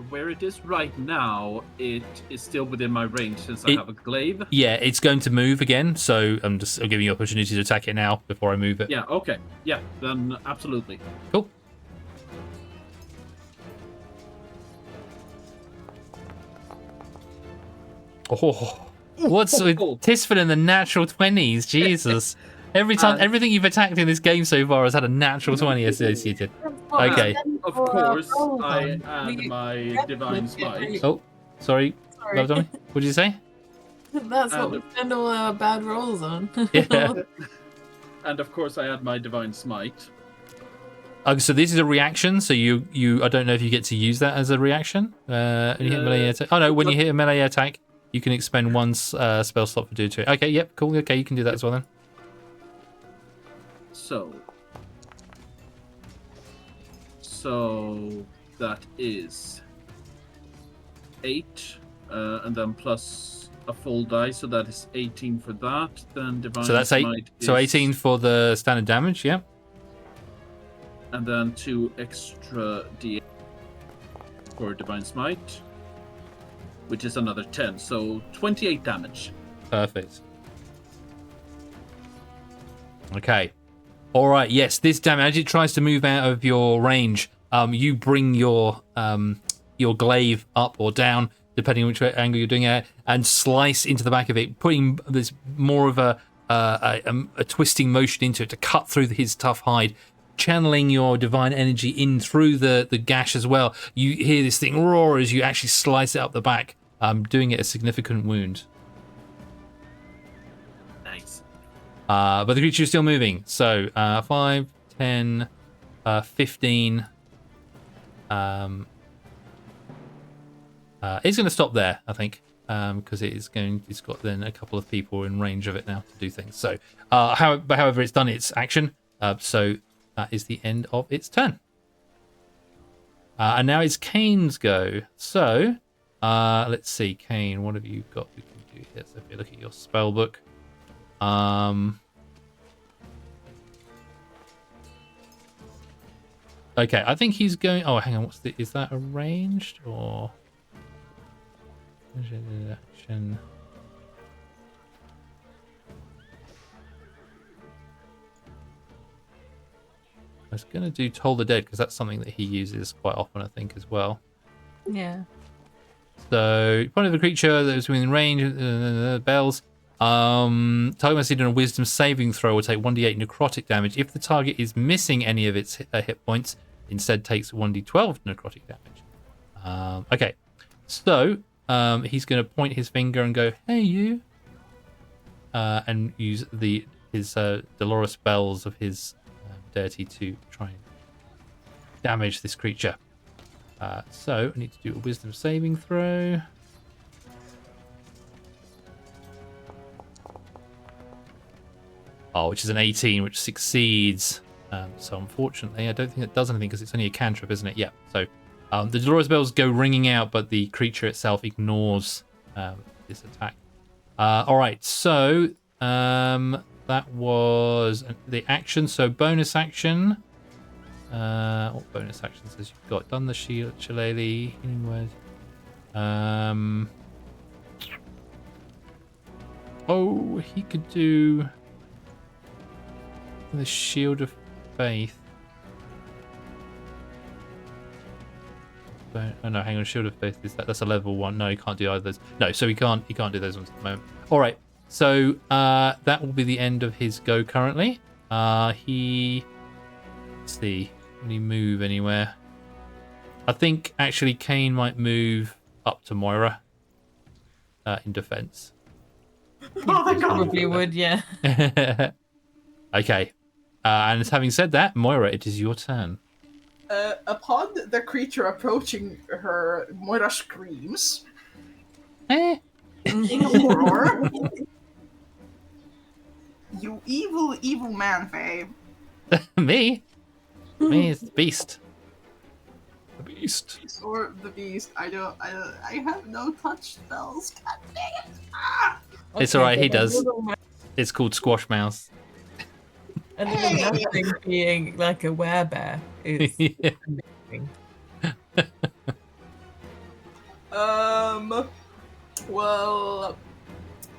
Where it is right now, it is still within my range since I have a glaive. Yeah, it's going to move again, so I'm giving you opportunity to attack it now before I move it. Yeah, okay. Yeah, then absolutely. Cool. Oh, what's with Tisfan in the natural 20s? Jesus. Every time, everything you've attacked in this game so far has had a natural 20 associated. Okay. Of course, I add my divine smite. Oh, sorry. Love Tommy. What did you say? That's what we spend all our bad rolls on. Yeah. And of course, I add my divine smite. So this is a reaction. So you I don't know if you get to use that as a reaction. When you hit a melee attack. Oh no, when you hit a melee attack, you can expend one spell slot for do to it. Okay, yep, cool. Okay, you can do that as well then. So that is 8, and then plus a full die, so that is 18 for that. Then divine. So that's 8. So 18 for the standard damage. Yeah. And then 2 extra d8 for divine smite, which is another 10. So 28 damage. Perfect. Okay. All right. Yes, this damage, as it tries to move out of your range, you bring your glaive up or down, depending on which angle you're doing it, and slice into the back of it, putting this more of a twisting motion into it to cut through his tough hide, channeling your divine energy in through the gash as well. You hear this thing roar as you actually slice it up the back, doing it a significant wound. Nice. But the creature is still moving. So 5, 10, 15. It's going to stop there, I think, because it's got then a couple of people in range of it now to do things. So, however, it's done its action. So that is the end of its turn. And now it's Kane's go. So let's see, Kane, what have you got we can do here? So if you look at your spell book, okay, I think he's going. Oh, hang on, is that arranged or action? I was going to do Toll the Dead because that's something that he uses quite often, I think, as well. Yeah. So, point of the creature that is within range, bells. Target must succeed on a Wisdom saving throw or take 1d8 necrotic damage. If the target is missing any of its hit points, instead takes 1d12 necrotic damage. Okay, so he's going to point his finger and go, "Hey, you," and use his Dolores spells of his deity to try and damage this creature. So I need to do a Wisdom saving throw. Oh, which is an 18, which succeeds. So unfortunately, I don't think it does anything because it's only a cantrip, isn't it? Yeah. So the Dolores bells go ringing out, but the creature itself ignores this attack. All right. So that was the action. So bonus action. What bonus actions has you've got? Done the shillelagh, healing word. Oh, he could do the Shield of Faith. Oh no, hang on. Shield of Faith that's a level 1. No, he can't do either of those. No, so he can't do those ones at the moment. All right. So that will be the end of his go currently. Let's see. Can he move anywhere? I think actually Kane might move up to Moira in defense. Oh my god. Probably would, yeah. Okay. And having said that, Moira, it is your turn. Upon the creature approaching her, Moira screams Eh? in a roar. You evil, evil man, Faye. Me? Me is the beast. The beast. Or the beast. I have no touch spells. God dang it. Ah! It's alright, he does. It's called Squash Mouse. And then the thing being like a werebear is Yeah. amazing. Well,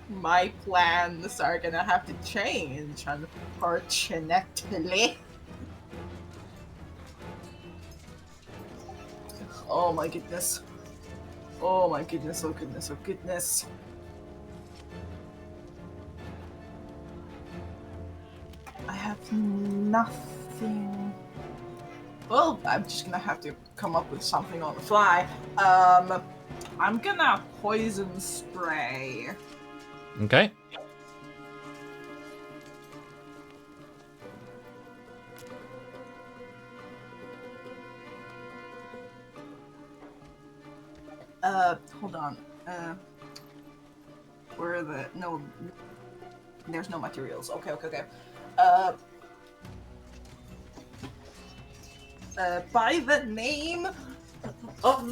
my plans are gonna have to change, unfortunately. Oh my goodness. Oh my goodness, oh goodness, oh goodness. I have nothing. Well, I'm just gonna have to come up with something on the fly. I'm gonna poison spray. Okay. Hold on. Where are the no? There's no materials. Okay. By the name of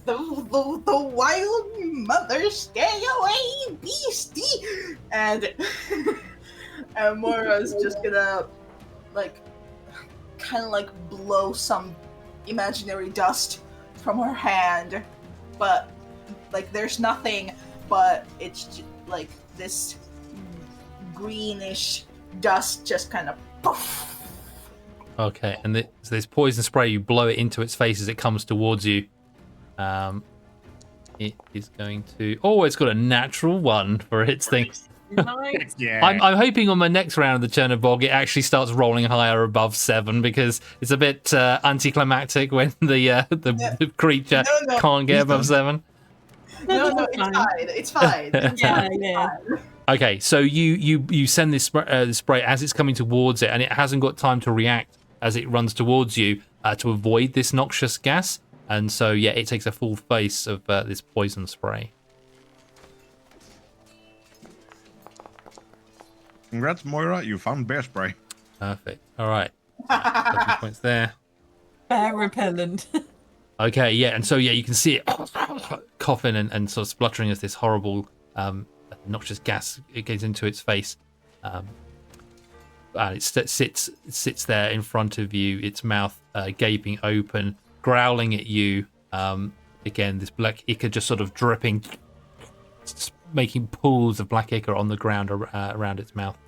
the wild mother, stay away, beastie! And Moira's just gonna kind of blow some imaginary dust from her hand, but there's nothing, but it's this greenish dust just kind of poof. Okay, and this poison spray, you blow it into its face as it comes towards you. It is going to... Oh, it's got a natural 1 for its thing. Nice. Yeah. I'm hoping on my next round of the Chernobog it actually starts rolling higher above 7 because it's a bit anticlimactic when the creature No. can't get above 7. No, this it's is fine. It's fine. It's Yeah, fine. It's yeah. fine. Okay, so you send this spray as it's coming towards it, and it hasn't got time to react as it runs towards you to avoid this noxious gas, and so yeah, it takes a full face of this poison spray. Congrats, Moira. You found bear spray. Perfect. All right, 7 points there. bear repellent. Okay, yeah, and so yeah, you can see it coughing and sort of spluttering as this horrible noxious gas it gets into its face, and it sits there in front of you, its mouth gaping open, growling at you. Again, this black ichor just sort of dripping, making pools of black ichor on the ground around its mouth.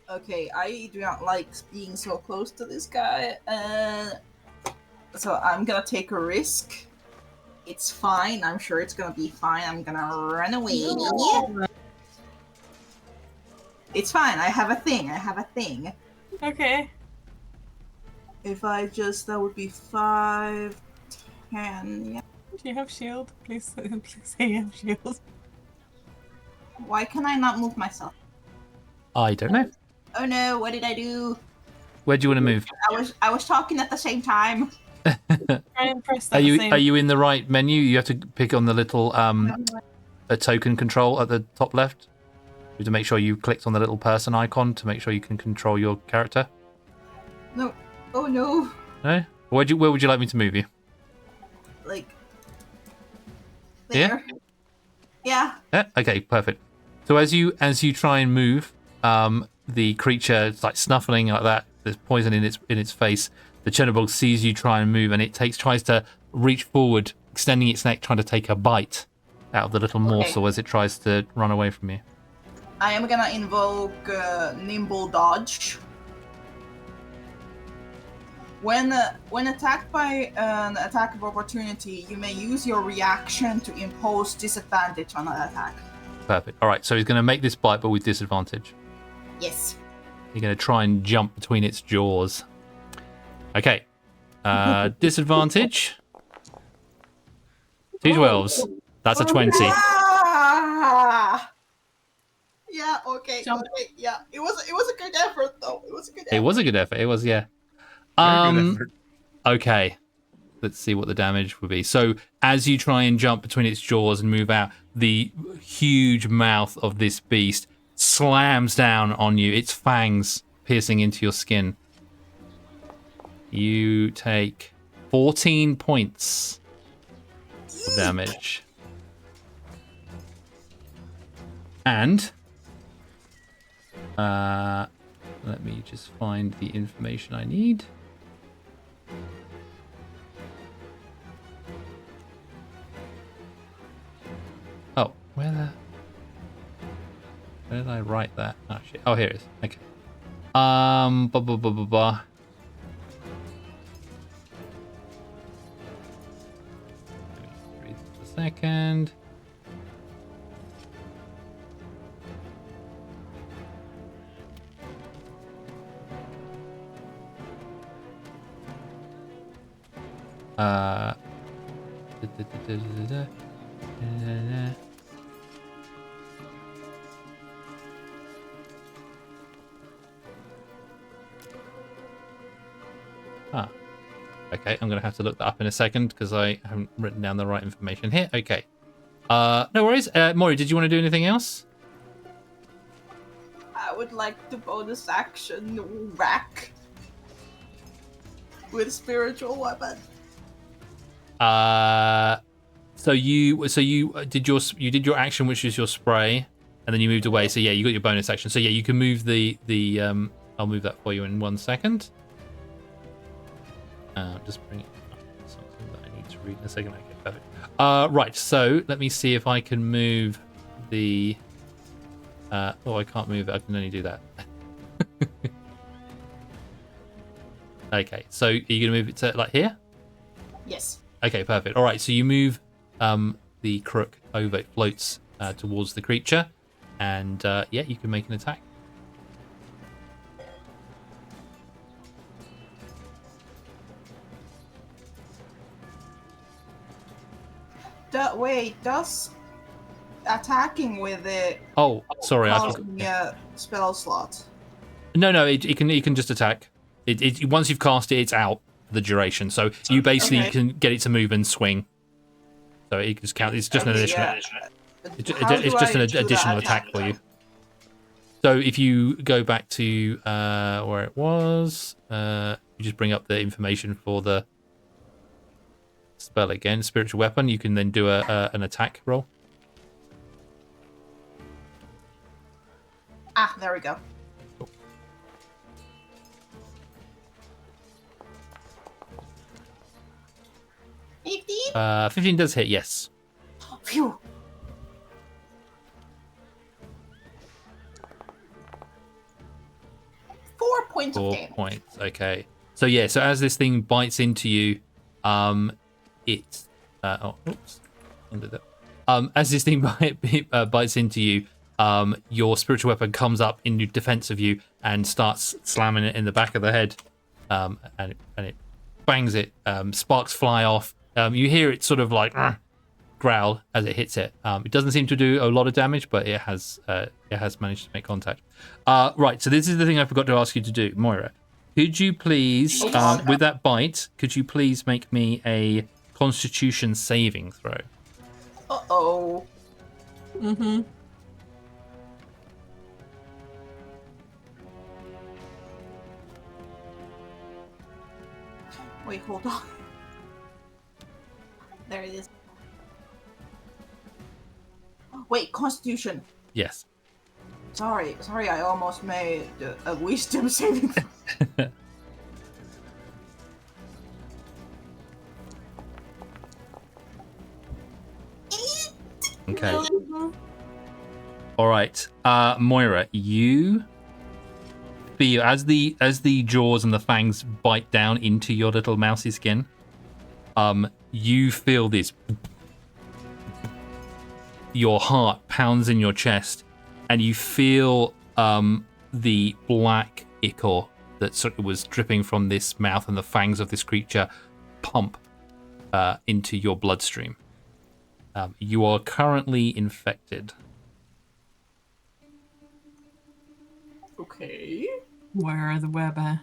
Okay, I do not like being so close to this guy, so I'm gonna take a risk. It's fine. I'm sure it's gonna be fine. I'm gonna run away. It's fine. I have a thing. Okay. If I just, that would be 5, 10. Yeah. Do you have shield? Please say you have shield. Why can I not move myself? I don't know. Oh no! What did I do? Where do you want to move? I was talking at the same time. Try and press that Are you same. are you in the right menu? You have to pick on the little a token control at the top left. You have to make sure you clicked on the little person icon to make sure you can control your character. No. Oh no! No? Where would you like me to move you? Like. Here? There. Yeah. Yeah. Okay. Perfect. So as you try and move, the creature is like snuffling like that. There's poison in its face. The Chernobog sees you try and move, and it tries to reach forward, extending its neck, trying to take a bite out of the little morsel as it tries to run away from you. I am gonna invoke Nimble Dodge. When attacked by an attack of opportunity, you may use your reaction to impose disadvantage on that attack. Perfect. All right. So he's going to make this bite, but with disadvantage. Yes. You're going to try and jump between its jaws. Okay. Disadvantage. 2 12s. That's a 20. Ah! Yeah. Okay. Jump. Okay. Yeah. It was a good effort though. It was a good effort. It was a good effort. It was, yeah. Very good effort. Okay. Let's see what the damage would be. So as you try and jump between its jaws and move out, the huge mouth of this beast slams down on you, its fangs piercing into your skin. You take 14 points of damage. And let me just find the information I need. Oh, where did I write that? Oh shit. Oh, here it is. Okay. Blah, blah, blah, blah, blah. Breathe for a second. Okay, I'm going to have to look that up in a second because I haven't written down the right information here. Okay. No worries. Mori, did you want to do anything else? I would like to bonus action whack with spiritual weapon. So you did your action, which is your spray, and then you moved away. So yeah, you got your bonus action. So yeah, you can move the I'll move that for you in 1 second. Just bring it up. Something that I need to read in a second. Okay, perfect. Right. So let me see if I can move the. Oh, I can't move it. I can only do that. Okay. So are you gonna move it to like here? Yes. Okay, perfect. All right, so you move the crook over. It floats towards the creature, and yeah, you can make an attack. Wait, does attacking with it Oh, sorry. cost me a spell slot? No. It can just attack. Once you've cast it, it's out for the duration. So you basically can get it to move and swing. So it just counts. It's just an additional. It's just an additional attack for you. So if you go back to where it was, you just bring up the information for the spell again, spiritual weapon. You can then do an attack roll. Ah, there we go. Cool. 15? 15 does hit, yes. Phew. Four points of 4 damage. points. Okay. So yeah. So as this thing bites into you, it. Oops. Under that. As this thing bites into you, your spiritual weapon comes up in defense of you and starts slamming it in the back of the head, and it bangs it. Sparks fly off. You hear it sort of like growl as it hits it. It doesn't seem to do a lot of damage, but it has managed to make contact. Right, so this is the thing I forgot to ask you to do, Moira. Could you please, with that bite, could you please make me a Constitution saving throw? Uh-oh. Mm-hmm. Wait, hold on. There it is. Wait, Constitution. Yes. Sorry, I almost made a wisdom saving throw. Okay. All right, Moira, you feel as the jaws and the fangs bite down into your little mouse's skin. You feel this. Your heart pounds in your chest, and you feel the black ichor that sort of was dripping from this mouth and the fangs of this creature pump into your bloodstream. You are currently infected. Okay. Where are the weber?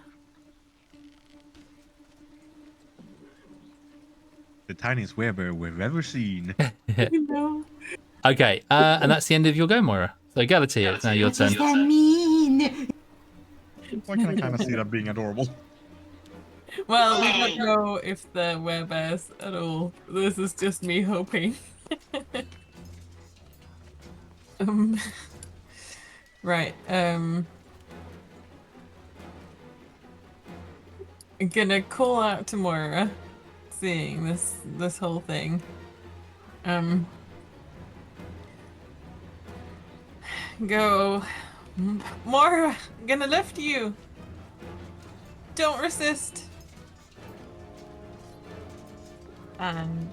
The tiniest weber we've ever seen. No. Okay, and that's the end of your go, Moira. So Galatea, it's now your turn. What does that mean? I can kind of see that being adorable. Well, we don't know if they're werebears at all. This is just me hoping. Right. I'm gonna call out to Moira, seeing this whole thing. Go, Moira. I'm gonna lift you. Don't resist. And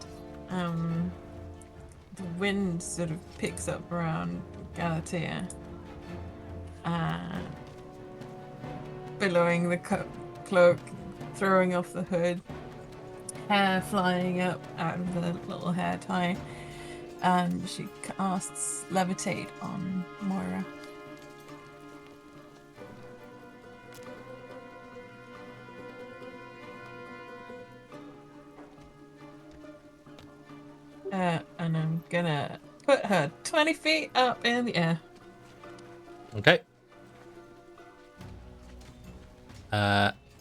the wind sort of picks up around Galatea, billowing the cloak, throwing off the hood, hair flying up out of the little hair tie, and she casts Levitate on Moira. And I'm gonna put her 20 feet up in the air. Okay.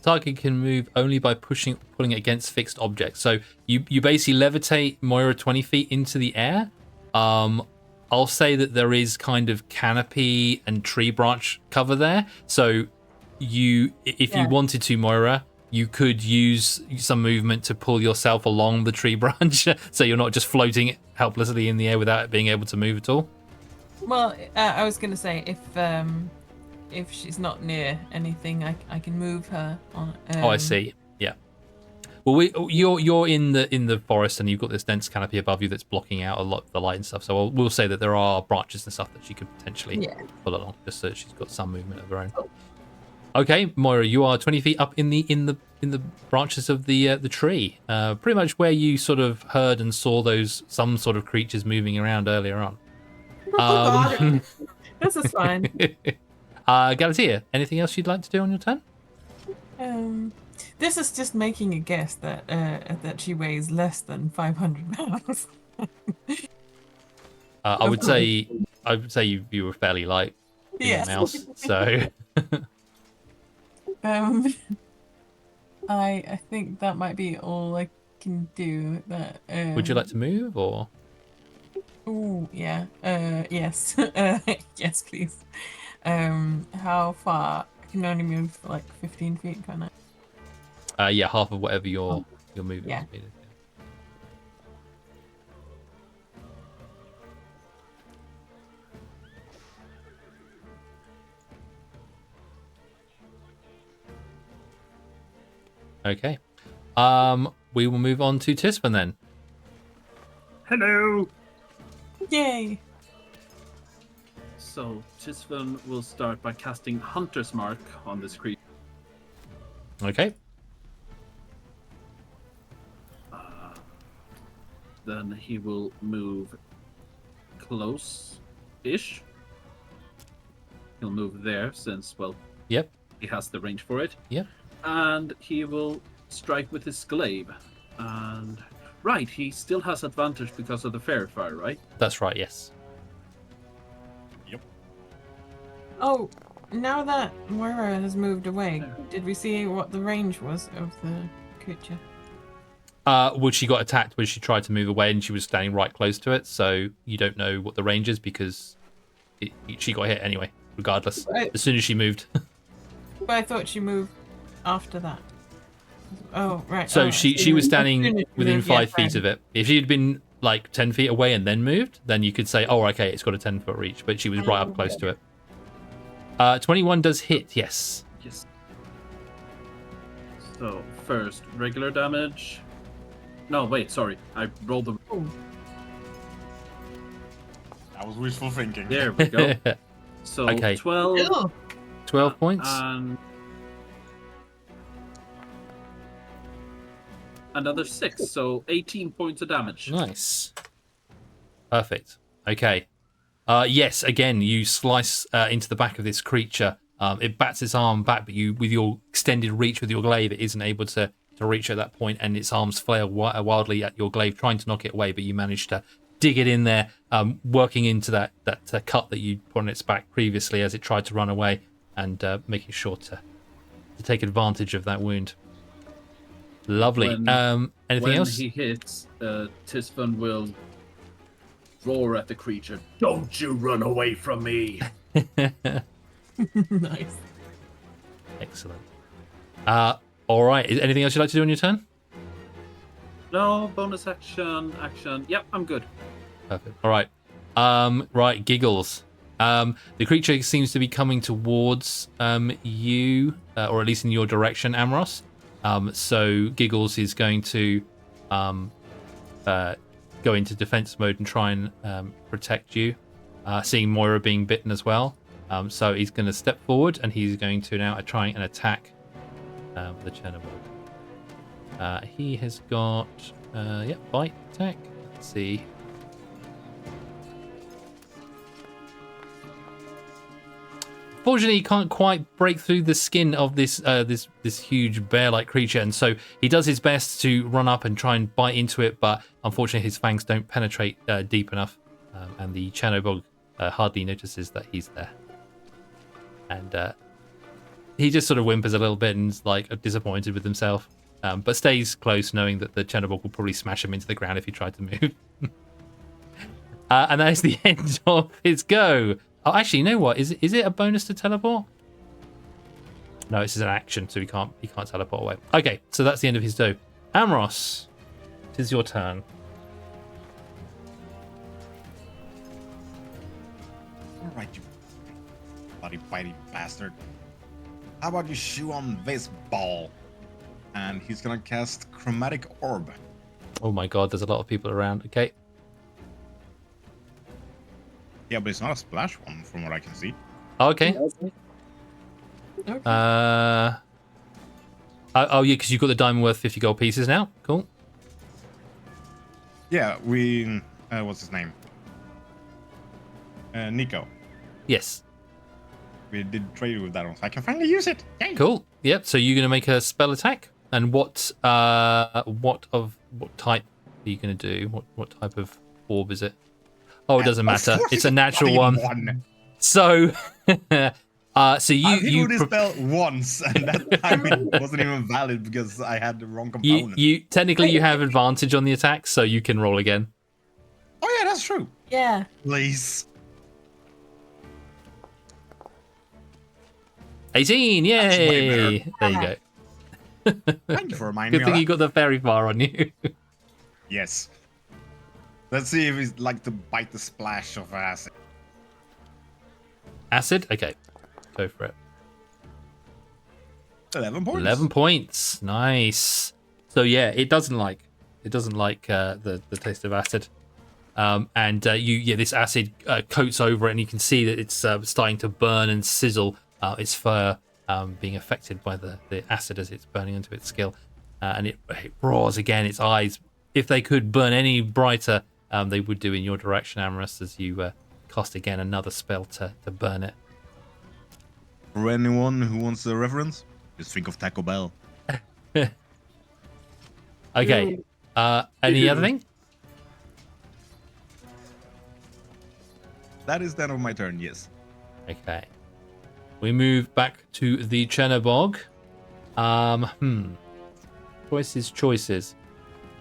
Target can move only by pulling it against fixed objects. So you basically levitate Moira 20 feet into the air. I'll say that there is kind of canopy and tree branch cover there. So if you wanted to, Moira, you could use some movement to pull yourself along the tree branch, so you're not just floating helplessly in the air without being able to move at all. Well, I was gonna say if she's not near anything, I can move her on. Oh, I see. Yeah. Well, you're in the forest, and you've got this dense canopy above you that's blocking out a lot of the light and stuff. So we'll say that there are branches and stuff that she could potentially pull along, just so she's got some movement of her own. Okay, Moira, you are 20 feet up in the in the branches of the tree, pretty much where you sort of heard and saw some sort of creatures moving around earlier on. God. This is fine. Galatea, anything else you'd like to do on your turn? This is just making a guess that she weighs less than 500 pounds. I would say you were fairly light, being Yes. a mouse. So I think that might be all I can do. That. would you like to move or? Oh yeah. Yes. Yes, please. How far? I can only move like 15 feet, can I? Yeah, half of whatever your movement Yeah. speed is. Okay. We will move on to Tisman then. Hello. Yay! So Tisvan will start by casting Hunter's Mark on this creature. Okay. Then he will move close-ish. He'll move there since, well, Yep. he has the range for it. Yep. And he will strike with his glaive. And right, he still has advantage because of the fairy fire, right? That's right. Yes. Oh, now that Moira has moved away, did we see what the range was of the creature? Well, she got attacked when she tried to move away, and she was standing right close to it. So you don't know what the range is because she got hit anyway, regardless. Right. As soon as she moved. But I thought she moved after that. Oh, right. So oh, she was standing within 5 right. feet of it. If she had been like 10 feet away and then moved, then you could say, oh, okay, it's got a 10-foot reach. But she was right up close to it. 21 does hit, yes. Yes. So, first, regular damage. No, wait, sorry. I rolled the... That was wishful thinking. There we go. So, Okay. 12. Oh, 12 points. And another 6, so 18 points of damage. Nice. Perfect. Okay. Yes, again, you slice into the back of this creature. It bats its arm back, but you, with your extended reach with your glaive, it isn't able to reach at that point, and its arms flail wildly at your glaive, trying to knock it away, but you manage to dig it in there, working into that cut that you put on its back previously as it tried to run away, and making sure to take advantage of that wound. Lovely. Anything when else? he hits, Tisvan will roar at the creature. Don't you run away from me! nice. Excellent. All right. Is anything else you'd like to do on your turn? No, bonus action. Yep, I'm good. Perfect. All right. Right, Giggles. The creature seems to be coming towards you, or at least in your direction, Amros. So Giggles is going to go into defense mode and try and protect you, seeing Moira being bitten as well. So he's going to step forward and he's going to now try and attack the Chernobyl. He has got, bite attack. Let's see. Fortunately, he can't quite break through the skin of this huge bear-like creature, and so he does his best to run up and try and bite into it, but unfortunately his fangs don't penetrate deep enough, and the Chernobyl hardly notices that he's there. And he just sort of whimpers a little bit and is like disappointed with himself, but stays close, knowing that the Chernobyl will probably smash him into the ground if he tried to move. And that is the end of his go. Oh, actually, you know what? Is it a bonus to teleport? No, this is an action, so he can't teleport away. Okay, so that's the end of his go. Amros, it is your turn. All right, you bloody bitey bastard. How about you shoo on this ball? And he's gonna cast Chromatic Orb. Oh my god, there's a lot of people around. Okay. Yeah, but it's not a splash one from what I can see. Okay. Okay. Oh yeah, because you've got the diamond worth 50 gold pieces now. Cool. Yeah, we. What's his name? Nico. Yes. We did trade with that one, so I can finally use it. Yay! Cool. Yep. So you're gonna make a spell attack, and what type are you gonna do? What type of orb is it? Oh, it doesn't matter. Of course It's a natural one. So, so I you hit with this spell once, and that time it wasn't even valid because I had the wrong component. you technically you have advantage on the attack, so you can roll again. Oh yeah, that's true. Yeah. Please. 18, That's way yay! better. There you go. Thank you for reminding Good me. thing of you that. got the fairy bar on you. Yes. Let's see if he's like to bite the splash of acid. Acid? Okay. Go for it. 11 points. 11 points. Nice. So yeah, it doesn't like the taste of acid. And this acid coats over it, and you can see that it's starting to burn and sizzle. Its fur being affected by the acid as it's burning into its skin, and it roars again. Its eyes, if they could burn any brighter, they would do in your direction, Amorous, as you cast again another spell to burn it. For anyone who wants a reference, just think of Taco Bell. Okay. Any other thing? That is the end of my turn, yes. Okay. We move back to the Chernobog. Choices.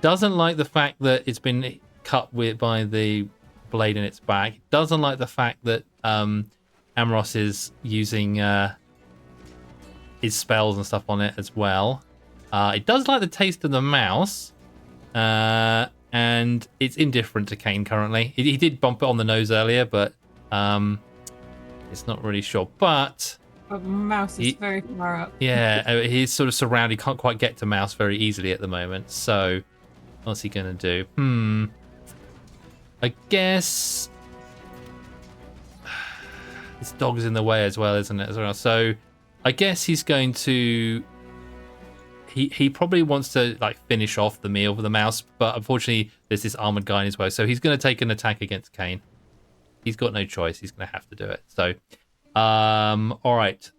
Doesn't like the fact that it's been cut by the blade in its back. Doesn't like the fact that Amoros is using his spells and stuff on it as well. It does like the taste of the mouse. And it's indifferent to Kane currently. He did bump it on the nose earlier, but it's not really sure. But Mouse is very far up. yeah, he's sort of surrounded. He can't quite get to Mouse very easily at the moment. So what's he gonna do? I guess this dog's in the way as well, isn't it? As well. So I guess he's going to. He probably wants to like finish off the meal for the mouse, but unfortunately there's this armored guy in his way, so he's going to take an attack against Kane. He's got no choice. He's going to have to do it. So, all right.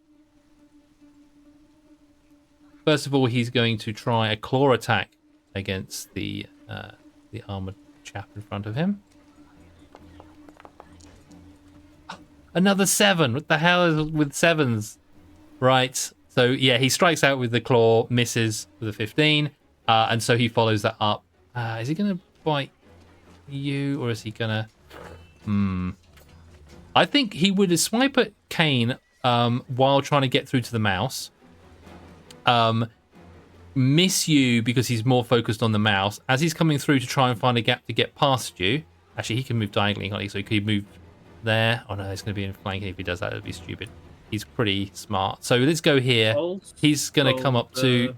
First of all, he's going to try a claw attack against the armored chap in front of him. Another 7. What the hell is with 7s? Right. So yeah, he strikes out with the claw, misses with a 15, and so he follows that up. Is he going to bite you, or is he going to... I think he would swipe at Kane while trying to get through to the mouse. Miss you because he's more focused on the mouse. As he's coming through to try and find a gap to get past you... Actually, he can move diagonally, can't he? So he could move there. Oh no, it's going to be in flanking. If he does that, it'd be stupid. He's pretty smart. So let's go here. He's going to come up to...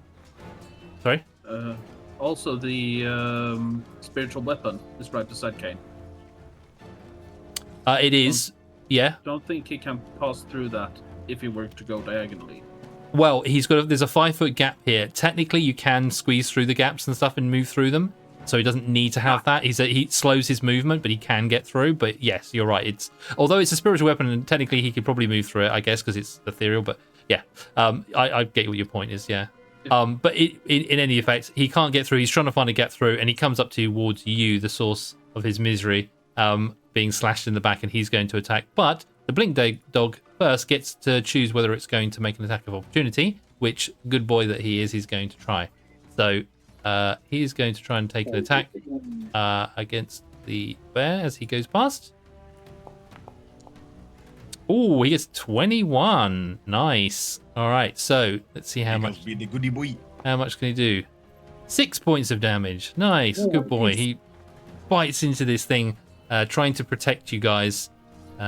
Sorry? Also, the spiritual weapon is right beside Kane. It is, yeah. Don't think he can pass through that if he were to go diagonally. Well, there's a 5-foot gap here. Technically, you can squeeze through the gaps and stuff and move through them. So he doesn't need to have that. He slows his movement, but he can get through. But yes, you're right. Although it's a spiritual weapon, and technically he could probably move through it, I guess, because it's ethereal. But yeah, I get what your point is. Yeah. But in any effect, he can't get through. He's trying to find a gap through, and he comes up towards you, the source of his misery, being slashed in the back, and he's going to attack. But the blink dog first gets to choose whether it's going to make an attack of opportunity, which, good boy that he is, he's going to try. So. He's going to try and take an attack against the bear as he goes past. Oh, he gets 21. Nice. All right, so let's see how much. Be the goody boy. How much can he do? 6 points of damage. Nice, good boy. He bites into this thing, trying to protect you guys. He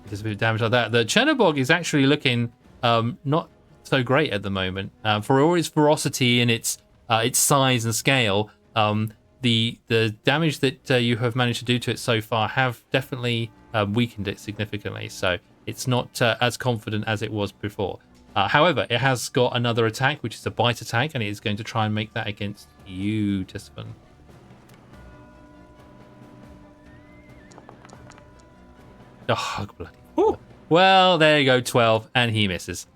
does a bit of damage like that. The Chernobog is actually looking not so great at the moment. For all its ferocity and its size and scale, the damage that you have managed to do to it so far have definitely weakened it significantly. So it's not as confident as it was before. However, it has got another attack, which is a bite attack, and it is going to try and make that against you, Tisfan. Oh, bloody. Ooh. Well, there you go, 12, and he misses.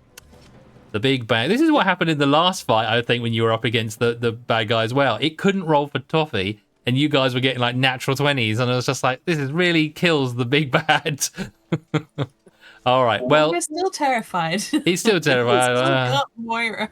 The big bang. This is what happened in the last fight, I think, when you were up against the bad guy as well. It couldn't roll for toffee, and you guys were getting like natural 20s, and I was just like, this is really kills the big bad. All right, well, we're still terrified. He's still terrified. Still got Moira.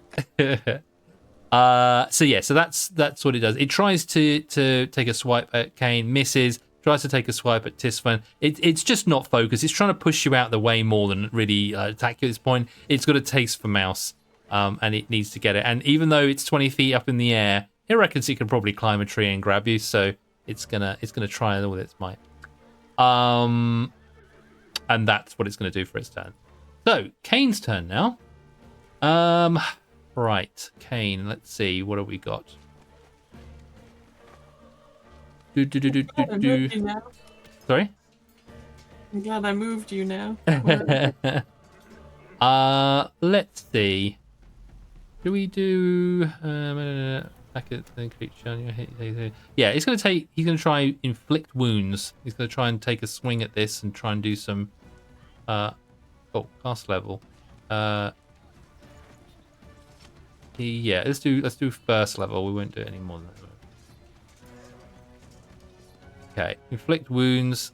So that's what it does. It tries to take a swipe at Kane, misses. Tries to take a swipe at Tisfan. It's just not focused. It's trying to push you out the way more than really attack you at this point. It's got a taste for mouse, and it needs to get it. And even though it's 20 feet up in the air, it reckons it can probably climb a tree and grab you. So it's gonna try with its might. And that's what it's going to do for its turn. So, Kane's turn now. Right, Kane, let's see. What have we got? Sorry? I'm glad I moved you now. Let's see. Do we do... back at the creature. Yeah, he's going to try inflict wounds. He's going to try and take a swing at this and try and do some... cast level. Yeah, let's do first level. We won't do it any more than that. Okay, inflict wounds.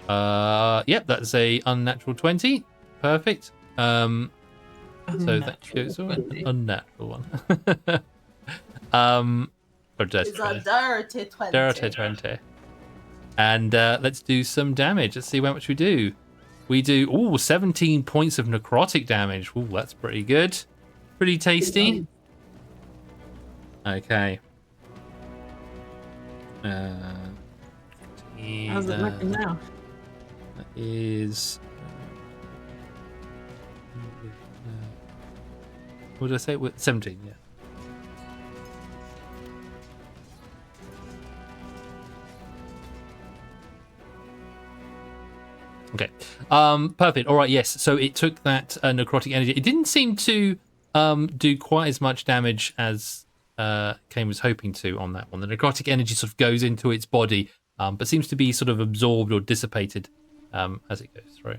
Yep, that's a unnatural 20. Perfect. So that goes on unnatural one. It's a dirty 20. Dirty 20. And let's do some damage. Let's see how much we do. We do 17 points of necrotic damage. Ooh, that's pretty good. Pretty tasty. Okay. How's it looking now? That is... what did I say? 17, yeah. Okay. Perfect. All right. Yes. So it took that necrotic energy. It didn't seem to do quite as much damage as Kane was hoping to on that one. The necrotic energy sort of goes into its body, but seems to be sort of absorbed or dissipated as it goes through.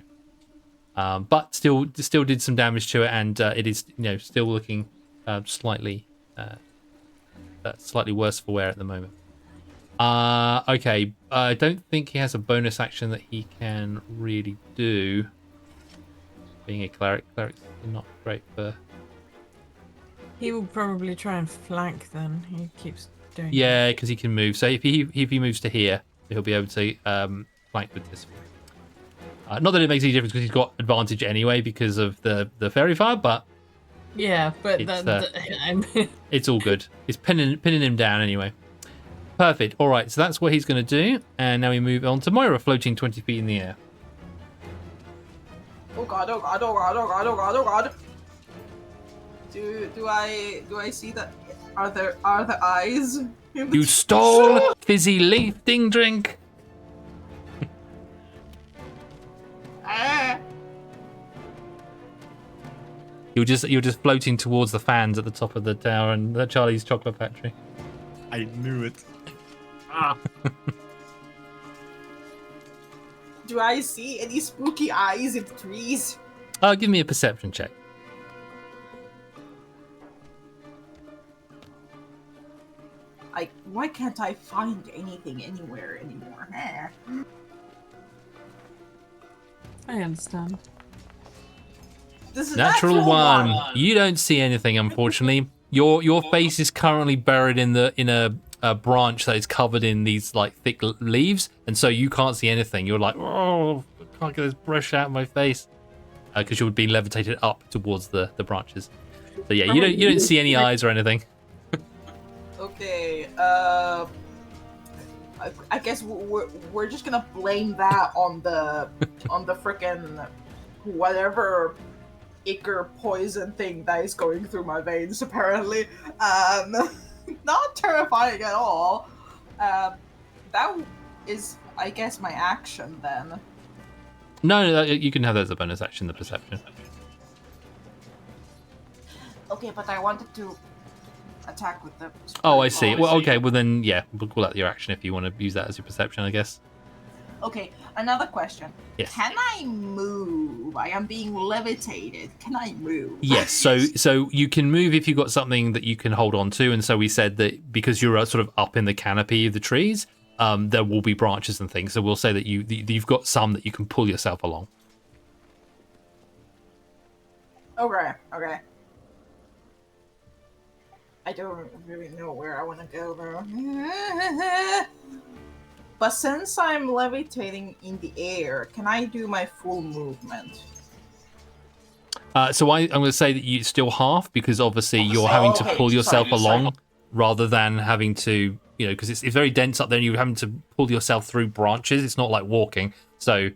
But still did some damage to it, and it is still looking slightly worse for wear at the moment. Okay. I don't think he has a bonus action that he can really do. Being a cleric, cleric's not great for... He will probably try and flank then. He keeps doing Yeah, because he can move. So if he moves to here, he'll be able to flank with this one. Not that it makes any difference because he's got advantage anyway because of the fairy fire, but yeah, but it's all good. It's pinning him down anyway. Perfect. All right, so that's what he's going to do, and now we move on to Moira, floating 20 feet in the air. Oh god! Oh god! Oh god! Oh god! Oh god! Oh god! Do I see that? Are there eyes? You stole a fizzy lifting drink. You're just floating towards the fans at the top of the tower and the Charlie's Chocolate Factory. I knew it. Do I see any spooky eyes in the trees? Give me a perception check. Why can't I find anything anywhere anymore? I understand. This is Natural one. You don't see anything, unfortunately. Your face is currently buried in a branch that is covered in these like thick leaves, and so you can't see anything. You're like, oh, I can't get this brush out of my face, because you're being levitated up towards the branches. So yeah, you don't see any eyes or anything. Okay. I guess we're just gonna blame that on the frickin' whatever ichor poison thing that is going through my veins. Apparently, not terrifying at all. That is, I guess, my action then. No, you can have that as a bonus action, the perception. Okay, but I wanted to attack with the. Oh, I see. Well, okay, well then, yeah, we'll call that your action if you want to use that as your perception, I guess. Okay, another question. Yes. Can I move? I am being levitated. Can I move? Yes, so you can move if you've got something that you can hold on to, and so we said that because you're sort of up in the canopy of the trees, there will be branches and things. So we'll say that you've got some that you can pull yourself along. Okay. I don't really know where I want to go though. But since I'm levitating in the air, can I do my full movement? So I'm going to say that you still half because obviously you're having to pull yourself along rather than having to, because it's very dense up there and you're having to pull yourself through branches. It's not like walking. So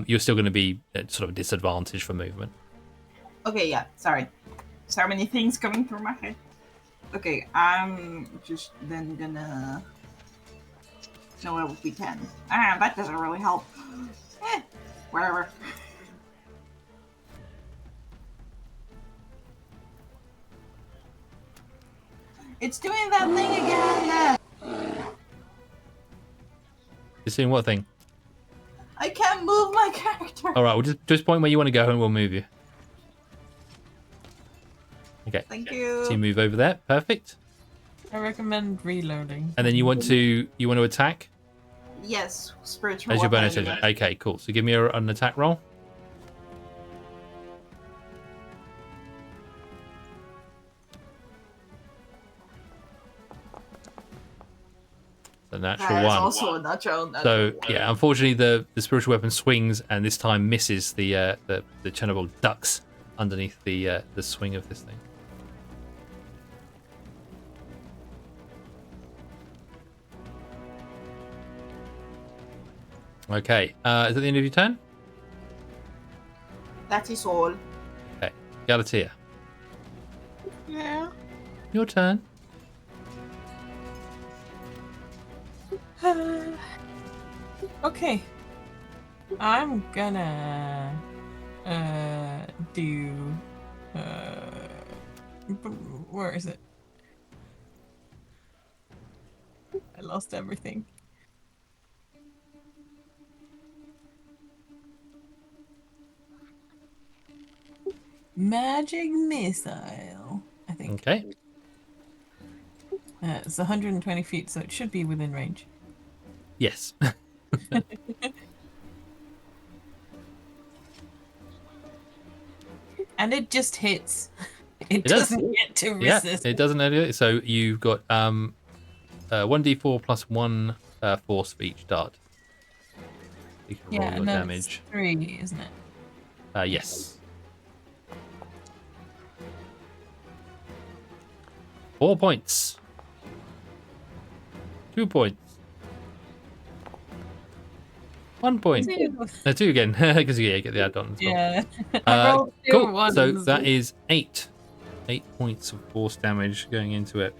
you're still going to be at sort of a disadvantage for movement. Okay, yeah, sorry. So many things coming through my head. Okay, I'm just then gonna... No, it would be 10. That doesn't really help. Whatever. It's doing that thing again! You're seeing what thing? I can't move my character! All right, we'll just point where you want to go and we'll move you. Okay. Thank you. So you move over there. Perfect. I recommend reloading. And then you want to attack Yes, spiritual as your bonus weapon. action. Okay, cool. So give me an attack roll. The natural That is one. also a natural So one. yeah, unfortunately the spiritual weapon swings and this time misses the Chernobyl ducks underneath the swing of this thing. Okay, is that the end of your turn? That is all. Okay, Galatea, Yeah. your turn. Okay. I'm gonna do where is it? I lost everything. Magic missile, I think. Okay. It's 120 feet, so it should be within range. Yes. And it just hits. It does. doesn't get to Yeah, resist. it doesn't. So you've got 1d4 plus 1 force for each dart. You can roll Yeah, your no, damage. it's 3, isn't it? Yes. 4 points. 2 points. 1 point. 2 again, because you get the add-on as well. Yeah. I rolled 2 Cool. ones. So that is 8 points of force damage going into it.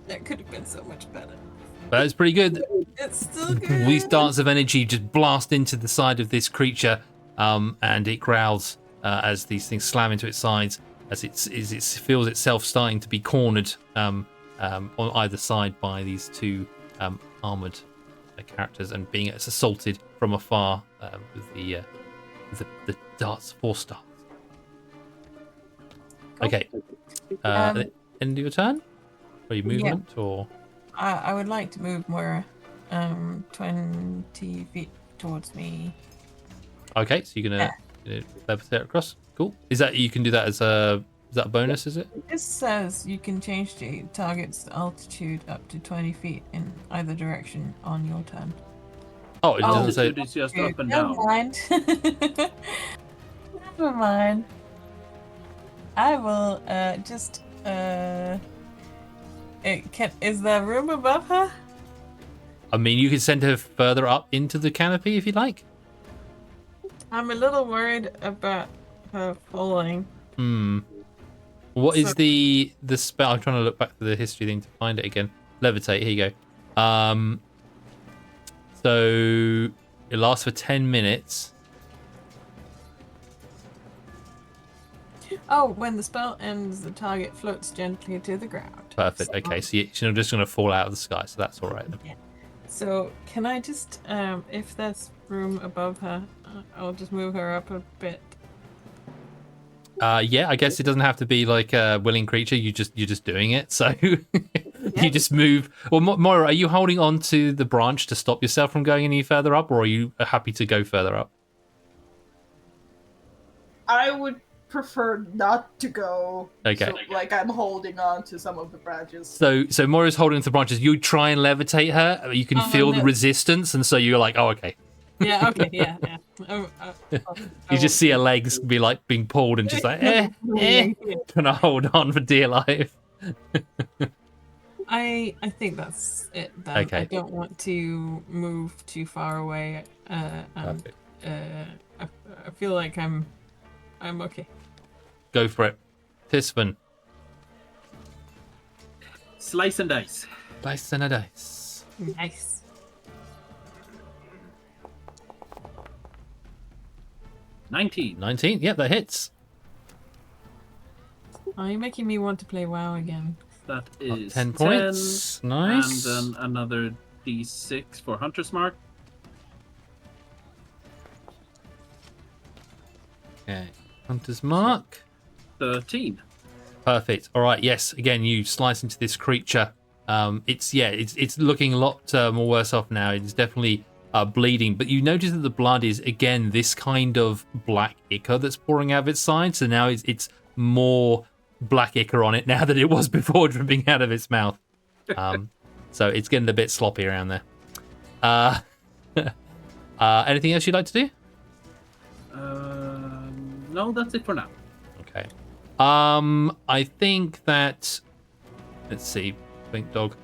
That could have been so much better. But it's pretty good. It's still good. These darts of energy just blast into the side of this creature, and it growls as these things slam into its sides, as it feels itself starting to be cornered on either side by these two armored characters, and being assaulted from afar with the force darts. Okay. End of your turn? Or your movement, or? I would like to move more 20 feet towards me. Okay, so you're gonna levitate across. Cool. Is that you can do that as a bonus? Is it? This says you can change the target's altitude up to 20 feet in either direction on your turn. Oh, it doesn't say. It's just up and Never down. mind. Never mind. I will just is there room above her? I mean, you can send her further up into the canopy if you like. I'm a little worried about her falling. What is the spell? I'm trying to look back to the history thing to find it again. Levitate. Here you go. So it lasts for 10 minutes. Oh, when the spell ends, the target floats gently to the ground. Perfect. Okay, so you're just going to fall out of the sky, so that's all right. Then. So can I just, if there's room above her, I'll just move her up a bit. Yeah, I guess it doesn't have to be like a willing creature. You're just doing it. So you just move. Well, Moira, are you holding on to the branch to stop yourself from going any further up, or are you happy to go further up? I would prefer not to go. Okay. So, like, I'm holding on to some of the branches. So Moira's holding onto the branches. You try and levitate her. You can feel the resistance, and so you're like, oh, okay. Yeah. Okay. Yeah. You just see her legs be like being pulled, and just like, trying to hold on for dear life. I think that's it. Then. Okay. I don't want to move too far away. Perfect. I feel like I'm okay. Go for it, Tisvan. Slice and dice. Dice and a dice. Nice. 19. Yep, that hits. Are you making me want to play WoW again? That is 10 points. Nice. And then another d6 for Hunter's Mark. Okay. Hunter's Mark. 13. Perfect. All right. Yes. Again, you slice into this creature. It's looking a lot more worse off now. It's definitely bleeding, but you notice that the blood is again this kind of black ichor that's pouring out of its side. So now it's more black ichor on it now than it was before dripping out of its mouth. So it's getting a bit sloppy around there. Anything else you'd like to do? No, that's it for now. Okay. I think that. Let's see. Pink dog.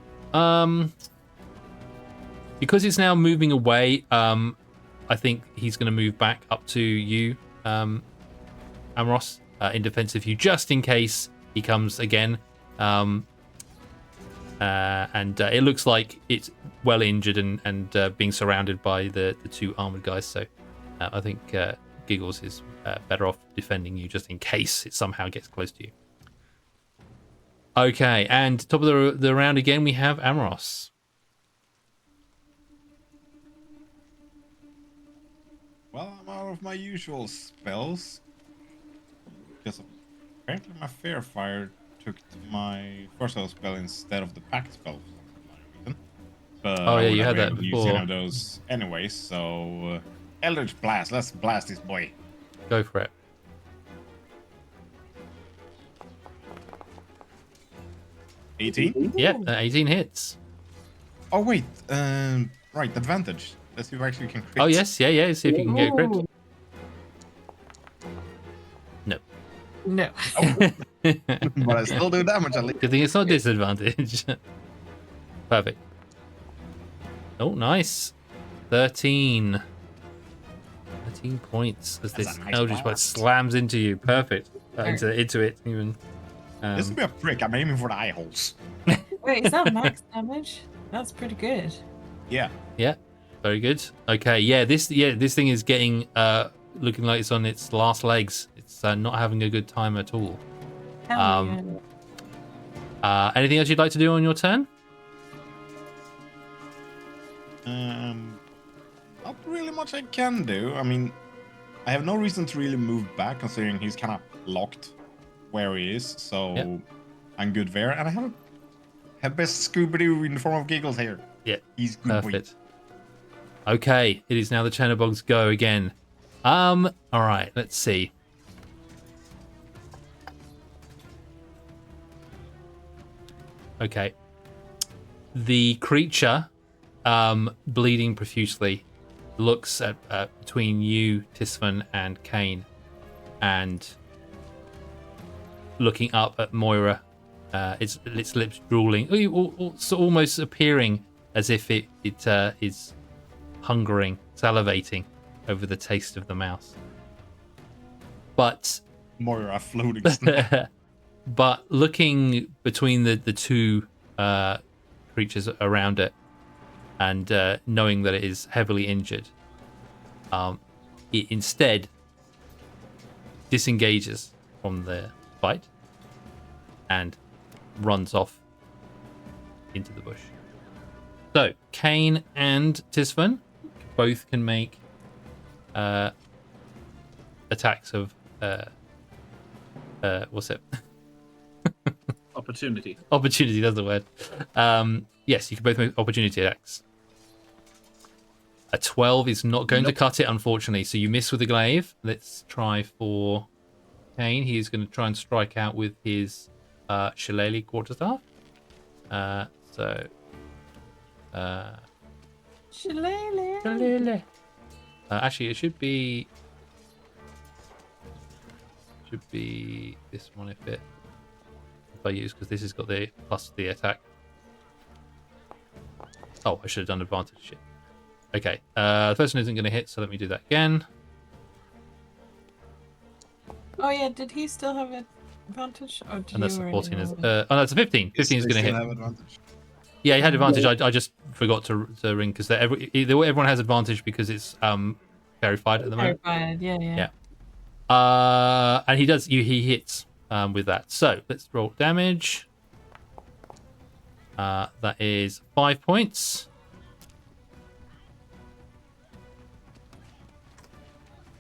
Because it's now moving away. I think he's going to move back up to you, Amros, in defense of you, just in case he comes again. And it looks like it's well injured and being surrounded by the two armored guys. So I think Giggles is better off defending you just in case it somehow gets close to you. Okay, and top of the round again, we have Amros. Well, I'm out of my usual spells. Because apparently my Fair Fire took my first level spell instead of the Pact spell for some reason. But Oh, yeah, you had that Use before. any of those anyway, so Eldritch Blast. Let's blast this boy. Go for it. Yep, 18 hits. Oh wait, right, advantage. Let's see if I actually can crit. Oh yes, yeah. See if you can get a crit. No. No. But I still do damage at least. Good thing it's not disadvantage. Perfect. Oh, nice. 13 points as That's this a nice Eldritch Blast blast. slams into you. Perfect. Into it even. This will be a prick. I'm aiming for the eye holes. Wait, is that max damage? That's pretty good. Yeah. Yeah, very good. Okay, this thing is getting looking like it's on its last legs. It's not having a good time at all. Hell yeah. Anything else you'd like to do on your turn? Not really much I can do. I mean, I have no reason to really move back considering he's kind of locked where he is. So Yep. I'm good there. And I have best Scooby-Doo in the form of Giggles here. Yeah, He's good. perfect. Okay, it is now the Chernobog's go again. All right, let's see. Okay. The creature, bleeding profusely, looks at between you, Tisvan, and Kane, and looking up at Moira, its lips drooling, almost appearing as if it is hungering, salivating over the taste of the mouse. But Moira floating snack. but looking between the two creatures around it, and knowing that it is heavily injured, it instead disengages from the fight and runs off into the bush. So Kane and Tisvan both can make attacks of what's it? Opportunity. Opportunity, that's the word. Yes, you can both make opportunity attacks. A 12 is not going to cut it, unfortunately. So you miss with the glaive. Let's try for Kane. He is going to try and strike out with his shillelagh quarterstaff. Shillelagh. Actually, it should be this one if I use, because this has got the plus the attack. Oh, I should have done advantage. Shit. Okay, the first one isn't going to hit, so let me do that again. Oh yeah, did he still have advantage? Or did And that's you a already 14. roll it? Oh, no, it's a 15. 15 is They going to still hit. have advantage. Yeah, he had advantage. I just forgot to ring because everyone has advantage because it's verified at the moment. Verified, yeah. And he does. He hits with that. So let's roll damage. That is 5 points.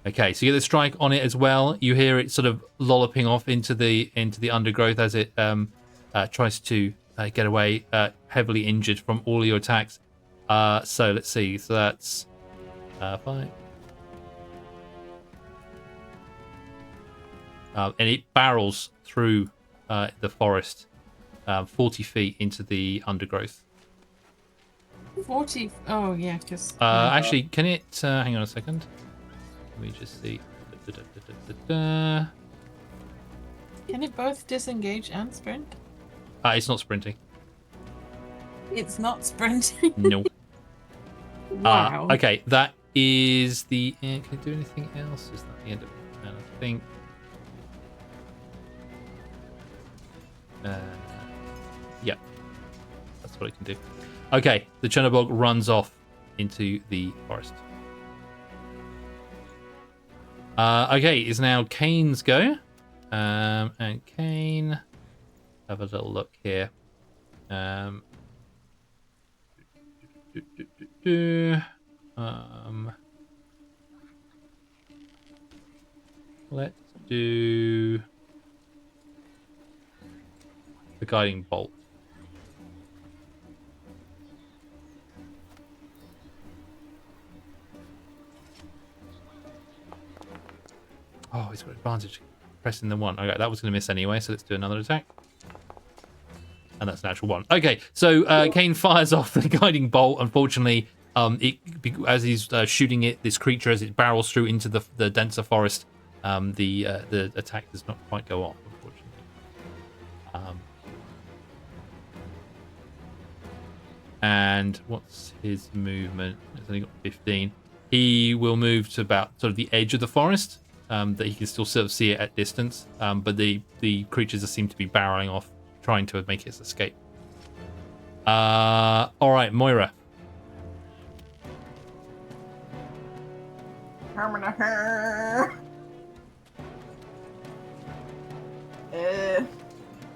Okay, so you get the strike on it as well. You hear it sort of lolloping off into the undergrowth as it tries to get away, heavily injured from all your attacks. So let's see. So that's 5. And it barrels through the forest, 40 feet into the undergrowth. 40. Oh yeah, because Actually, can it? Hang on a second. Let me just see. can it both disengage and sprint? It's not sprinting. It's not sprinting. No. Wow. Okay, that is the. Can it do anything else? Is that the end of it? I think. Yeah, that's what it can do. Okay, the Chernobog runs off into the forest. Okay, it's now Kane's go. And Kane, have a little look here. Let's do the guiding bolt. Oh, he's got advantage pressing the 1. Okay, that was going to miss anyway, so let's do another attack. And that's an actual 1. Okay, so Kane fires off the guiding bolt. Unfortunately, as he's shooting it, this creature, as it barrels through into the denser forest, the attack does not quite go off, unfortunately. And what's his movement? He's only got 15. He will move to about sort of the edge of the forest, that he can still sort of see it at distance. But the creatures seem to be barreling off, trying to make its escape. All right, Moira.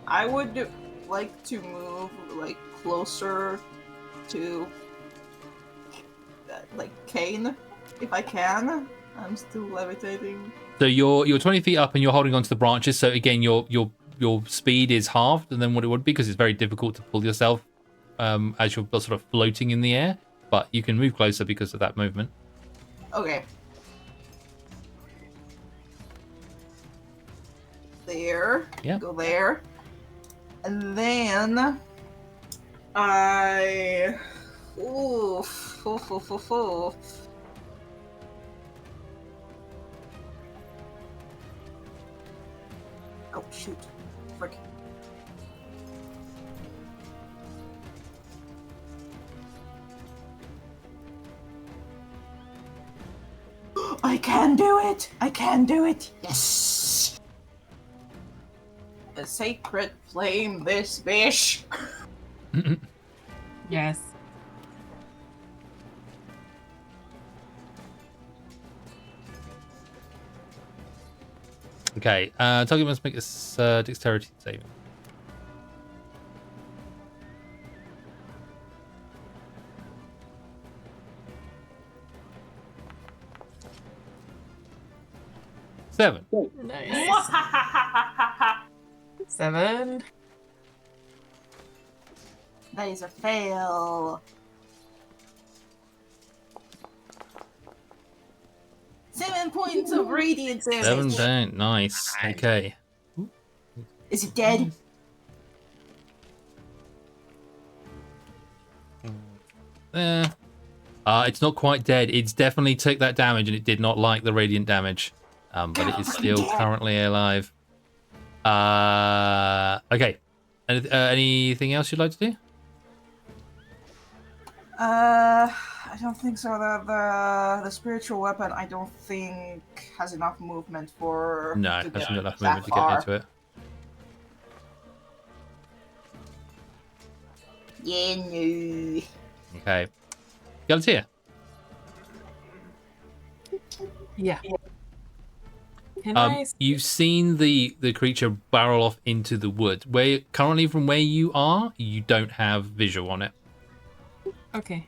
I would like to move closer to Kane if I can. I'm still levitating. So you're 20 feet up and you're holding onto the branches. So again, your speed is halved than what it would be because it's very difficult to pull yourself as you're sort of floating in the air. But you can move closer because of that movement. Okay. There. Yeah. Go there. And then I. Ooh. Oh, shoot. Frick. I can do it! I can do it! Yes! A sacred flame, this fish! Yes. Okay, target must make a dexterity saving. Seven. Nice. 7. That is a fail. 7 points of radiant damage. 7 down. Nice. Okay. Is it dead? It's not quite dead. It's definitely took that damage, and it did not like the radiant damage. But it is still currently alive. Okay. Anything else you'd like to do? I don't think so. The spiritual weapon, I don't think has enough movement for. No, to it get hasn't got enough that movement to far. get into it. Yeah, no. Okay. Galatea. Yeah. Can I? You've seen the creature barrel off into the woods. Currently from where you are, you don't have visual on it. Okay.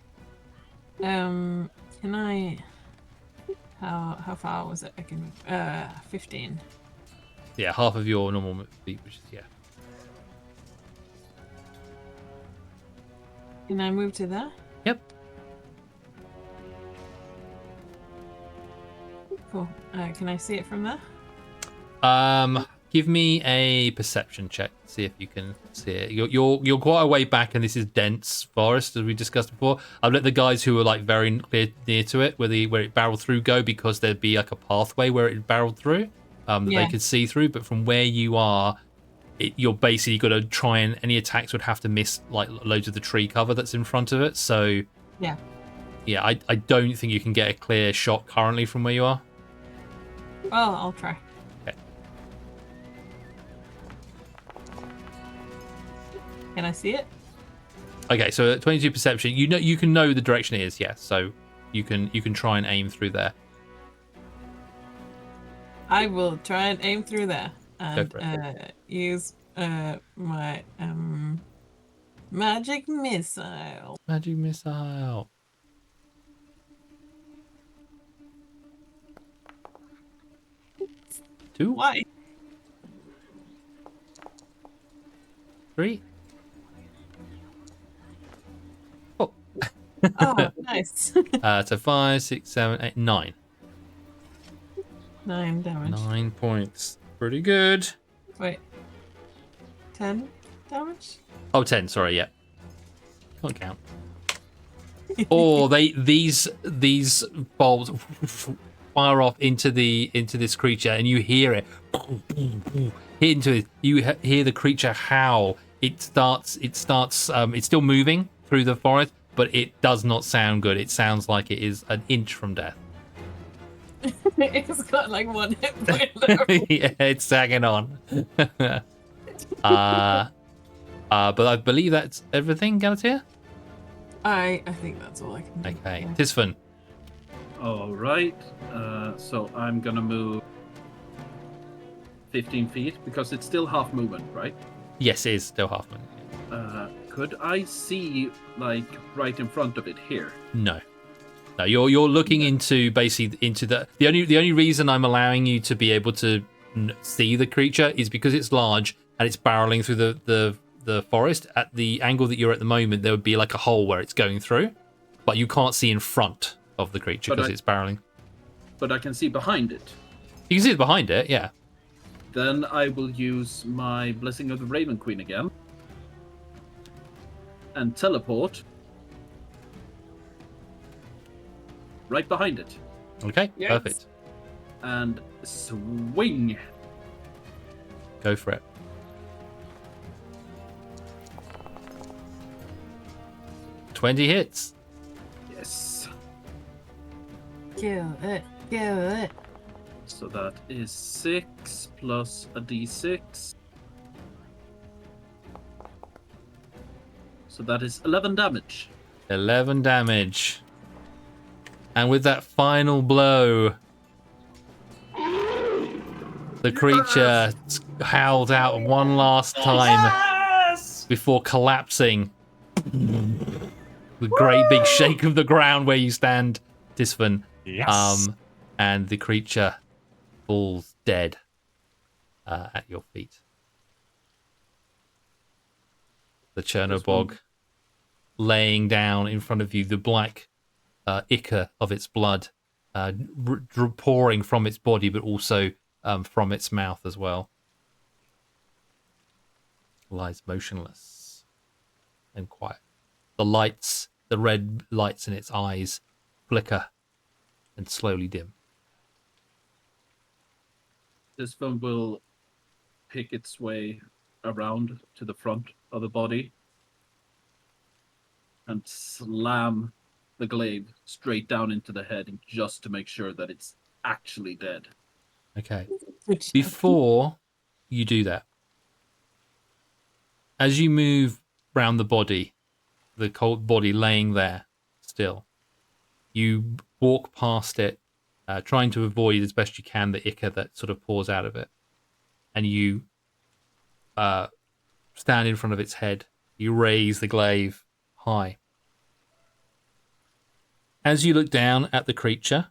Can I? How far was it? I can move. 15. Yeah, half of your normal feet, which is yeah. Can I move to there? Yep. Cool. Can I see it from there? Give me a perception check. See if you can see it. You're quite a way back, and this is dense forest, as we discussed before. I've let the guys who are like very near to it, where it barreled through, go because there'd be like a pathway where it barreled through, that they could see through. But from where you are, you're basically got to try, and any attacks would have to miss like loads of the tree cover that's in front of it. So Yeah. I don't think you can get a clear shot currently from where you are. Well, I'll try. Okay. Can I see it? Okay, so 22 perception. You can know the direction it is, yes. So you can try and aim through there. I will try and aim through there and Go for use my magic missile. Magic missile. 2, Why? 3. Oh. Oh, nice. So 5, 6, 7, 8, 9. 9 damage. 9 points. Pretty good. Wait. 10 damage? Oh, 10. Sorry, yeah. Can't count. Or these bolts fire off into this creature, and you hear it hit into it. You hear the creature howl. It starts. It's still moving through the forest, but it does not sound good. It sounds like it is an inch from death. It's got like 1 hit point left. Yeah, it's sagging on. But I believe that's everything, Galatea. I think that's all I can do. Okay, Yeah. Tisfin. All right. So I'm gonna move 15 feet because it's still half movement, right? Yes, it is still half movement. Could I see like right in front of it here? No, you're looking into the only reason I'm allowing you to be able to see the creature is because it's large and it's barreling through the forest. At the angle that you're at the moment, there would be like a hole where it's going through, but you can't see in front of the creature because it's barreling. But I can see behind it. You can see it behind it, yeah. Then I will use my Blessing of the Raven Queen again and teleport right behind it. Okay, Yes. perfect. And swing. Go for it. $20 hits. Yes. Kill it. Kill it. So that is 6 plus a d6. So that is 11 damage. 11 damage. And with that final blow, The creature howled out one last time Yes! before collapsing. The great big shake of the ground where you stand, Tisvan. Yes. And the creature falls dead at your feet. The Chernobog laying down in front of you, the black ichor of its blood pouring from its body, but also from its mouth as well. Lies motionless and quiet. The lights, the red lights in its eyes, flicker and slowly dim. This one will pick its way around to the front of the body and slam the glaive straight down into the head just to make sure that it's actually dead. Okay. Before you do that, as you move round the body, the cold body laying there still, you walk past it, trying to avoid as best you can the ichor that sort of pours out of it. And you stand in front of its head. You raise the glaive high. As you look down at the creature,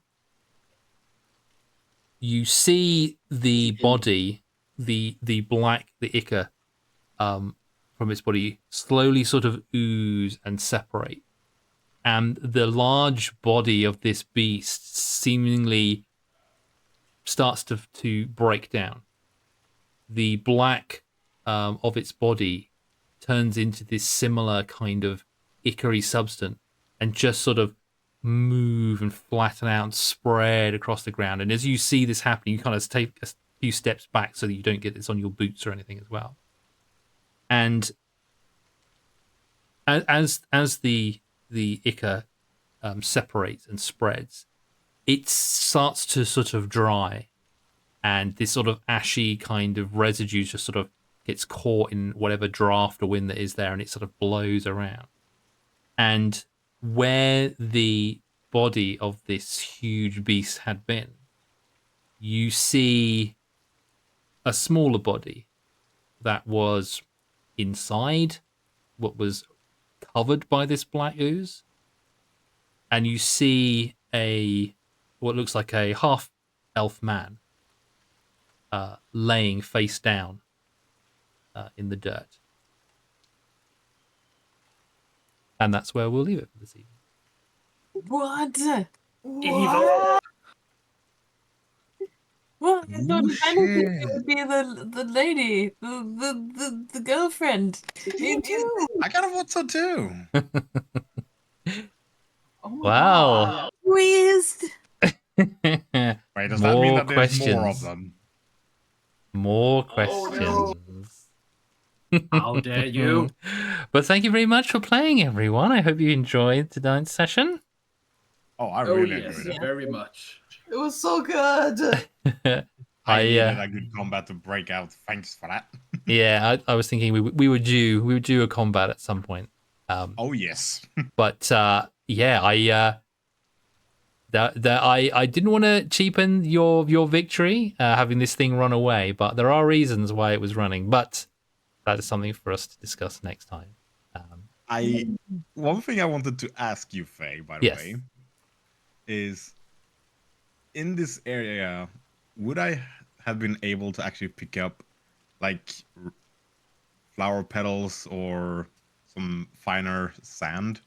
you see the body, the ichor from its body slowly sort of ooze and separate. And the large body of this beast seemingly starts to break down. The black of its body turns into this similar kind of ichory substance and just sort of move and flatten out and spread across the ground. And as you see this happening, you kind of take a few steps back so that you don't get this on your boots or anything as well. And as the ichor separates and spreads, it starts to sort of dry, and this sort of ashy kind of residue just sort of gets caught in whatever draft or wind that is there, and it sort of blows around. And where the body of this huge beast had been, you see a smaller body that was inside what was covered by this black ooze, and you see what looks like a half elf man laying face down in the dirt. And that's where we'll leave it for this evening. What? What? What? I thought if anything, it shit. would be the lady, the girlfriend. Me too. I kind of want so too. Oh my Wow. God. Twist. Wait, does that mean More that there's more of questions. them? More Oh, questions. How dare you? But thank you very much for playing, everyone. I hope you enjoyed tonight's session. Oh, I Oh, really yes, enjoyed it. very much. It was so good. I needed a good combat to break out. Thanks for that. Yeah, I was thinking we would do a combat at some point. Oh yes. But yeah, I didn't want to cheapen your victory having this thing run away, but there are reasons why it was running. But that is something for us to discuss next time. One thing I wanted to ask you, Faye, by the Yes. way, is in this area, would I have been able to actually pick up like flower petals or some finer sand,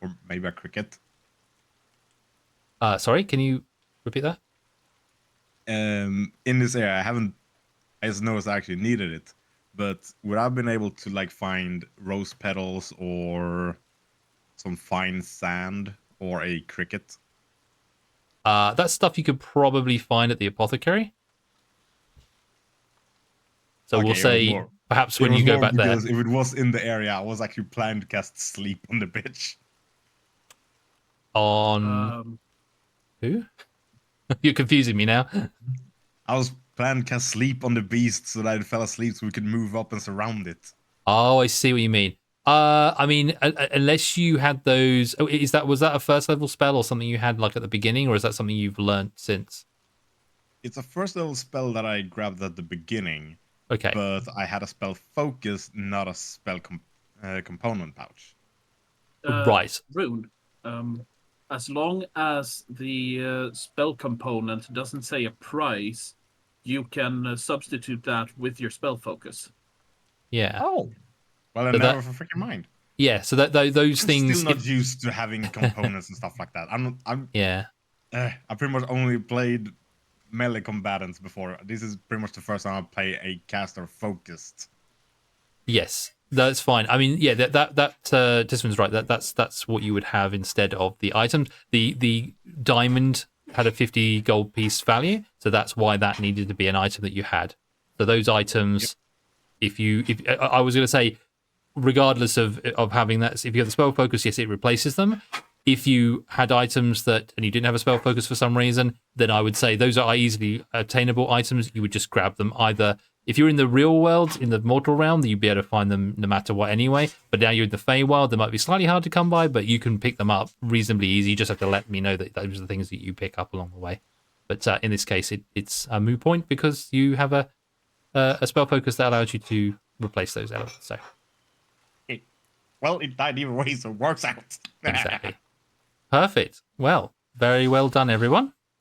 or maybe a cricket? Sorry, can you repeat that? In this area, I just noticed I actually needed it, but would I have been able to like find rose petals or some fine sand or a cricket? That's stuff you could probably find at the apothecary. So Okay, we'll it was say more- perhaps It when was you go more back there. because if it was in the area, I was actually planning to cast sleep on the bitch. On who? You're confusing me now. I was planning to cast sleep on the beast so that it fell asleep so we could move up and surround it. Oh, I see what you mean. I mean, unless you had those. Oh, was that a first level spell or something you had like at the beginning, or is that something you've learnt since? it's a first level spell that I grabbed at the beginning, Okay. but I had a spell focus, not a spell component pouch. Right. Rune, as long as the spell component doesn't say a price, you can substitute that with your spell focus. Yeah. Oh, well, I So never that- freaking mind. Yeah. So those I'm things. still not used to having components and stuff like that. Yeah. I pretty much only played melee combatants before. This is pretty much the first time I play a caster focused. Yes, that's fine. I mean, yeah, that Disman's right. That's what you would have instead of the items. The diamond had a 50 gold piece value, so that's why that needed to be an item that you had. So those items, if I was going to say, regardless of having that, if you have the spell focus, yes, it replaces them. If you had items and you didn't have a spell focus for some reason, then I would say those are easily obtainable items. You would just grab them either. If you're in the real world, in the mortal realm, you'd be able to find them no matter what anyway. But now you're in the Feywild, they might be slightly hard to come by, but you can pick them up reasonably easy. You just have to let me know that those are the things that you pick up along the way. But in this case, it's a moot point because you have a spell focus that allows you to replace those elements. So Well, it died either way, so it works out. exactly. Perfect. Well, very well done, everyone.